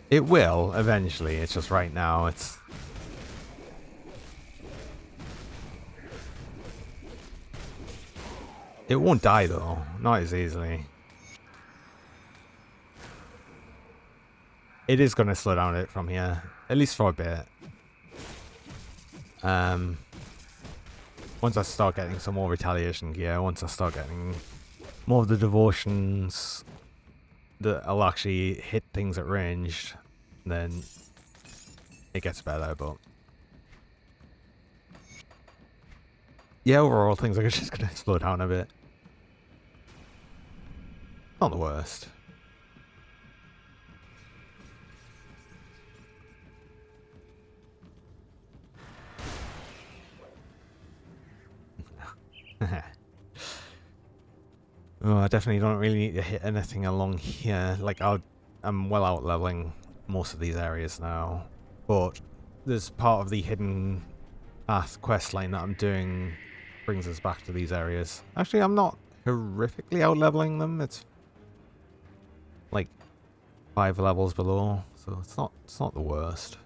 It will eventually. It's just right now. It won't die though. Not as easily. It is going to slow down it from here, at least for a bit. Once I start getting some more retaliation gear, once I start getting more of the devotions that I'll actually hit things at range, then it gets better, but yeah, overall things are just going to slow down a bit. Not the worst. Oh, I definitely don't really need to hit anything along here. Like, I'm well out leveling most of these areas now, but there's part of the hidden path quest line that I'm doing brings us back to these areas. Actually, I'm not horrifically out leveling them. It's like 5 levels below, so it's not the worst.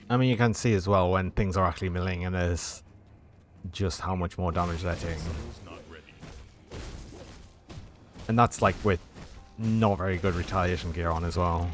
I mean, you can see as well when things are actually milling and there's just how much more damage they're taking. And that's like with not very good retaliation gear on as well.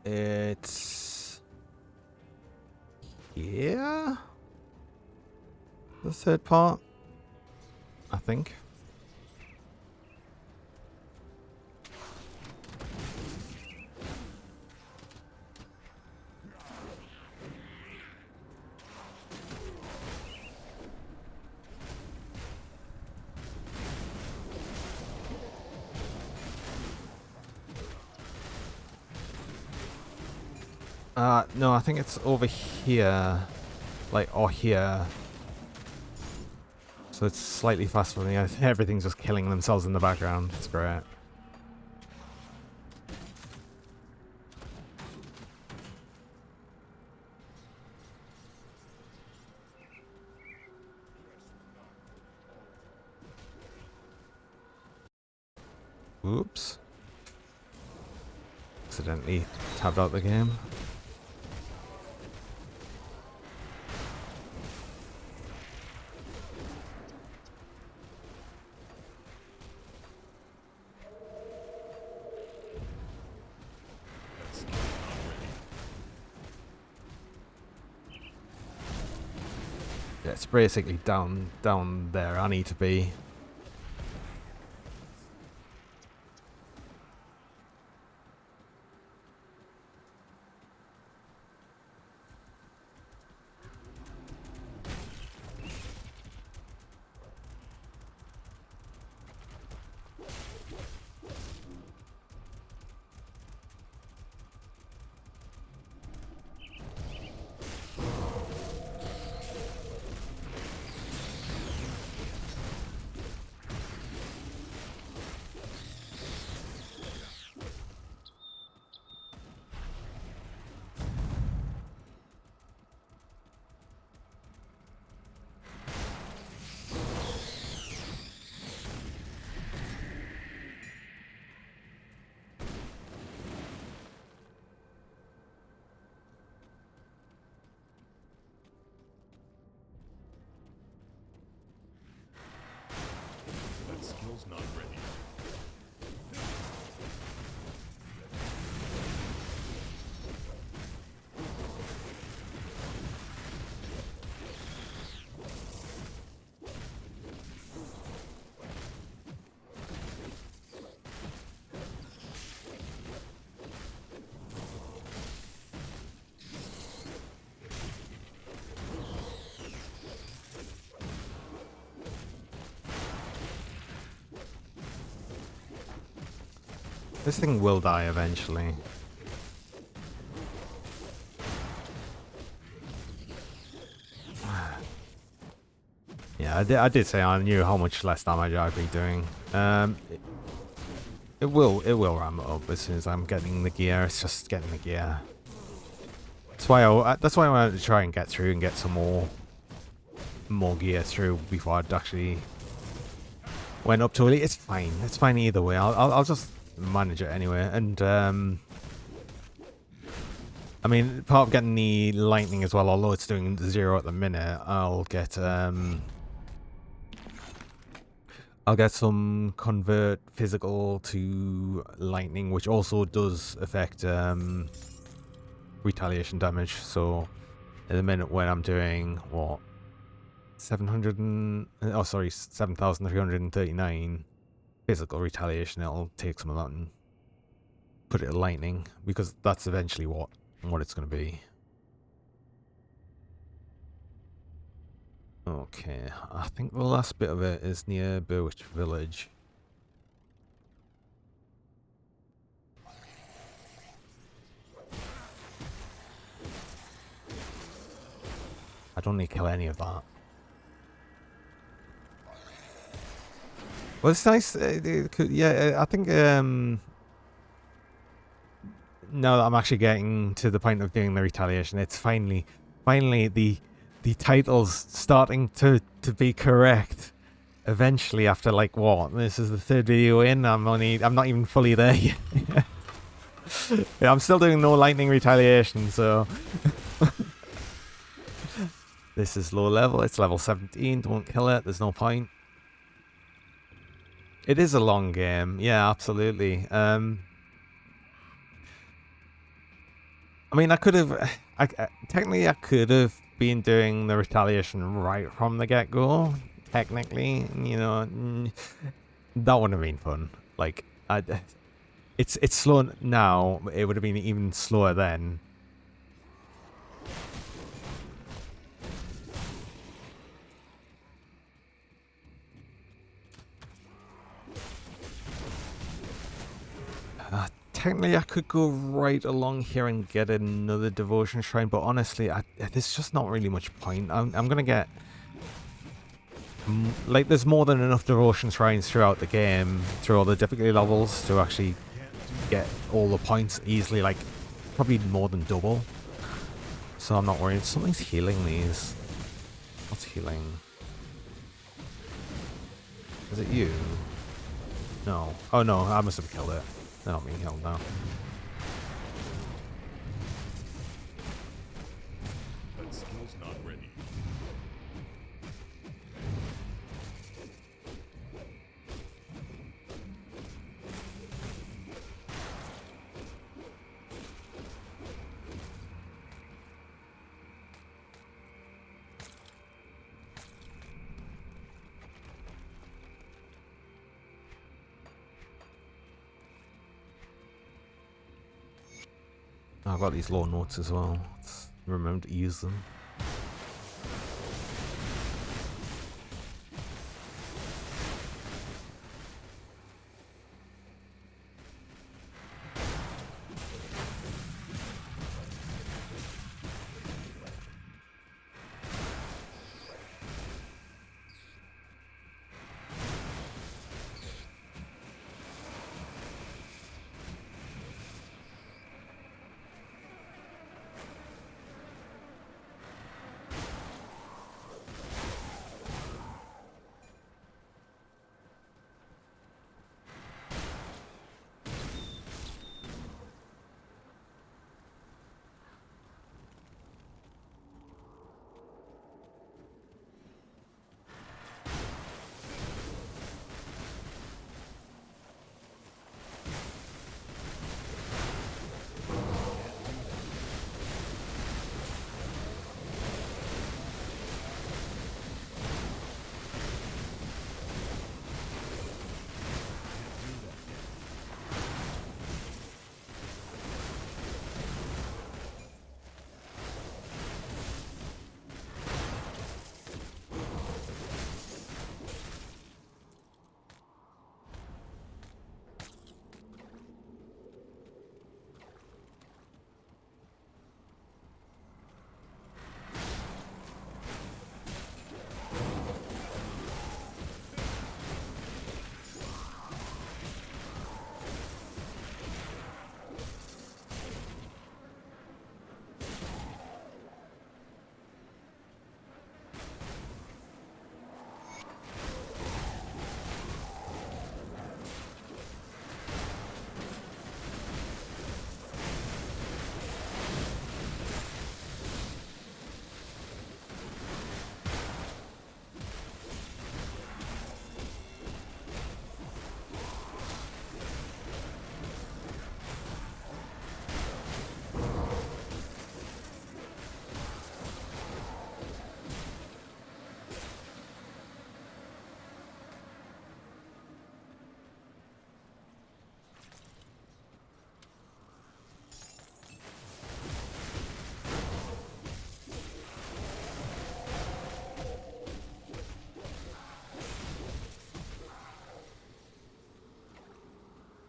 It's yeah, the third part, I think. No, I think it's over here, like, or here. So it's slightly faster than me. Everything's just killing themselves in the background. It's great. Oops. Accidentally tabbed out the game. Yeah, it's basically down there I need to be. skill's not ready. This thing will die eventually. Yeah, I did say I knew how much less damage I'd be doing. It will ramp up as soon as I'm getting the gear. It's just getting the gear. That's why I wanted to try and get through and get some more gear through before I'd actually went up to it. It's fine. It's fine either way. I'll just manage it anyway. And I mean, part of getting the lightning as well, although it's doing 0 at the minute, I'll get some convert physical to lightning, which also does affect retaliation damage. So at the minute when I'm doing what 7,339 physical retaliation, it'll take some of that and put it to lightning, because that's eventually what it's going to be. Okay, I think the last bit of it is near Bewitch Village. I don't need to kill any of that. Well, it's nice. Yeah, I think now that I'm actually getting to the point of doing the retaliation, it's finally the title's starting to be correct. Eventually, after like what? This is the 3rd video in. I'm not even fully there yet. Yeah, I'm still doing no lightning retaliation, so this is low level. It's level 17. Don't kill it. There's no point. It is a long game. Yeah, absolutely. I mean, I could have. Technically, I could have been doing the retaliation right from the get-go. Technically, you know, that would have been fun. Like, it's slow now. It would have been even slower then. Technically, I could go right along here and get another devotion shrine, but honestly, there's just not really much point. I'm gonna get like, there's more than enough devotion shrines throughout the game, through all the difficulty levels, to actually get all the points easily, like probably more than double. So I'm not worried. Something's healing these. What's healing? Is it you? No. Oh no, I must have killed it. They're not being held now. That skill's not ready. I've got these low notes as well. Let's remember to use them.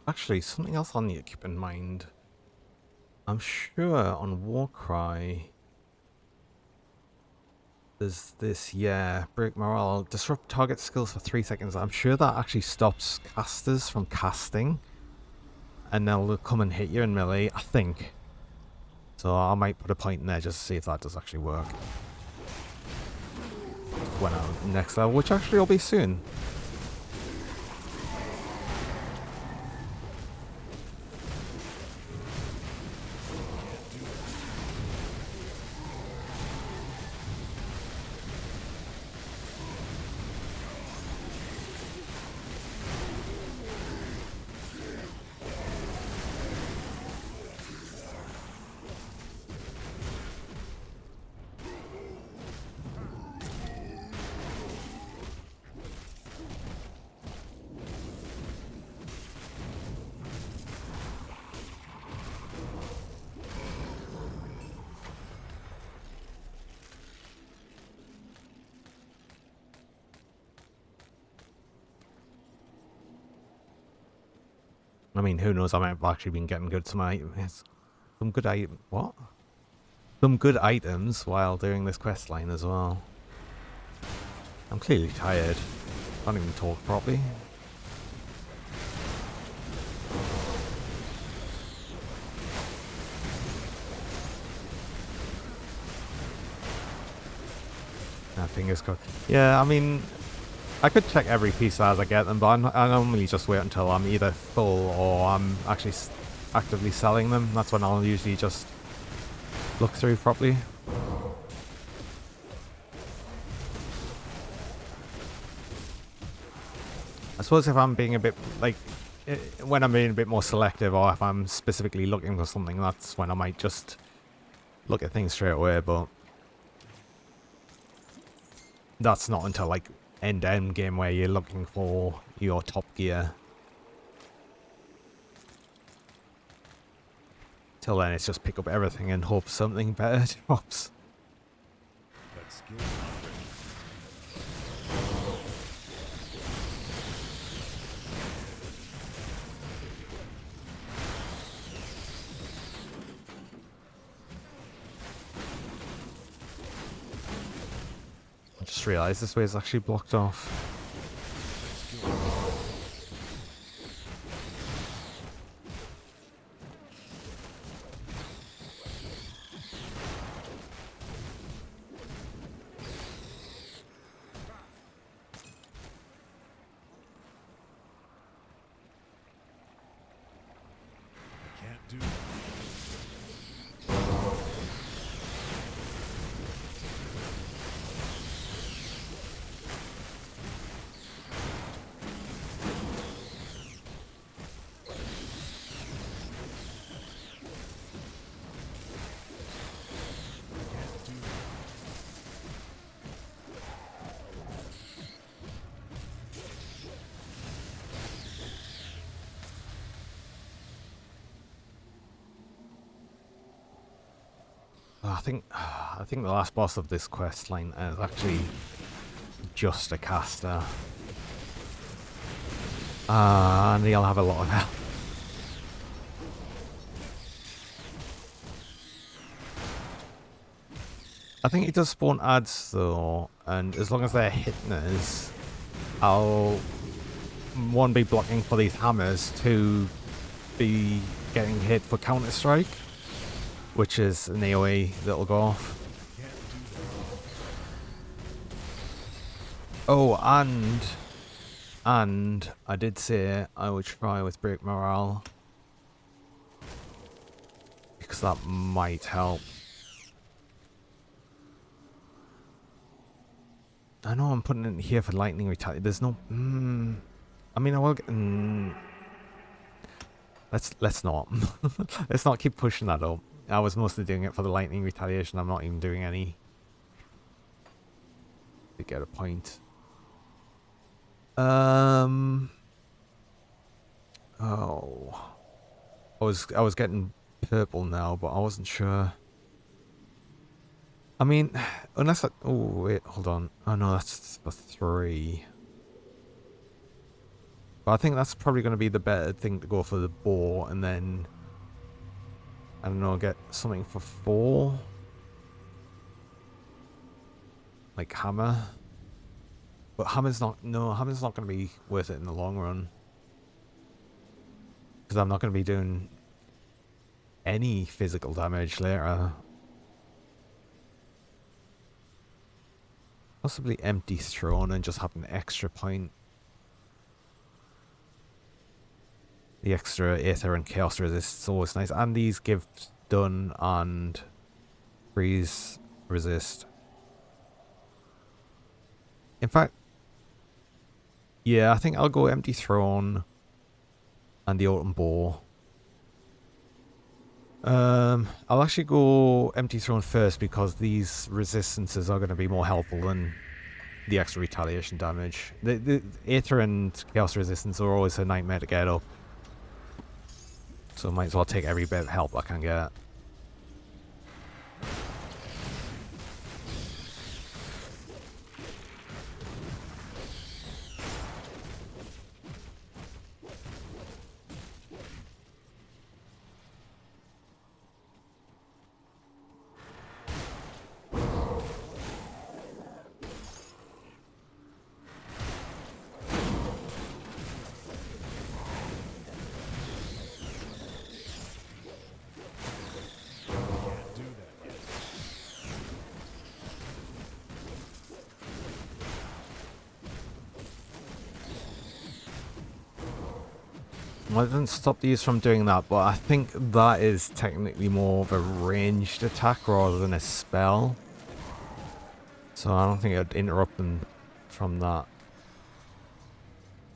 Actually, something else I need to keep in mind. I'm sure on Warcry there's this, yeah, break morale, disrupt target skills for 3 seconds. I'm sure that actually stops casters from casting, and they'll come and hit you in melee, I think. So I might put a point in there just to see if that does actually work. When I'm next level, which actually will be soon. I mean, who knows? I might have actually been getting good some good item. What? Some good items while doing this quest line as well. I'm clearly tired. Can't even talk properly. Fingers crossed. Yeah, I mean, I could check every piece as I get them, but I normally just wait until I'm either full or I'm actually actively selling them. That's when I'll usually just look through properly. I suppose if I'm being a bit, like, when I'm being a bit more selective, or if I'm specifically looking for something, that's when I might just look at things straight away, but that's not until, like, end game where you're looking for your top gear. Till then, it's just pick up everything and hope something better drops. That's skill. I just realised this way is actually blocked off. Can't do. I think the last boss of this quest line is actually just a caster. And he'll have a lot of health. I think he does spawn ads though, and as long as they're hitting us, I'll one be blocking for these hammers, two be getting hit for Counter-Strike, which is an AoE that'll go off. Oh, and I did say I would try with break morale, because that might help. I know I'm putting it in here for lightning retaliation. There's no. I mean, I will get. Let's not. Let's not keep pushing that up. I was mostly doing it for the lightning retaliation. I'm not even doing any to get a point. Oh, I was getting purple now, but I wasn't sure. I mean, unless I... Oh, wait, hold on. Oh, no, that's for 3. But I think that's probably going to be the better thing to go for the bow, and then, I don't know, get something for 4. Like hammer. But hammer's not going to be worth it in the long run. Because I'm not going to be doing any physical damage later. Possibly empty throne and just have an extra point. The extra Aether and Chaos resist is always nice. And these give stun and freeze resist. In fact, yeah, I think I'll go Empty Throne and the Autumn Bow. I'll actually go Empty Throne first because these resistances are going to be more helpful than the extra retaliation damage. The Aether and Chaos resistance are always a nightmare to get up. So I might as well take every bit of help I can get. Well, it doesn't stop these from doing that, but I think that is technically more of a ranged attack rather than a spell. So I don't think it would interrupt them from that.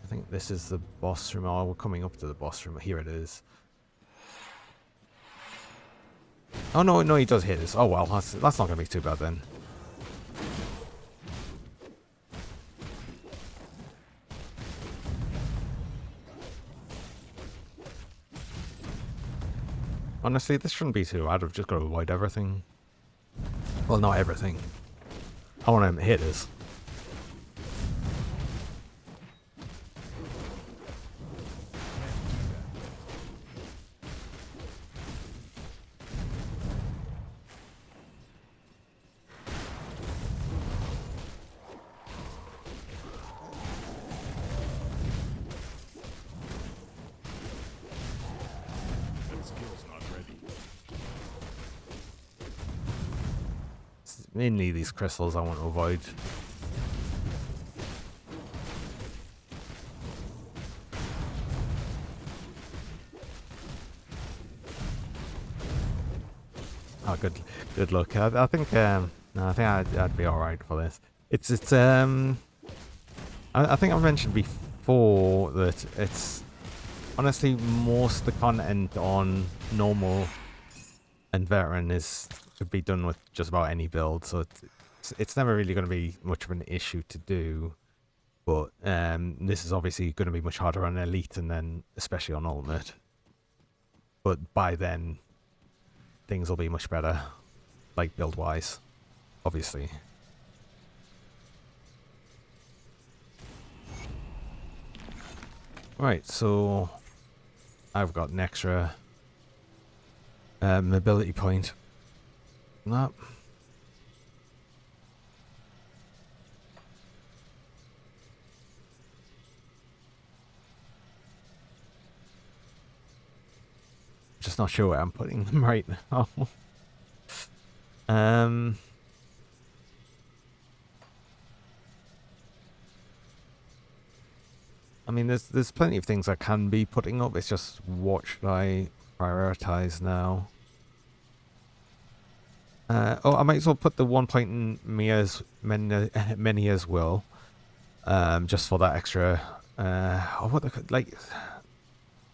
I think this is the boss room. Oh, we're coming up to the boss room. Here it is. Oh, no, he does hit us. Oh, well, that's not going to be too bad then. Honestly, this shouldn't be too bad. I've just got to avoid everything. Well, not everything. I want him to hit us. Mainly these crystals I want to avoid. Oh, good luck. I think no, I think I'd be all right for this. I think I've mentioned before that it's honestly most of the content on normal and veteran could be done with just about any build, so it's never really going to be much of an issue to do. But this is obviously going to be much harder on elite and then especially on ultimate. But by then, things will be much better, like build wise, obviously. Right, so I've got an extra mobility point. No. Just not sure where I'm putting them right now. I mean, there's plenty of things I can be putting up. It's just what should I prioritize now? Oh, I might as well put the 1 point in many as well. Just for that extra. Like,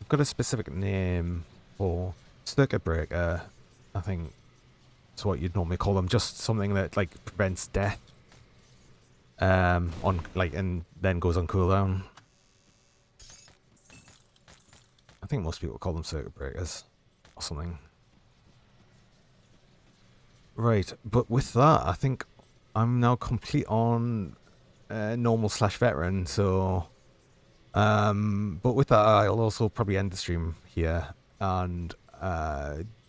I've got a specific name for circuit breaker. I think that's what you'd normally call them. Just something that like prevents death. And then goes on cooldown. I think most people call them circuit breakers or something. Right, but with that, I think I'm now complete on normal / veteran, so But with that, I'll also probably end the stream here, and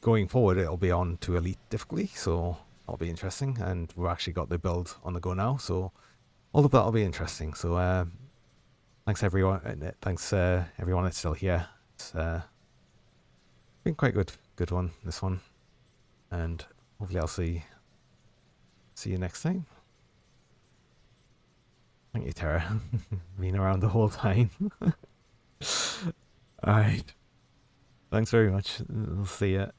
going forward, it'll be on to Elite difficulty, so that'll be interesting. And we've actually got the build on the go now, so all of that'll be interesting. So thanks everyone. Thanks everyone that's still here. It's been quite good one, this one, and hopefully I'll see you next time. Thank you, Tara. Been around the whole time. Alright. Thanks very much. We'll see ya.